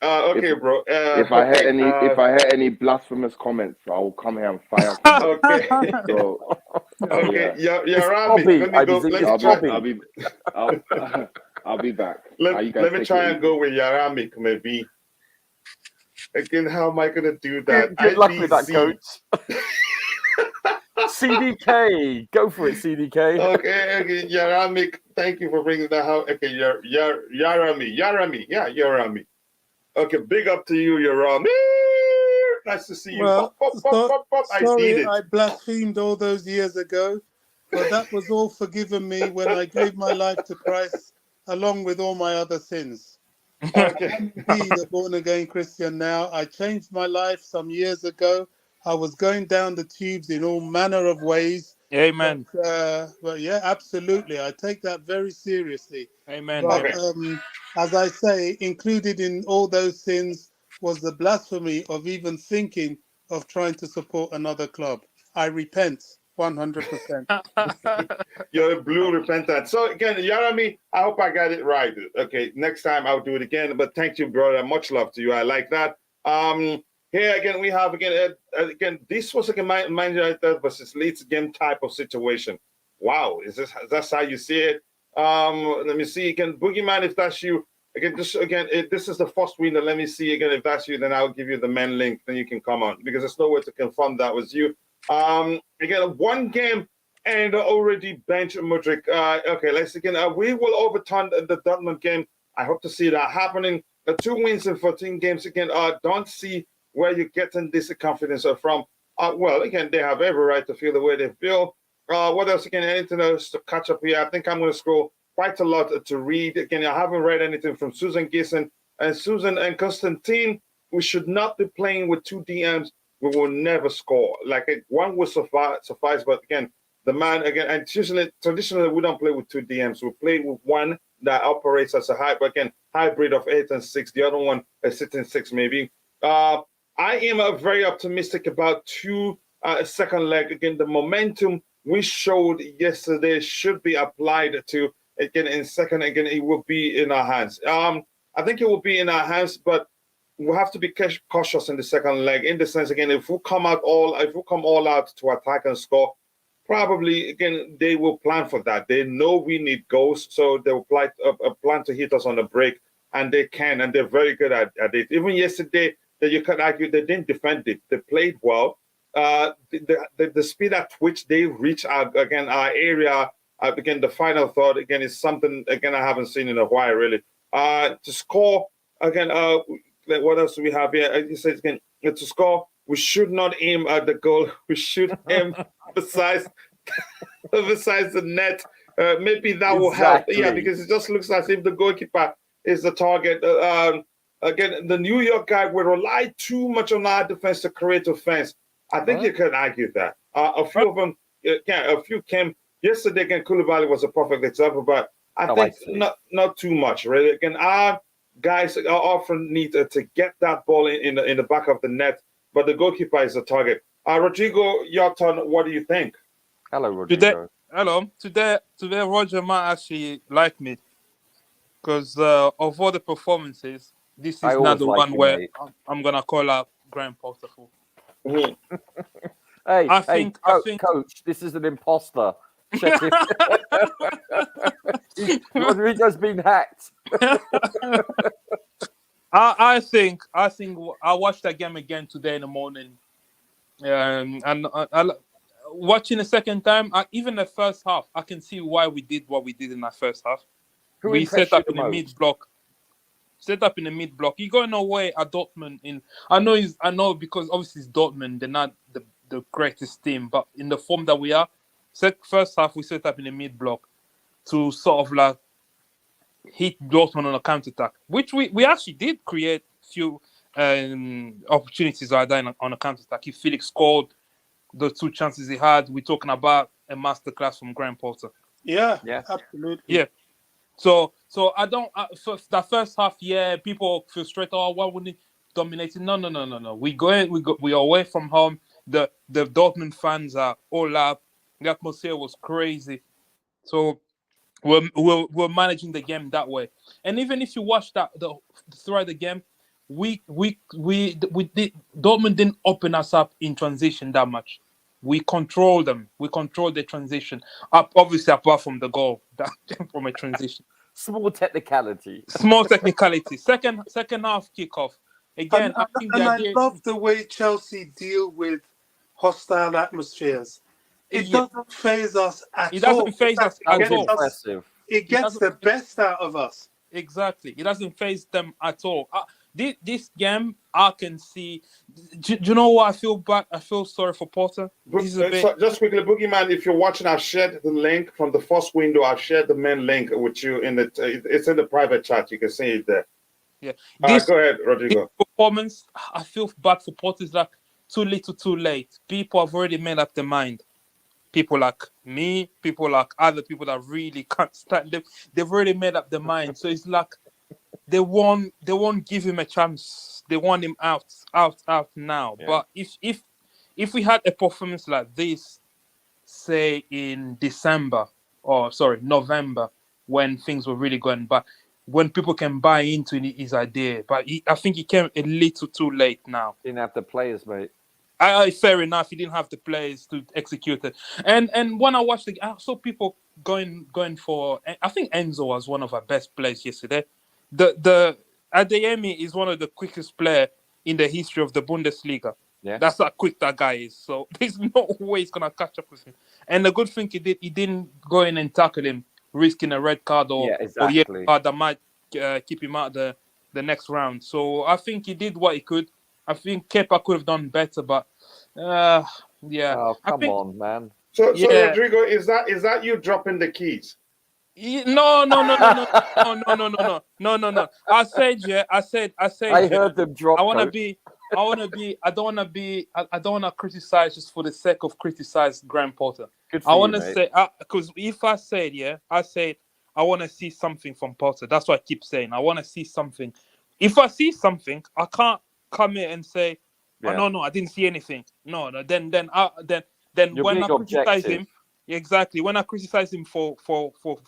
Okay, bro. If I hear any blasphemous comments, I will come here and fire. Okay. So, Okay, yeah. Rami, let me go. I'll be back. Let me try and go with Yarami, maybe. Again, how am I going to do that? Good luck with that, coach. CDK, go for it, CDK. Okay, Yarami, thank you for bringing that out. Okay, Yarami. Okay, big up to you, Yarami. Nice to see you. Well, I did it. I blasphemed all those years ago, but that was all forgiven me when I gave my life to Christ, along with all my other sins. Okay. I'm indeed a born-again Christian now. I changed my life some years ago. I was going down the tubes in all manner of ways. Amen. But yeah, absolutely. I take that very seriously. Amen. But Okay. as I say, included in all those sins was the blasphemy of even thinking of trying to support another club. I repent 100%. You're a blue repentant. So again, Yarami, I hope I got it right. Okay, next time I'll do it again. But thank you, brother. Much love to you. I like that. Here again, we have again. This was like a Man United versus Leeds game type of situation. Wow, that's how you see it? Let me see again, Boogeyman. If that's you, again, this is the first winner. Let me see again. If that's you, then I'll give you the main link. Then you can come on because there's no way to confirm that was you. Again, one game and already bench Mudryk. Okay, let's again. We will overturn the Dortmund game. I hope to see that happening. 2 wins in 14 games. Again, don't see where you're getting this confidence from. Well, again, they have every right to feel the way they feel. What else? Again, anything else to catch up here? I think I'm going to scroll quite a lot to read. Again, I haven't read anything from Susan Gieson. And Susan and Constantine, we should not be playing with 2 DMs. We will never score. Like, one will suffice. But again, the man, again, and traditionally, we don't play with 2 DMs. We play with one that operates as a hybrid of 8 and 6. The other one is sitting 6, maybe. I am very optimistic about 2 second leg. Again, the momentum we showed yesterday should be applied to, again, in second. Again, it will be in our hands. I think it will be in our hands, but we'll have to be cautious in the second leg, in the sense, again, if we come all out to attack and score, probably, again, they will plan for that. They know we need goals, so they will plan to hit us on the break, and they can, and they're very good at it. Even yesterday, that you could argue they didn't defend it. They played well. The speed at which they reach our area, again, the final third, again, is something, again, I haven't seen in a while, really. To score, again, what else do we have here? You said, again, to score, we should not aim at the goal. We should aim besides the net. Maybe that will help. Yeah, because it just looks as if the goalkeeper is the target. Again, the New York guy will rely too much on our defense to create offense. I think you can argue that. A few of them, a few came yesterday. Again, Koulibaly was a perfect example, but I think not too much, really. Again, our guys often need to get that ball in the back of the net, but the goalkeeper is the target. Rodrigo, your turn. What do you think? Hello, Rodrigo. Today, Roger might actually like me, because of all the performances, this is not the one where I'm gonna call out Graham Potter for. I think, Coach, this is an imposter. Check him. Rodrigo's been hacked. I think I watched that game again today in the morning, and I watching the second time. Even the first half, I can see why we did what we did in that first half. We set up in the mid block. He got no way at Dortmund. I know because obviously it's Dortmund. They're not the greatest team, but in the form that we are, first half we set up in the mid block to sort of like hit Dortmund on a counter attack, which we actually did create few opportunities on a counter attack. If Felix scored the 2 chances he had, we're talking about a masterclass from Graham Potter. Yeah, absolutely. Yeah. So I don't. That first half, people feel straight. Oh, why wouldn't he dominate? No. We are away from home. The Dortmund fans are all up. The atmosphere was crazy. So we're managing the game that way. And even if you watch throughout the game, we did. Dortmund didn't open us up in transition that much. We control them. We control the transition. Obviously, apart from the goal that came from a transition. Small technicality. Second half kickoff. Again, I love the way Chelsea deal with hostile atmospheres. It doesn't faze us at all. It doesn't faze us at all. Impressive. It gets the best out of us. Exactly. It doesn't faze them at all. This game, I can see. Do you know what I feel bad? I feel sorry for Potter. Just quickly, Boogeyman, if you're watching, I've shared the link from the first window. I've shared the main link with you it's in the private chat. You can see it there. Yeah. Go ahead, Rodrigo. Performance, I feel bad for Potter. It's like too little, too late. People have already made up their mind. People like me, people like other people that really can't stand them. They've already made up their mind. So it's like they won't give him a chance. They want him out now. Yeah. But if we had a performance like this, say in November, when things were really going bad, when people can buy into his idea, but I think he came a little too late now. Didn't have the players, mate. Fair enough. He didn't have the players to execute it. And when I watched I saw people going for. I think Enzo was one of our best players yesterday. The Adeyemi is one of the quickest players in the history of the Bundesliga. Yeah, that's how quick that guy is. So there's no way he's gonna catch up with him. And the good thing he didn't go in and tackle him, risking a red card or a yellow card that might keep him out of the next round. So I think he did what he could. I think Kepa could have done better, but yeah. Oh, I come think, on, man. So yeah. Rodrigo, is that you dropping the keys? No. I said, yeah. I said, I yeah. heard them drop. I don't want to criticize just for the sake of criticize Graham Potter. Good I for want you, to mate. say, because if I said, yeah, I said, I want to see something from Potter. That's what I keep saying. I want to see something. If I see something, I can't come here and say, oh, Yeah. no, I didn't see anything. No, then You're when being I criticize objective. him, exactly, when I criticize him for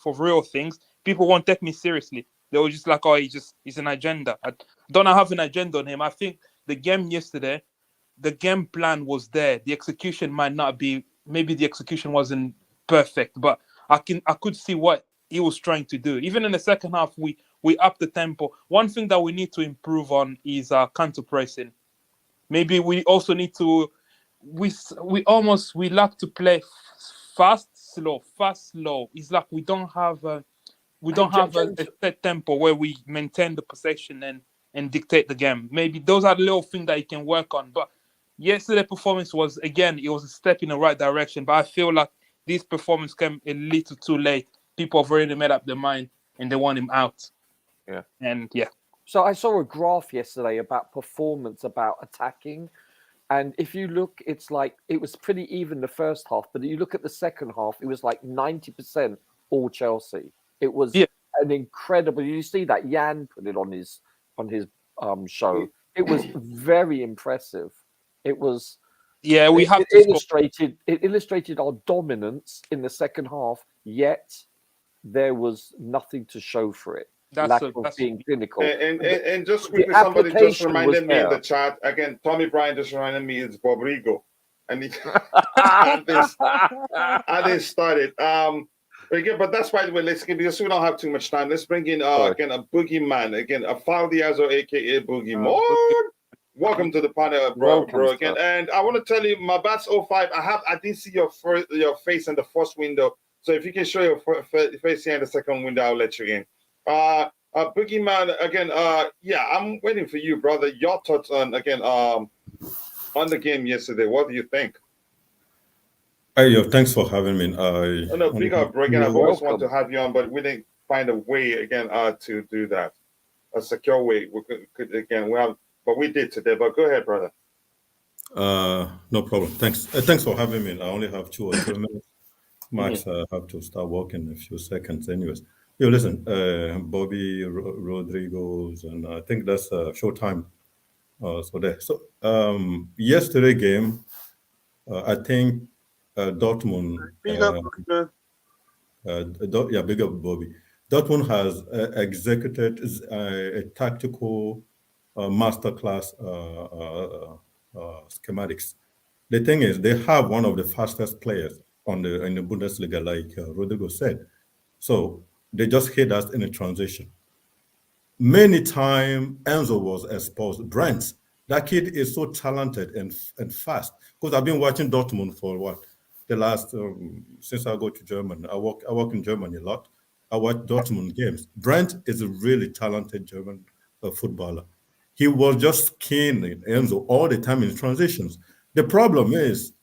real things, people won't take me seriously. They were just like, oh, he's an agenda. I don't have an agenda on him. I think the game yesterday, the game plan was there. The execution might not be. Maybe the execution wasn't perfect, but I could see what he was trying to do. Even in the second half, we upped the tempo. One thing that we need to improve on is counter pressing. Maybe we also need to. We like to play fast, slow. It's like we don't have a set tempo where we maintain the possession and dictate the game. Maybe those are the little things that you can work on. But yesterday's performance was, again, it was a step in the right direction. But I feel like this performance came a little too late. People have already made up their mind and they want him out. Yeah. And yeah. So I saw a graph yesterday about performance, about attacking. And if you look, it's like it was pretty even the first half. But you look at the second half, it was like 90% all Chelsea. It was an incredible. You see that Jan put it on his show. It was very impressive. It was. Yeah, we have to. It illustrated our dominance in the second half. Yet there was nothing to show for it. Lack of being clinical. And just quickly, somebody just reminded me in the chat again. Tommy Bryan just reminded me it's Bobrigo, and I didn't start it. Again, but that's by the way. Let's because we don't have too much time. Let's bring in again a boogeyman again, a Faldiazo, aka Boogeyman. Welcome to the panel, bro. Again, and I want to tell you, my Bats 05. I didn't see your face in the first window. So if you can show your face here in the second window, I'll let you in. Boogeyman again. Yeah, I'm waiting for you, brother. Your thoughts on on the game yesterday. What do you think? Hey, yo, thanks for having me. No, big up, bro. Again, I've always wanted to have you on, but we didn't find a way again to do that. A secure way. We could again. But we did today. But go ahead, brother. No problem. Thanks. Thanks for having me. I only have 2 or 3 minutes. Max, I have to start working in a few seconds, anyways. Yo, listen, Bobby, Rodrigo's, and I think that's showtime. So there. So yesterday game, I think Dortmund. Big up, big up, Bobby. Dortmund has executed a tactical masterclass schematics. The thing is, they have one of the fastest players in the Bundesliga, like Rodrigo said. So they just hit us in a transition. Many times Enzo was exposed. Brent, that kid is so talented and fast. Because I've been watching Dortmund for the last since I go to Germany. I work in Germany a lot. I watch Dortmund games. Brent is a really talented German footballer. He was just keening Enzo all the time in transitions. The problem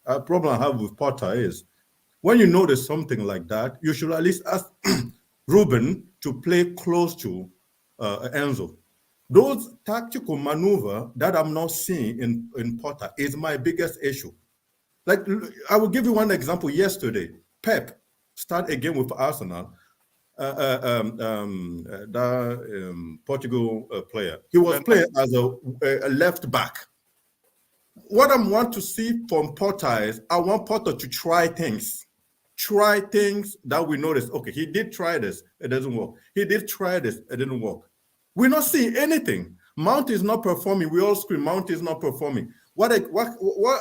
I have with Potter is, when you notice something like that, you should at least ask Ruben to play close to Enzo. Those tactical maneuver that I'm not seeing in Potter is my biggest issue. Like, I will give you one example. Yesterday, Pep started a game with Arsenal. Portugal player. He was playing as a left back. What I want to see from Potter is, I want Potter to try things that we notice. Okay, he did try this, it doesn't work. He did try this, it didn't work. We're not seeing anything. Mount is not performing. We all scream, Mount is not performing. What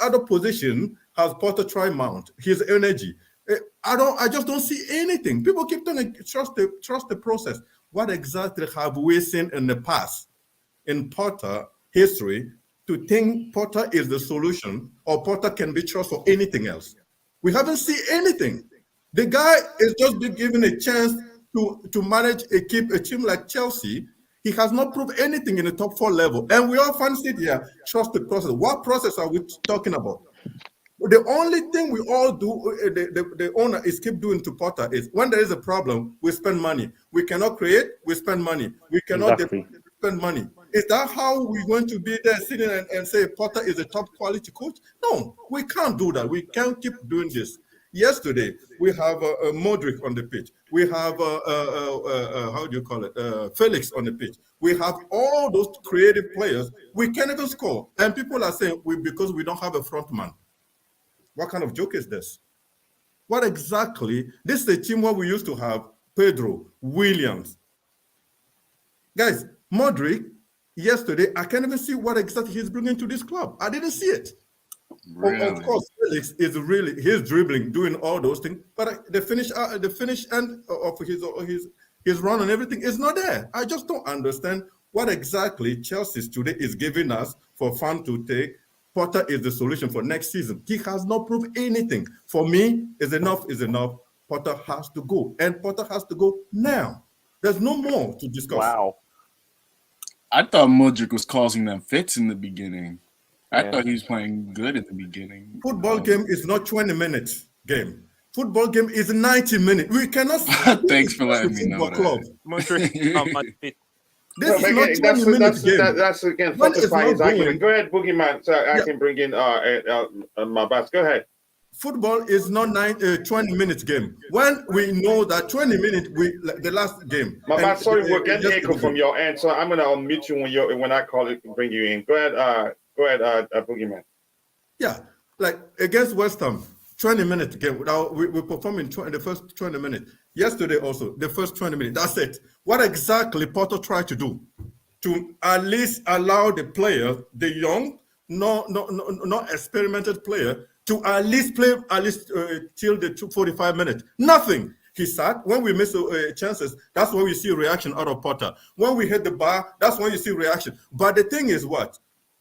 other position has Potter tried Mount? His energy. I just don't see anything. People keep telling trust the process. What exactly have we seen in the past in Potter history to think Potter is the solution or Potter can be trusted for anything else? We haven't seen anything. The guy is just been given a chance to manage a team like Chelsea. He has not proved anything in the top 4 level. And we all fancy it here, trust the process. What process are we talking about? The only thing we all do, the owner is keep doing to Potter is when there is a problem, we spend money. We cannot create, we spend money. We cannot spend money. Is that how we're going to be there sitting and say Potter is a top quality coach? No, we can't do that. We can't keep doing this. Yesterday, we have Mudryk on the pitch. We have, how do you call it, Felix on the pitch. We have all those creative players. We can't even score. And people are saying, because we don't have a front man. What kind of joke is this? What exactly? This is a team where we used to have Pedro, Williams. Guys, Mudryk, yesterday, I can't even see what exactly he's bringing to this club. I didn't see it. Really? Of course, Felix is really, he's dribbling, doing all those things, but the finish end of his run and everything is not there. I just don't understand what exactly Chelsea today is giving us for fun to take. Potter is the solution for next season. He has not proved anything. For me, is enough. Potter has to go, and Potter has to go now. There's no more to discuss. Wow. I thought Mudryk was causing them fits in the beginning. I thought he was playing good at the beginning. Football game is not 20 minutes game. Football game is 90 minutes. We cannot. Thanks for letting me know that. Mudryk, This is not 20 minutes game. That's again fortifying his argument. Go ahead, Boogeyman. So I can bring in my boss. Go ahead. Football is not 20 minutes game. When we know that 20 minutes, the last game. My boss, sorry, we're getting echo from your end, so I'm gonna unmute you when I call it, bring you in. Go ahead, Boogeyman. Yeah, like against West Ham, 20 minutes game. We perform in the first 20 minutes. Yesterday also, the first 20 minutes. That's it. What exactly Potter tried to do to at least allow the player, the young, not experimented player, to at least play till the 45 minutes. Nothing. He sat. When we miss chances, that's when we see reaction out of Potter. When we hit the bar, that's when you see reaction. But the thing is what?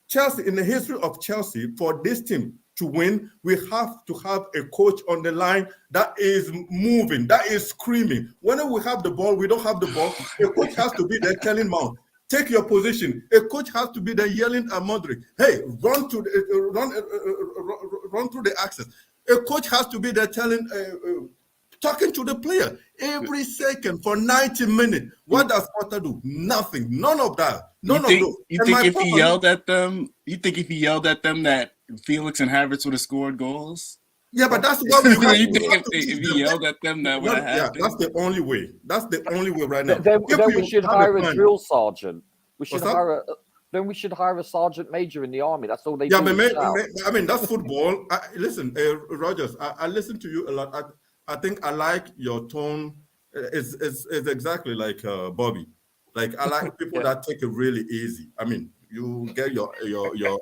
Chelsea, in the history of Chelsea, for this team to win, we have to have a coach on the line that is moving, that is screaming. Whenever we have the ball, we don't have the ball. A coach has to be there telling Mount, take your position. A coach has to be there yelling at Mudryk, hey, run through the axis. A coach has to be there telling, talking to the player every second for 90 minutes. What does Potter do? Nothing. None of that. You think if he yelled at them that Felix and Havertz would have scored goals? Yeah, but that's what we you think if he yelled at them that would have happened? Yeah, that's the only way. That's the only way right now. Then we should hire a drill sergeant. We should hire a sergeant major in the army. That's all they do. I mean, that's football. Listen, Rogers, I listen to you a lot. I think I like your tone. It's exactly like Bobby. Like I like people that take it really easy. I mean, you get your idea out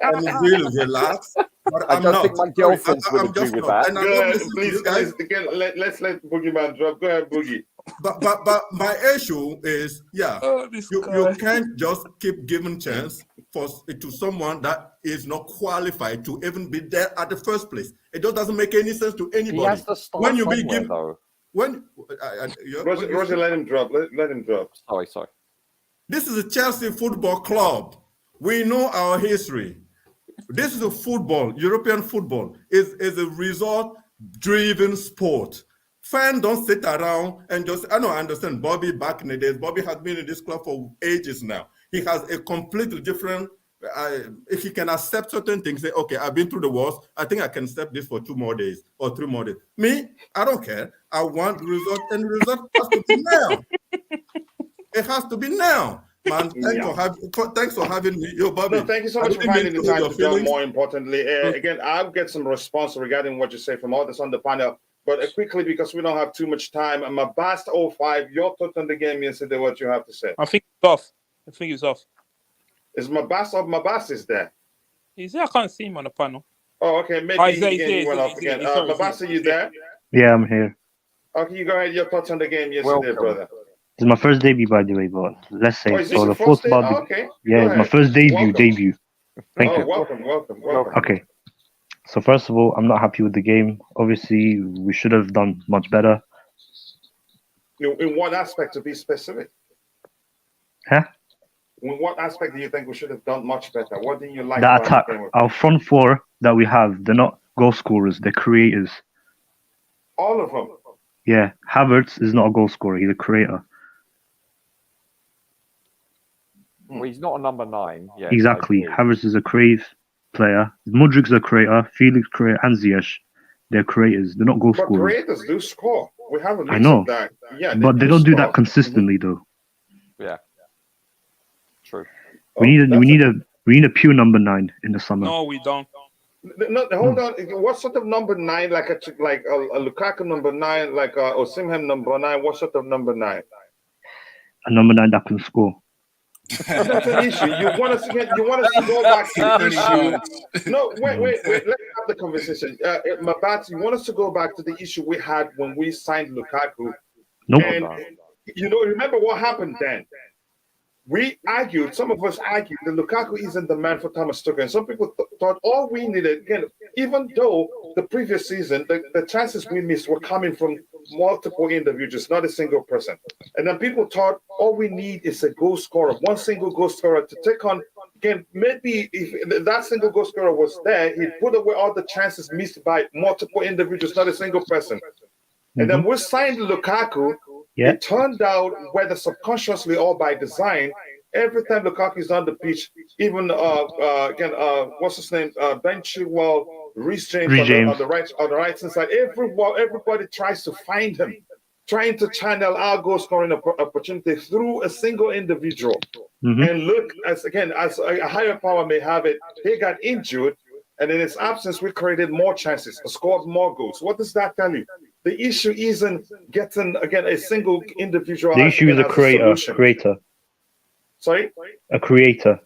and really relax. But I don't think my girlfriend's would agree with that. Go ahead, please, guys. Again, let's let Boogeyman drop. Go ahead, Boogie. But my issue is, you can't just keep giving chance to someone that is not qualified to even be there at the first place. It just doesn't make any sense to anybody. He has to start when you somewhere, be given, though. Roger, let him drop. Let him drop. Sorry. This is a Chelsea Football Club. We know our history. This is a football. European football is a result-driven sport. Fans don't sit around and just, I understand Bobby back in the days. Bobby has been in this club for ages now. He has a completely different, if he can accept certain things, say, okay, I've been through the wars. I think I can accept this for 2 more days or 3 more days. Me, I don't care. I want the result, and the result has to be now. It has to be now. Man, thanks for having me. Yo, Bobby. No, thank you so much for finding the time to do. More importantly, again, I'll get some response regarding what you say from others on the panel. But quickly, because we don't have too much time, my Bast 05, your thoughts on the game yesterday, what you have to say? I think it's off. Is my Bast off? My Bast is there. He's there. I can't see him on the panel. Oh, okay. Maybe he went off again. My Bast, are you there? Yeah, I'm here. Okay, you go ahead. Your thoughts on the game yesterday, brother. It's my first debut, by the way, but let's say so. The football. Okay. Yeah, it's my first debut. Thank you. Welcome. Okay. So first of all, I'm not happy with the game. Obviously, we should have done much better. In what aspect, to be specific? Huh? In what aspect do you think we should have done much better? What didn't you like The about attack. the game? Our front four that we have, they're not goal scorers, they're creators. All of them. Yeah, Havertz is not a goal scorer, he's a creator. Well, he's not a number 9. Yeah, Exactly. Havertz is a creative player. Mudryk's a creator, Felix creator, and Ziyech. They're creators. They're not goal But scorers. creators do score. We have a I list know. of that. Yeah, But they don't do score. that consistently though. Yeah. True. We need a pure number 9 in the summer. No, we don't. No, hold on. What sort of number 9? Like a Lukaku number 9, like a Osimhen number 9. What sort of number 9? A number 9 that can score. That's an issue. You want us to go back to the issue. No, wait. Let's have the conversation. Mabat, you want us to go back to the issue we had when we signed Lukaku. Nope. And remember what happened then? We argued, some of us argued that Lukaku isn't the man for Thomas Tuchel. And some people thought all we needed, again, even though the previous season, the chances we missed were coming from multiple individuals, not a single person. And then people thought all we need is a goal scorer, one single goal scorer to take on, again, maybe if that single goal scorer was there, he'd put away all the chances missed by multiple individuals, not a single person. And then we signed Lukaku. Yeah. It turned out, whether subconsciously or by design, every time Lukaku is on the pitch, even what's his name, Ben Chilwell, Reece James, on the right hand side, everybody tries to find him, trying to channel our goal scoring opportunity through a single individual. And look, as a higher power may have it, he got injured, and in his absence, we created more chances, scored more goals. What does that tell you? The issue isn't getting, again, a single individual. The issue is a creator. Sorry? A creator.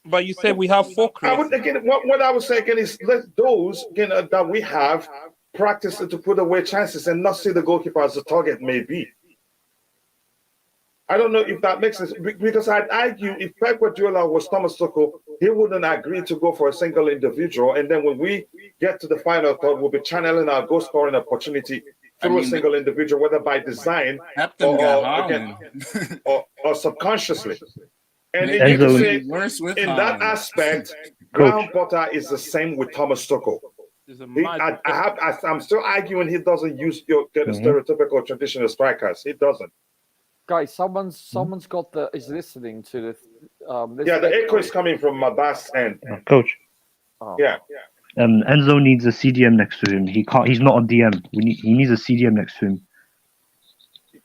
But you said we have 4 creators. What I would say again is let those that we have practice to put away chances and not see the goalkeeper as a target, maybe. I don't know if that makes sense, because I'd argue if Pep Guardiola was Thomas Tuchel, he wouldn't agree to go for a single individual. And then when we get to the final third, we'll be channeling our goal scoring opportunity through a single individual, whether by design or subconsciously. And you can say, in that aspect, Graham Potter is the same with Thomas Tuchel. I'm still arguing he doesn't use your stereotypical traditional strikers. He doesn't. Guys, someone's is listening to this. The echo is coming from Mabat's end. Coach. Oh. Yeah. Enzo needs a CDM next to him. He's not a DM. He needs a CDM next to him.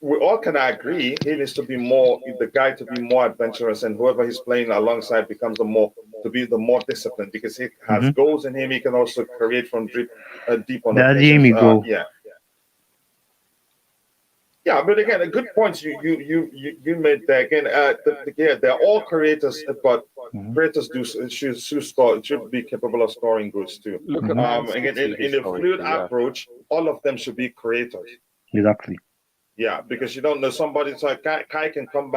We all can agree he needs to be the guy to be more adventurous, and whoever he's playing alongside becomes the more disciplined, because he has goals in him. He can also create from deep on the goal. Yeah, but again, a good point you made there. Again, they're all creators, but creators should be capable of scoring goals too. Look at again, in a fluid approach, all of them should be creators. Exactly. Yeah, because you don't know, somebody, so Kai can come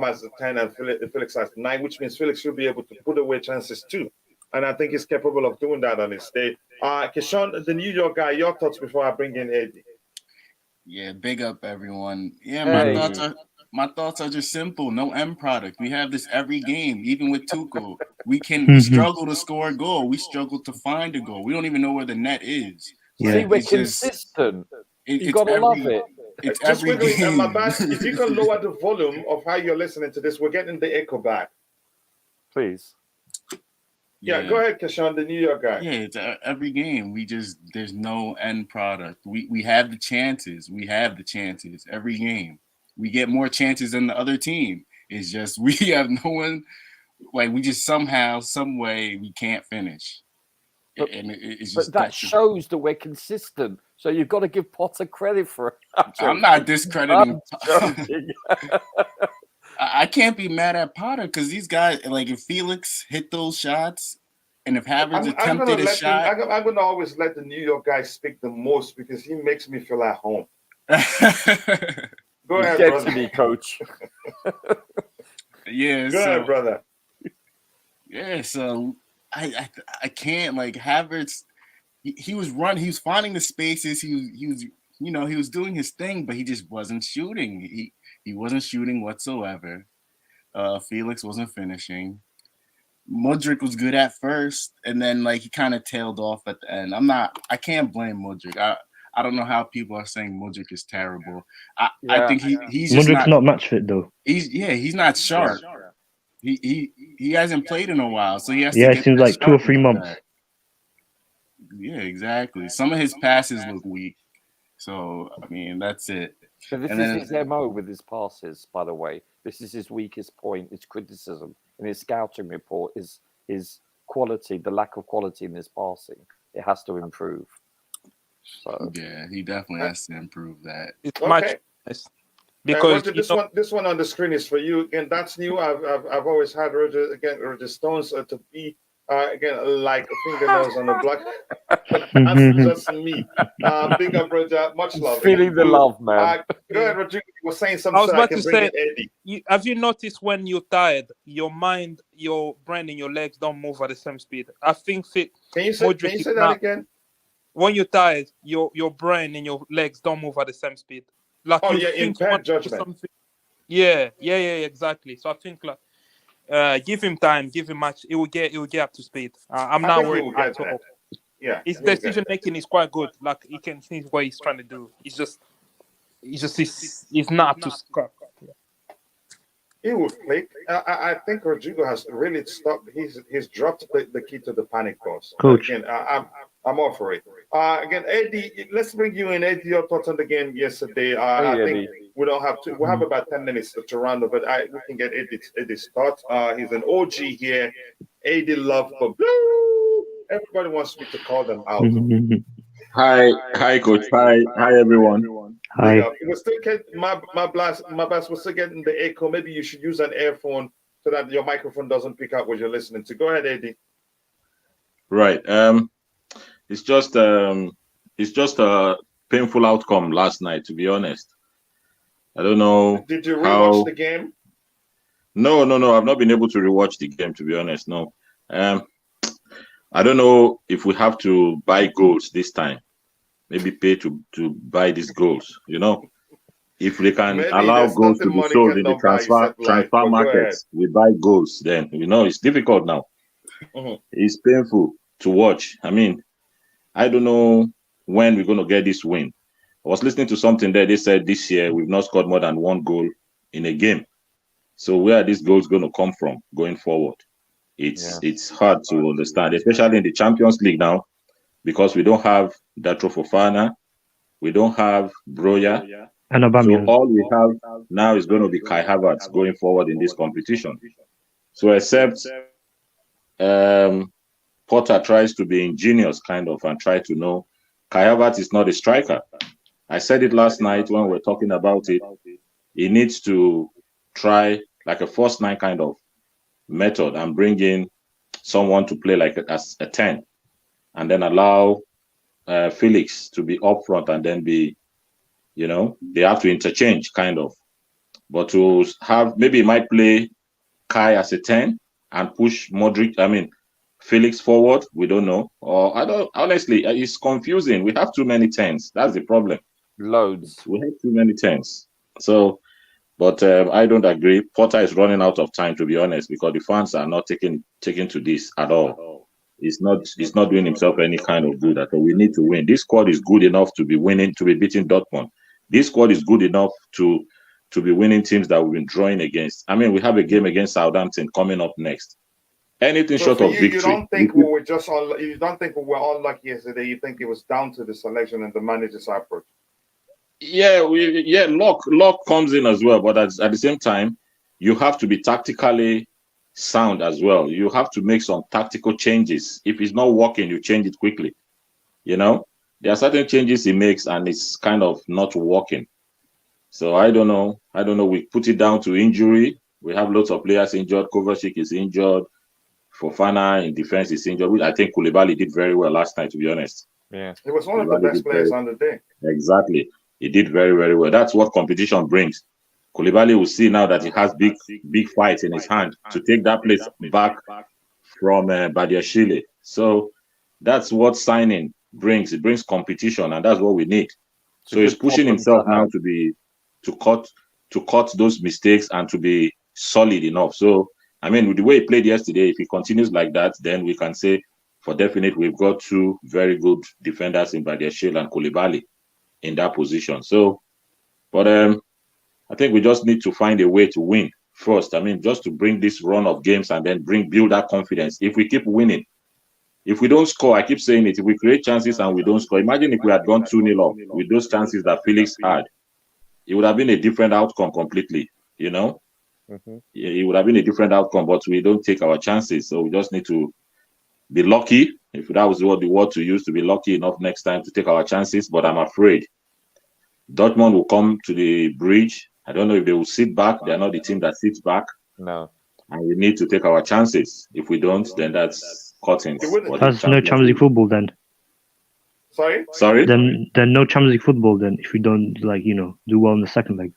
as a 10 and Felix as 9, which means Felix should be able to put away chances too. And I think he's capable of doing that on his day. Kishan, the New York guy, your thoughts before I bring in Eddie? Yeah, big up everyone. Yeah, my thoughts are just simple. No end product. We have this every game, even with Tuchel. We struggle to score a goal. We struggle to find a goal. We don't even know where the net is. See, we're consistent. You gotta love it. It's every game. If you can lower the volume of how you're listening to this, we're getting the echo back. Please. Yeah, go ahead, Kashan, the New York guy. Yeah, it's every game. There's no end product. We have the chances. We have the chances every game. We get more chances than the other team. It's just we have no one. Like we just somehow, some way, we can't finish. But it's that shows that we're consistent. So you've got to give Potter credit for it. I'm not discrediting. I can't be mad at Potter because these guys, like if Felix hit those shots and if Havertz attempted a shot. I'm going to always let the New York guy speak the most because he makes me feel at home. Go ahead, brother. To me, coach. Yeah. Go ahead, brother. Yeah, so I can't, like Havertz, he was finding the spaces, he was doing his thing, but he just wasn't shooting. He wasn't shooting whatsoever. Felix wasn't finishing. Mudryk was good at first, and then like he kind of tailed off at the end. I can't blame Mudryk. I don't know how people are saying Mudryk is terrible. I think he's just Mudryk's not match fit though. He's not sharp. He hasn't played in a while, so he has to Yeah, get it seems that like 2 or 3 sharpness months. back. Yeah, exactly. Some of his passes look weak. So I mean, that's it. So this And then is his MO with his passes, by the way. This is his weakest point, his criticism. In his scouting report is his quality, the lack of quality in his passing. It has to improve. So yeah, he definitely has to improve that. It's Okay. much nice because Roger, this one on the screen is for you. Again, that's new. I've always had Roger Stones to be again like fingernails on the block. That's just me. Big up, Roger. Much love. feeling the love, man. Go ahead, Roger. You were saying something. I was so about can to bring say, in Eddie. have you noticed when you're tired, your mind, your brain, and your legs don't move at the same speed? I think Can you say that again? when you're tired, your brain and your legs don't move at the same speed. Like impaired judgment. Yeah, exactly. So I think like give him time, give him much. It will get up to speed. I'm not worried at all. Yeah, his decision making is quite good. Like he can see what he's trying to do. He's not up to scratch. He would play. I think Rodrigo has really stopped. He's dropped the key to the panic course. Coach. Again, I'm all for it. Again, Eddie, let's bring you in. Eddie, your thoughts on the game yesterday. I think we don't have to. We have about 10 minutes to round up, but we can get Eddie's thoughts. He's an OG here. Eddie love for blue. Everybody wants me to call them out. Hi, coach. Hi, everyone. Hi. We're still getting my blast. We're still getting the echo. Maybe you should use an earphone so that your microphone doesn't pick up what you're listening to. Go ahead, Eddie. Right. It's just a painful outcome last night, to be honest. I don't know. Did you rewatch the game? No. I've not been able to rewatch the game, to be honest. No. I don't know if we have to buy goals this time. Maybe pay to buy these goals. You know, if they can allow goals to be sold in the transfer markets, we buy goals. Then it's difficult now. It's painful to watch. I mean, I don't know when we're going to get this win. I was listening to something there. They said this year we've not scored more than 1 goal in a game. So where are these goals going to come from going forward? It's hard to understand, especially in the Champions League now, because we don't have Datro Fofana, we don't have Broya, and Aubameyang. So all we have now is going to be Kai Havertz going forward in this competition. So except Potter tries to be ingenious kind of and try to know Kai Havertz is not a striker. I said it last night when we were talking about it. He needs to try like a first 9 kind of method and bring in someone to play like as a 10 and then allow Felix to be up front and then be, they have to interchange kind of. But to have, maybe he might play Kai as a 10 and push Felix forward. We don't know. Or I don't, honestly, it's confusing. We have too many 10s. That's the problem. Loads. We have too many 10s. So, but I don't agree. Potter is running out of time, to be honest, because the fans are not taking to this at all. He's not doing himself any kind of good at all. We need to win. This squad is good enough to be winning, to be beating Dortmund. This squad is good enough to be winning teams that we've been drawing against. I mean, we have a game against Southampton coming up next. Anything short of victory. You don't think we were you don't think we were all lucky yesterday? You think it was down to the selection and the manager's approach? Luck comes in as well, but at the same time, you have to be tactically sound as well. You have to make some tactical changes. If it's not working, you change it quickly. There are certain changes he makes and it's kind of not working. So I don't know. We put it down to injury. We have lots of players injured. Kovacic is injured. Fofana in defense is injured. I think Koulibaly did very well last night, to be honest. Yeah, he was one of the best players on the day. Exactly. He did very, very well. That's what competition brings. Koulibaly will see now that he has big fights in his hand to take that place back from Badiashile. So that's what signing brings. It brings competition, and that's what we need. So he's pushing himself now to cut those mistakes and to be solid enough. So, I mean, with the way he played yesterday, if he continues like that, then we can say for definite we've got two very good defenders in Badiashile and Koulibaly in that position. So, but I think we just need to find a way to win first. I mean, just to bring this run of games and then build that confidence. If we keep winning, if we don't score, I keep saying it, if we create chances and we don't score, imagine if we had gone 2-0 up with those chances that Felix had. It would have been a different outcome completely, you know? Mhm. It would have been a different outcome, but we don't take our chances. So we just need to be lucky, if that was what the word to use, to be lucky enough next time to take our chances. But I'm afraid Dortmund will come to the bridge. I don't know if they will sit back. They're not the team that sits back. No. And we need to take our chances. If we don't, then that's curtains. That's no Champions League football then. Sorry? Then no Champions League football then if we don't do well in the second leg.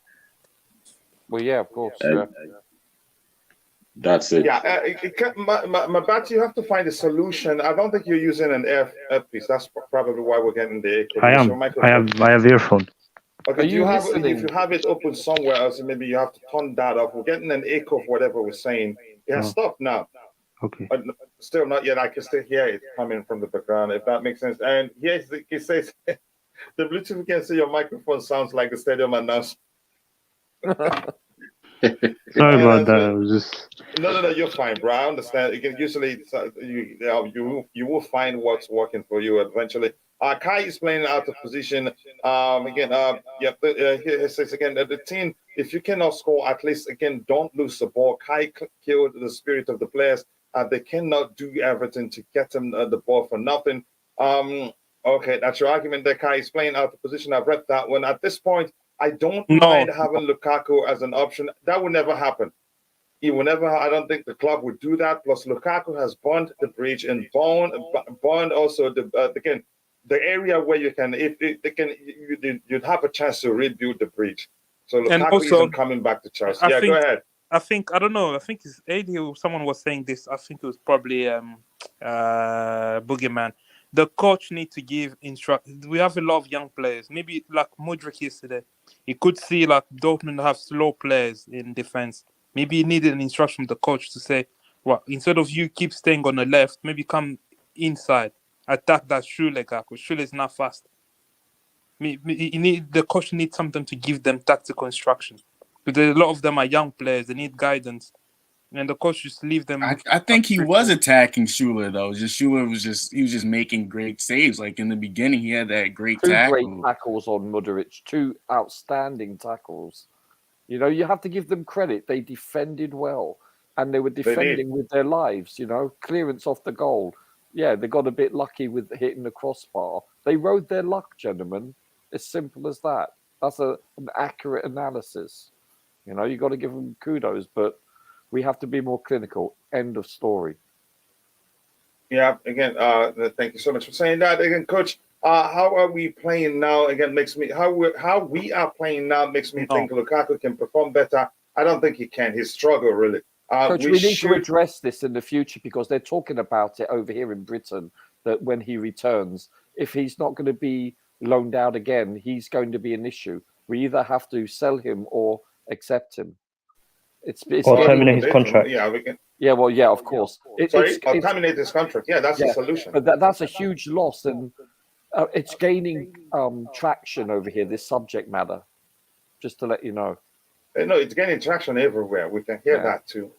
Well, yeah, of course. Yeah. That's it. Yeah, but you have to find a solution. I don't think you're using an earpiece. That's probably why we're getting the echo. I am. I have earphone. Okay, Are you if listening? you have it open somewhere else, maybe you have to turn that off. We're getting an echo of whatever we're saying. Yeah, stop now. Okay. But still not yet. I can still hear it coming from the background, if that makes sense. And yes, it says the Bluetooth can say your microphone sounds like the stadium announcer. Sorry about that. It was just No, you're fine, bro. I understand. You can usually you will find what's working for you eventually. Kai is playing out of position. Again, here it says again the team. If you cannot score, at least again don't lose the ball. Kai killed the spirit of the players. They cannot do everything to get them the ball for nothing. Okay, that's your argument there, Kai. Is playing out of position. I've read that one. At this point, I don't mind having Lukaku as an option. That will never happen. He will never. I don't think the club would do that. Plus, Lukaku has burned the bridge and burned also the area where you can, if they can, you'd have a chance to rebuild the bridge. So Lukaku And also, isn't coming back to Chelsea. Go ahead. I think I don't know. I think it's AD or someone was saying this. I think it was probably Boogeyman. The coach needs to give instructions. We have a lot of young players. Maybe like Mudryk yesterday, he could see like Dortmund have slow players in defense. Maybe he needed an instruction from the coach to say, well, instead of you keep staying on the left, maybe come inside, attack that Schule guy, because Schule is not fast. The coach needs something to give them tactical instruction. Because a lot of them are young players. They need guidance. And the coach just leave them. I think he was attacking Schule though. Schule was just making great saves. Like in the beginning, he had that great tackle. 2 great tackles on Mudryk. 2 outstanding tackles. You know, you have to give them credit. They defended well, and they were defending with their lives. You know, clearance off the goal. Yeah, they got a bit lucky with hitting the crossbar. They rode their luck, gentlemen. As simple as that. That's an accurate analysis. You know, you got to give them kudos, but we have to be more clinical. End of story. Yeah, again, thank you so much for saying that. Again, Coach, how are we playing now? Again, makes me how we are playing now makes me think Lukaku can perform better. I don't think he can. He's struggled really. Coach, we need to address this in the future because they're talking about it over here in Britain that when he returns, if he's not going to be loaned out again, he's going to be an issue. We either have to sell him or accept him. Or terminate his contract. Yeah, we can. Yeah, well, yeah, of course. Terminate his contract. Yeah, that's the solution. But that's a huge loss, and it's gaining traction over here, this subject matter, just to let you know. No, it's gaining traction everywhere. We can hear that too.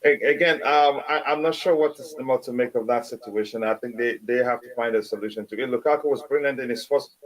I'm not sure what to make of that situation. I think they have to find a solution to it. Lukaku was brilliant in his first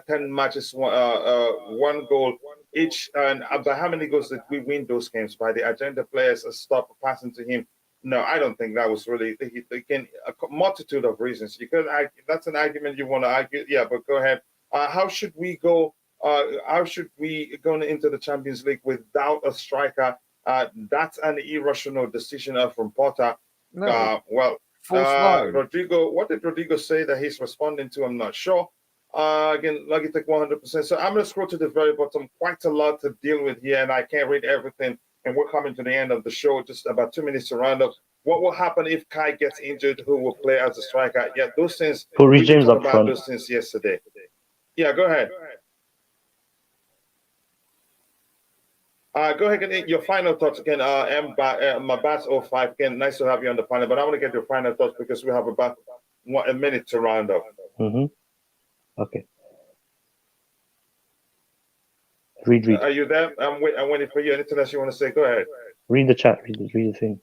10 matches, 1 goal each. And by how many goals did we win those games? By the agenda players stopped passing to him. No, I don't think that was really. Again, a multitude of reasons. You could argue, that's an argument you want to argue. Yeah, but go ahead. How should we go? How should we go into the Champions League without a striker? That's an irrational decision from Potter. No. Rodrigo, what did Rodrigo say that he's responding to? I'm not sure. Again, Logitech 100%. So I'm going to scroll to the very bottom. Quite a lot to deal with here, and I can't read everything. And we're coming to the end of the show. Just about 2 minutes to round up. What will happen if Kai gets injured? Who will play as a striker? Yeah, those things. Put Reece James up front. Those things yesterday. Yeah, go ahead. Go ahead and your final thoughts again. Mabats 05 again. Nice to have you on the panel, but I want to get your final thoughts because we have about a minute to round up. Okay. Read. Are you there? I'm waiting for you. Anything else you want to say? Go ahead. Read the chat. Read the thing.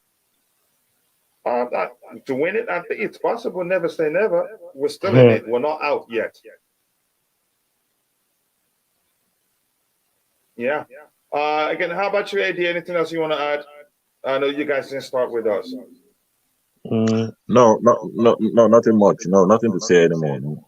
To win it, I think it's possible. Never say never. We're still in it. We're not out yet. Yeah. Again, how about you, AD? Anything else you want to add? I know you guys didn't start with us. No, nothing much. No, nothing to say anymore. No.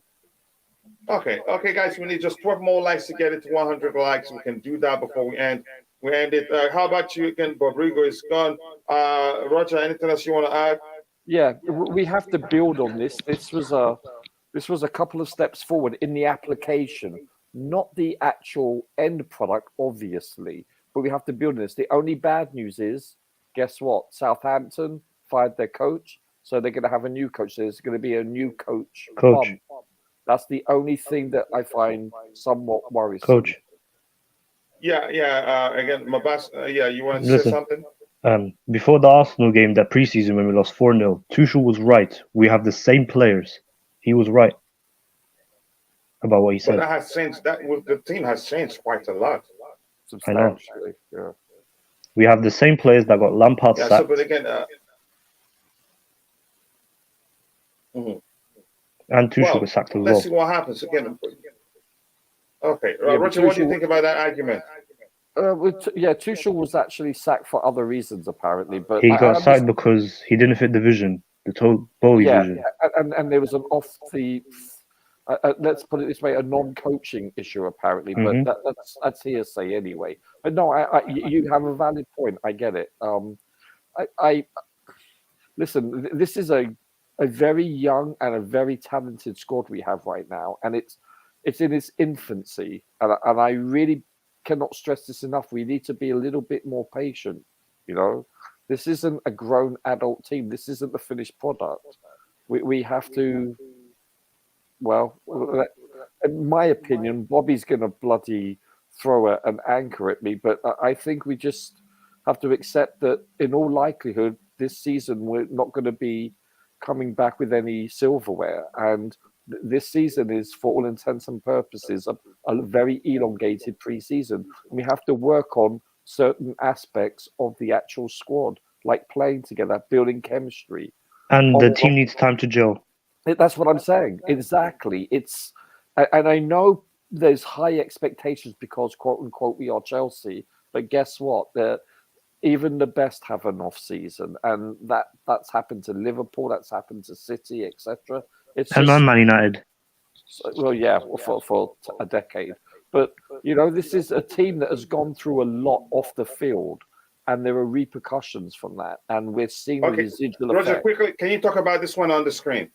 Okay, guys, we need just 12 more likes to get it to 100 likes. We can do that before we end. We end it. How about you again? Rodrigo is gone. Roger, anything else you want to add? Yeah, we have to build on this. This was a couple of steps forward in the application, not the actual end product, obviously. But we have to build on this. The only bad news is, guess what? Southampton fired their coach, so they're going to have a new coach. There's going to be a new coach. That's the only thing that I find somewhat worrisome. Coach. Yeah. Again, Mabas, you want to say something? Before the Arsenal game, that preseason when we lost 4-0, Tuchel was right. We have the same players. He was right about what he said. But that has changed. The team has changed quite a lot. I know. Yeah. We have the same players that got Lampard sacked. So, but again, and Tuchel was sacked as well. Let's see what happens again. Okay, Roger, what do you think about that argument? Tuchel was actually sacked for other reasons, apparently. But he got sacked because he didn't fit the vision, the Bowley vision. And there was an let's put it this way, a non-coaching issue, apparently. But that's hearsay anyway. But no, you have a valid point. I get it. Listen, this is a very young and a very talented squad we have right now, and it's in its infancy, and I really cannot stress this enough. We need to be a little bit more patient. This isn't a grown adult team. This isn't the finished product. We have to. Well, in my opinion, Bobby's going to bloody throw an anchor at me, but I think we just have to accept that in all likelihood, this season we're not going to be coming back with any silverware, and this season is, for all intents and purposes, a very elongated pre-season. We have to work on certain aspects of the actual squad, like playing together, building chemistry, and the team needs time to gel. That's what I'm saying. Exactly. And I know there's high expectations because, quote unquote, we are Chelsea. But guess what? Even the best have an off season, and that's happened to Liverpool. That's happened to City, etc. And Man United. Well, yeah, for a decade. But this is a team that has gone through a lot off the field, and there are repercussions from that. And we're seeing the residual effect. Roger, quickly, can you talk about this one on the screen?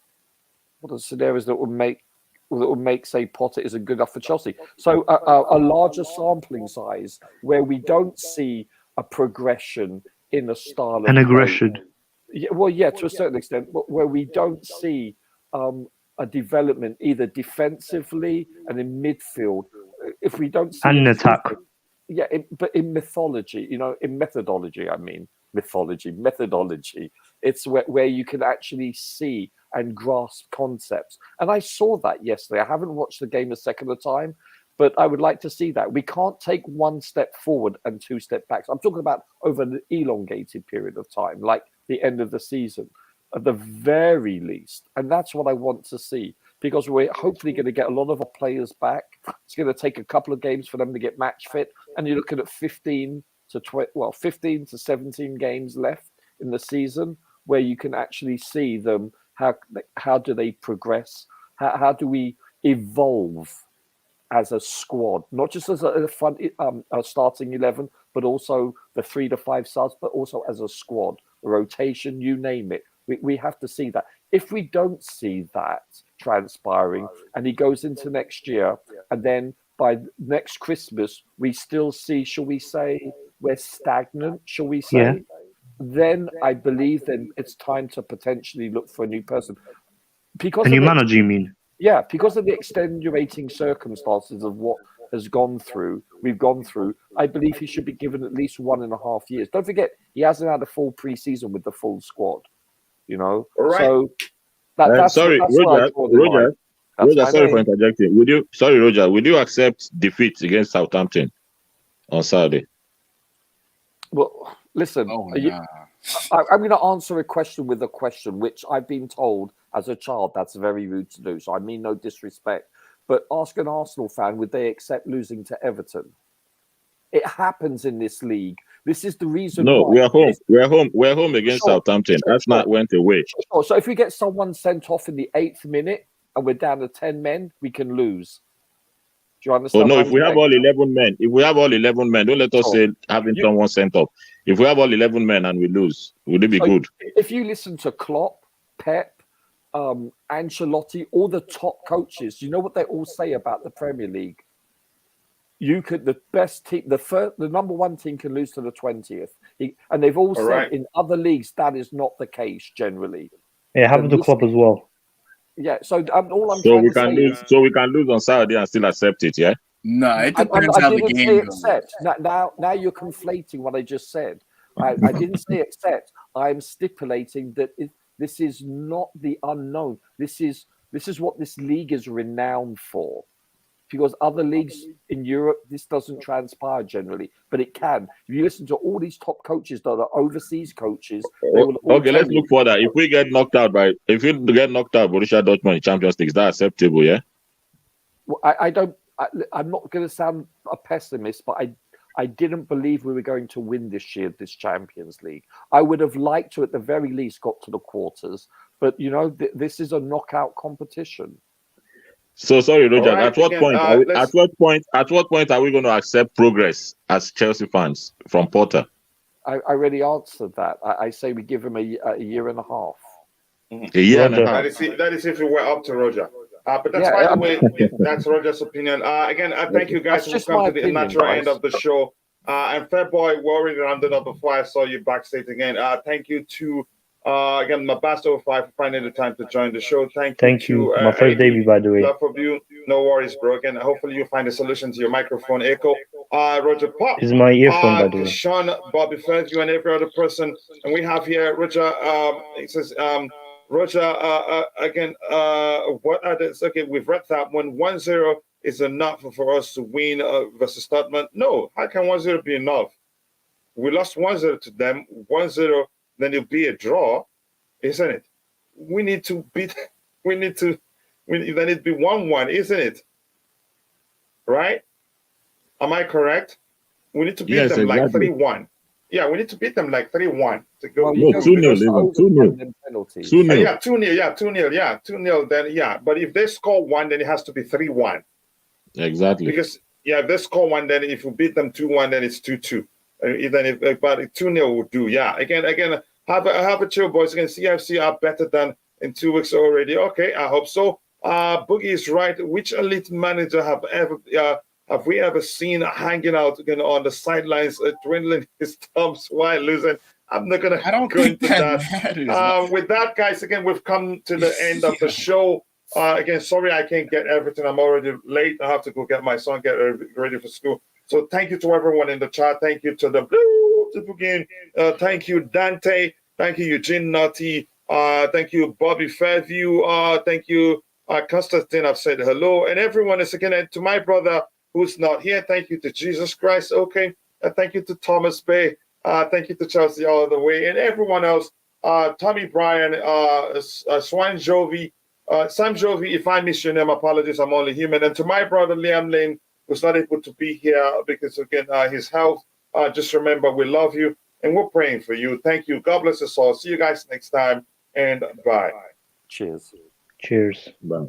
What are the scenarios that will make say Potter isn't good enough for Chelsea? So a larger sampling size where we don't see a progression in a style of aggression. Yeah, to a certain extent, but where we don't see a development either defensively and in midfield. If we don't see an attack. But in mythology, in methodology, methodology. It's where you can actually see and grasp concepts. And I saw that yesterday. I haven't watched the game a second time, but I would like to see that. We can't take one step forward and two step back. I'm talking about over an elongated period of time, like the end of the season, at the very least. And that's what I want to see, because we're hopefully going to get a lot of our players back. It's going to take a couple of games for them to get match fit. And you're looking at 15 to 17 games left in the season where you can actually see them. How do they progress? How do we evolve as a squad, not just as a starting 11, but also the 3 to 5 subs, but also as a squad, rotation, you name it. We have to see that. If we don't see that transpiring, and he goes into next year, and then by next Christmas we still see, shall we say, we're stagnant, shall we say? Yeah. Then I believe then it's time to potentially look for a new person. Because a new manager, you mean? Yeah, because of the extenuating circumstances of what has gone through, we've gone through, I believe he should be given at least 1.5 years. Don't forget, he hasn't had a full preseason with the full squad, you know. All right. So that's Sorry, that's where I draw the line. That's Roger, my sorry for name. interjecting. Would you accept defeat against Southampton on Saturday? Well, listen, Oh, are you- nah. I'm going to answer a question with a question, which I've been told as a child that's very rude to do. So I mean no disrespect. But ask an Arsenal fan, would they accept losing to Everton? It happens in this league. This is the reason No, why. we are home. We're home against Sure, Southampton. sure, Arsenal sure. went away. So if we get someone sent off in the 8th minute and we're down to 10 men, we can lose. Do you Oh understand? no, what if we I'm have saying? all 11 men, don't let us Sure. say having You- someone sent off. If we have all 11 men and we lose, would it be So good? if you listen to Klopp, Pep, Ancelotti, all the top coaches, you know what they all say about the Premier League? The best team, the number one team can lose to the 20th. And they've all said right. in other leagues that is not the case generally. It happened to this- Klopp as well. Yeah, so all I'm So trying we to can say lose. is, So we can lose on Saturday and still accept it. Yeah. Nah, it I depends how the didn't say game goes. accept. Now you're conflating what I just said. I didn't say accept. I'm stipulating that this is not the unknown. This is what this league is renowned for. Because other leagues in Europe, this doesn't transpire generally, but it can. If you listen to all these top coaches that are overseas coaches, they will all Okay, tell let's you, look further. If we get knocked out Borussia Dortmund in Champions League, is that acceptable? Yeah. Well, I'm not going to sound a pessimist, but I didn't believe we were going to win this year, this Champions League. I would have liked to, at the very least, got to the quarters. But this is a knockout competition. So sorry, Roger. All right, At what again, point? let's- At what point are we going to accept progress as Chelsea fans from Potter? I already answered that. I say we give him a year and a half. A year and a Roger. half. That is if we were up to Roger. But that's Yeah, by the I'm- way, that's Roger's opinion. Again, thank you guys. That's We've just come my to the opinion, natural guys. end of the show. And Fairboy, we already rounded up before I saw you backstage again. Thank you to again Mabasto for finding the time to join the show. Thank you. to My first Eddie. debut, by the way. Love of you. No worries, bro. Again, hopefully you find a solution to your microphone echo. Roger Pop. This is my earphone, by the way. Sean, Bobby Fairview, and every other person. And we have here Roger. It says Roger again. What are this? Okay, we've read that one. 1-0 is enough for us to win versus Dortmund. No, how can 1-0 be enough? We lost 1-0 to them. 1-0, then it'll be a draw, isn't it? We need to beat. Then it'd be 1-1, isn't it? Right? Am I correct? We need to beat them like 3-1. Yeah, we need to beat them like 3-1 to go. Well, you No, go 2-0, with even, over 2-0. and then penalties. 2-0. Yeah, 2-0. 2-0. Then yeah, but if they score one, then it has to be 3-1. Exactly. Because if they score one, then if we beat them 2-1, then it's 2-2. But 2-0 would do. Yeah. Again, have a chill, boys. Again, CFC are better than in 2 weeks already. Okay, I hope so. Boogie is right. Which elite manager have we ever seen hanging out on the sidelines, twiddling his thumbs while losing? I'm not gonna I don't go think into that that. matters. With that, guys, again, we've come to the end of the show. Again, sorry I can't get everything. I'm already late. I have to go get my son get ready for school. So thank you to everyone in the chat. Thank you to the Blue to begin. Thank you, Dante. Thank you, Eugene Nutty. Thank you, Bobby Fairview. Thank you, Constantine. I've said hello. And everyone is again, and to my brother who's not here. Thank you to Jesus Christ. Okay. Thank you to Thomas Bay. Thank you to Chelsea all the way. And everyone else. Tommy Bryan, Swan Jovi, Sam Jovi. If I miss your name, apologies. I'm only human. And to my brother, Liam Lane, who's not able to be here because, again, his health. Just remember, we love you and we're praying for you. Thank you. God bless us all. See you guys next time. And bye. Cheers. Cheers. Bye.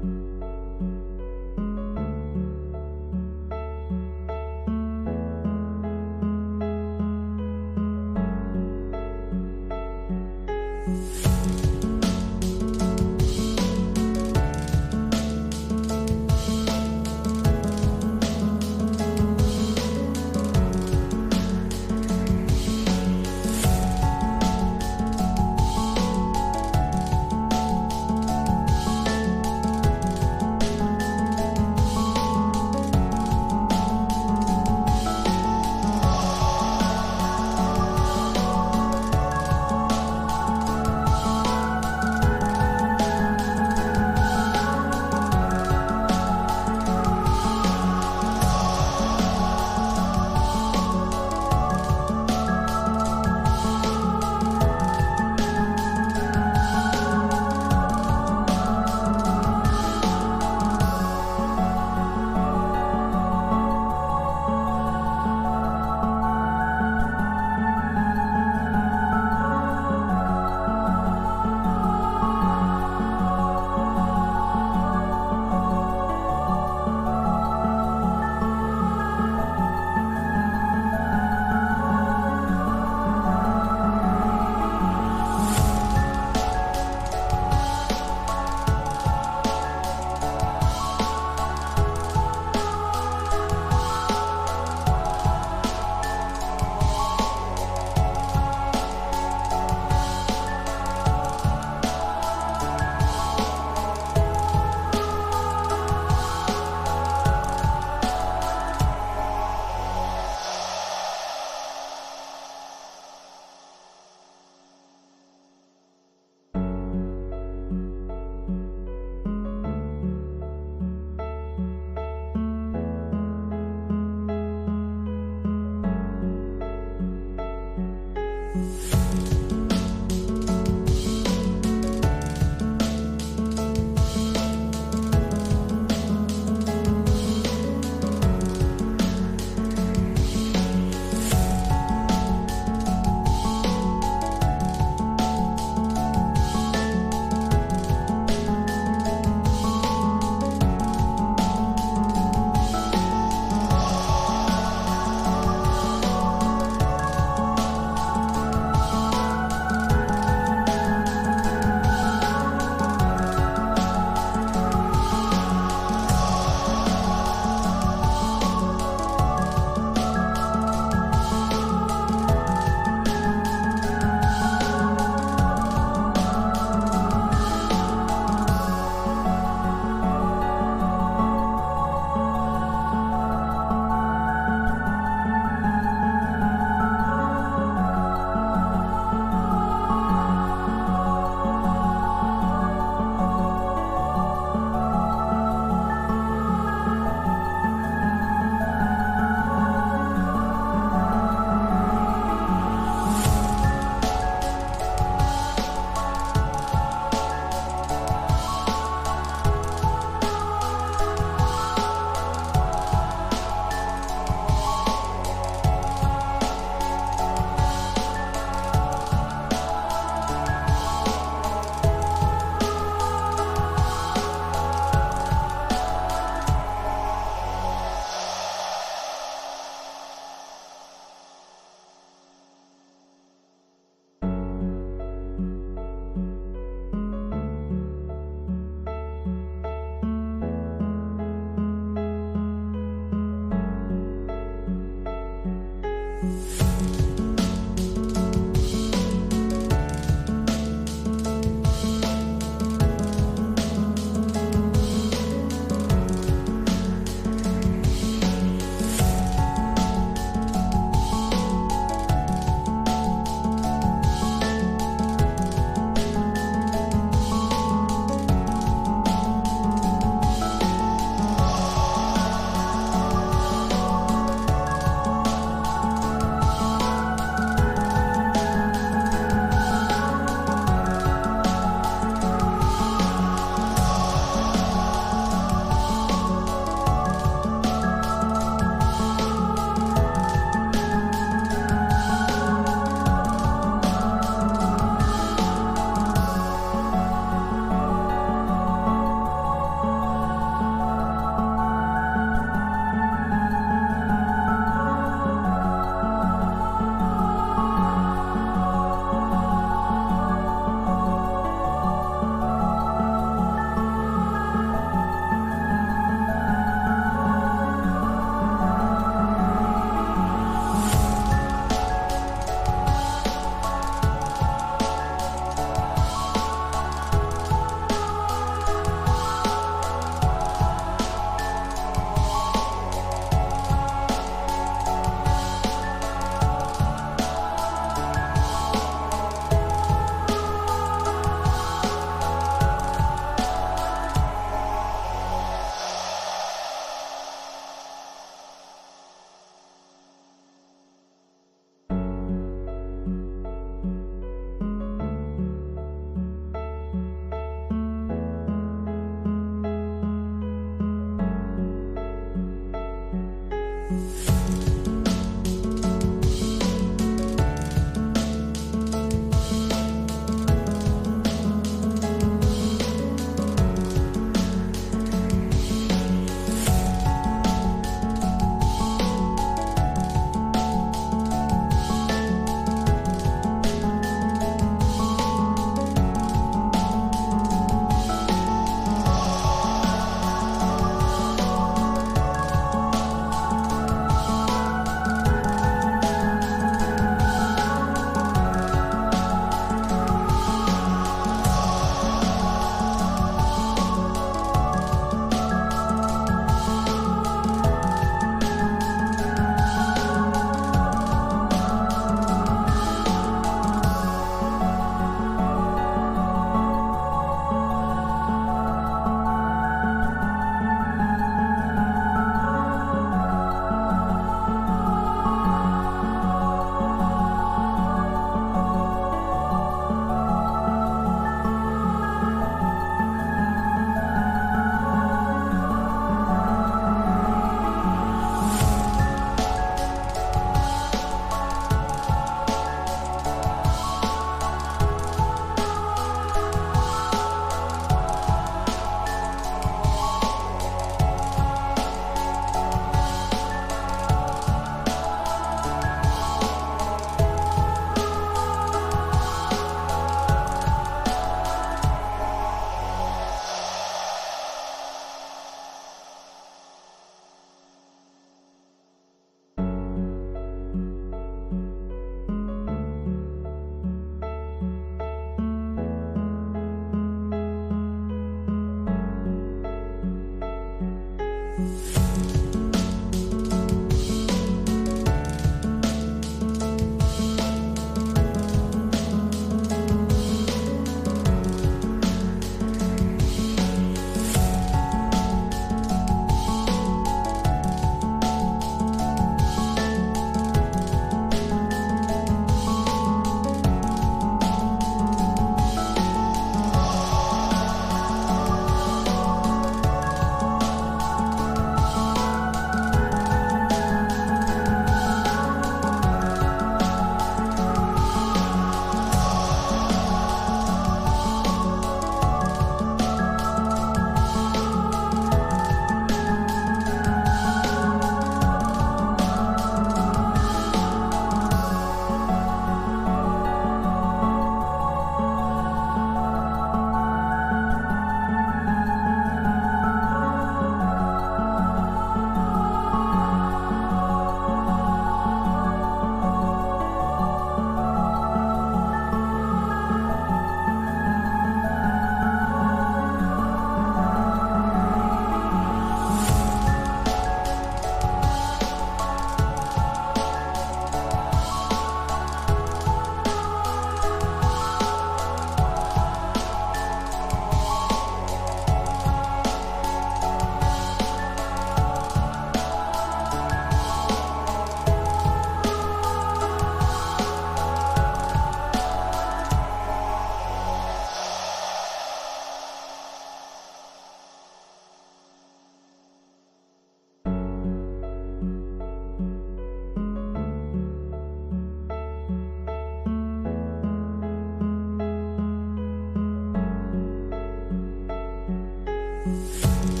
you.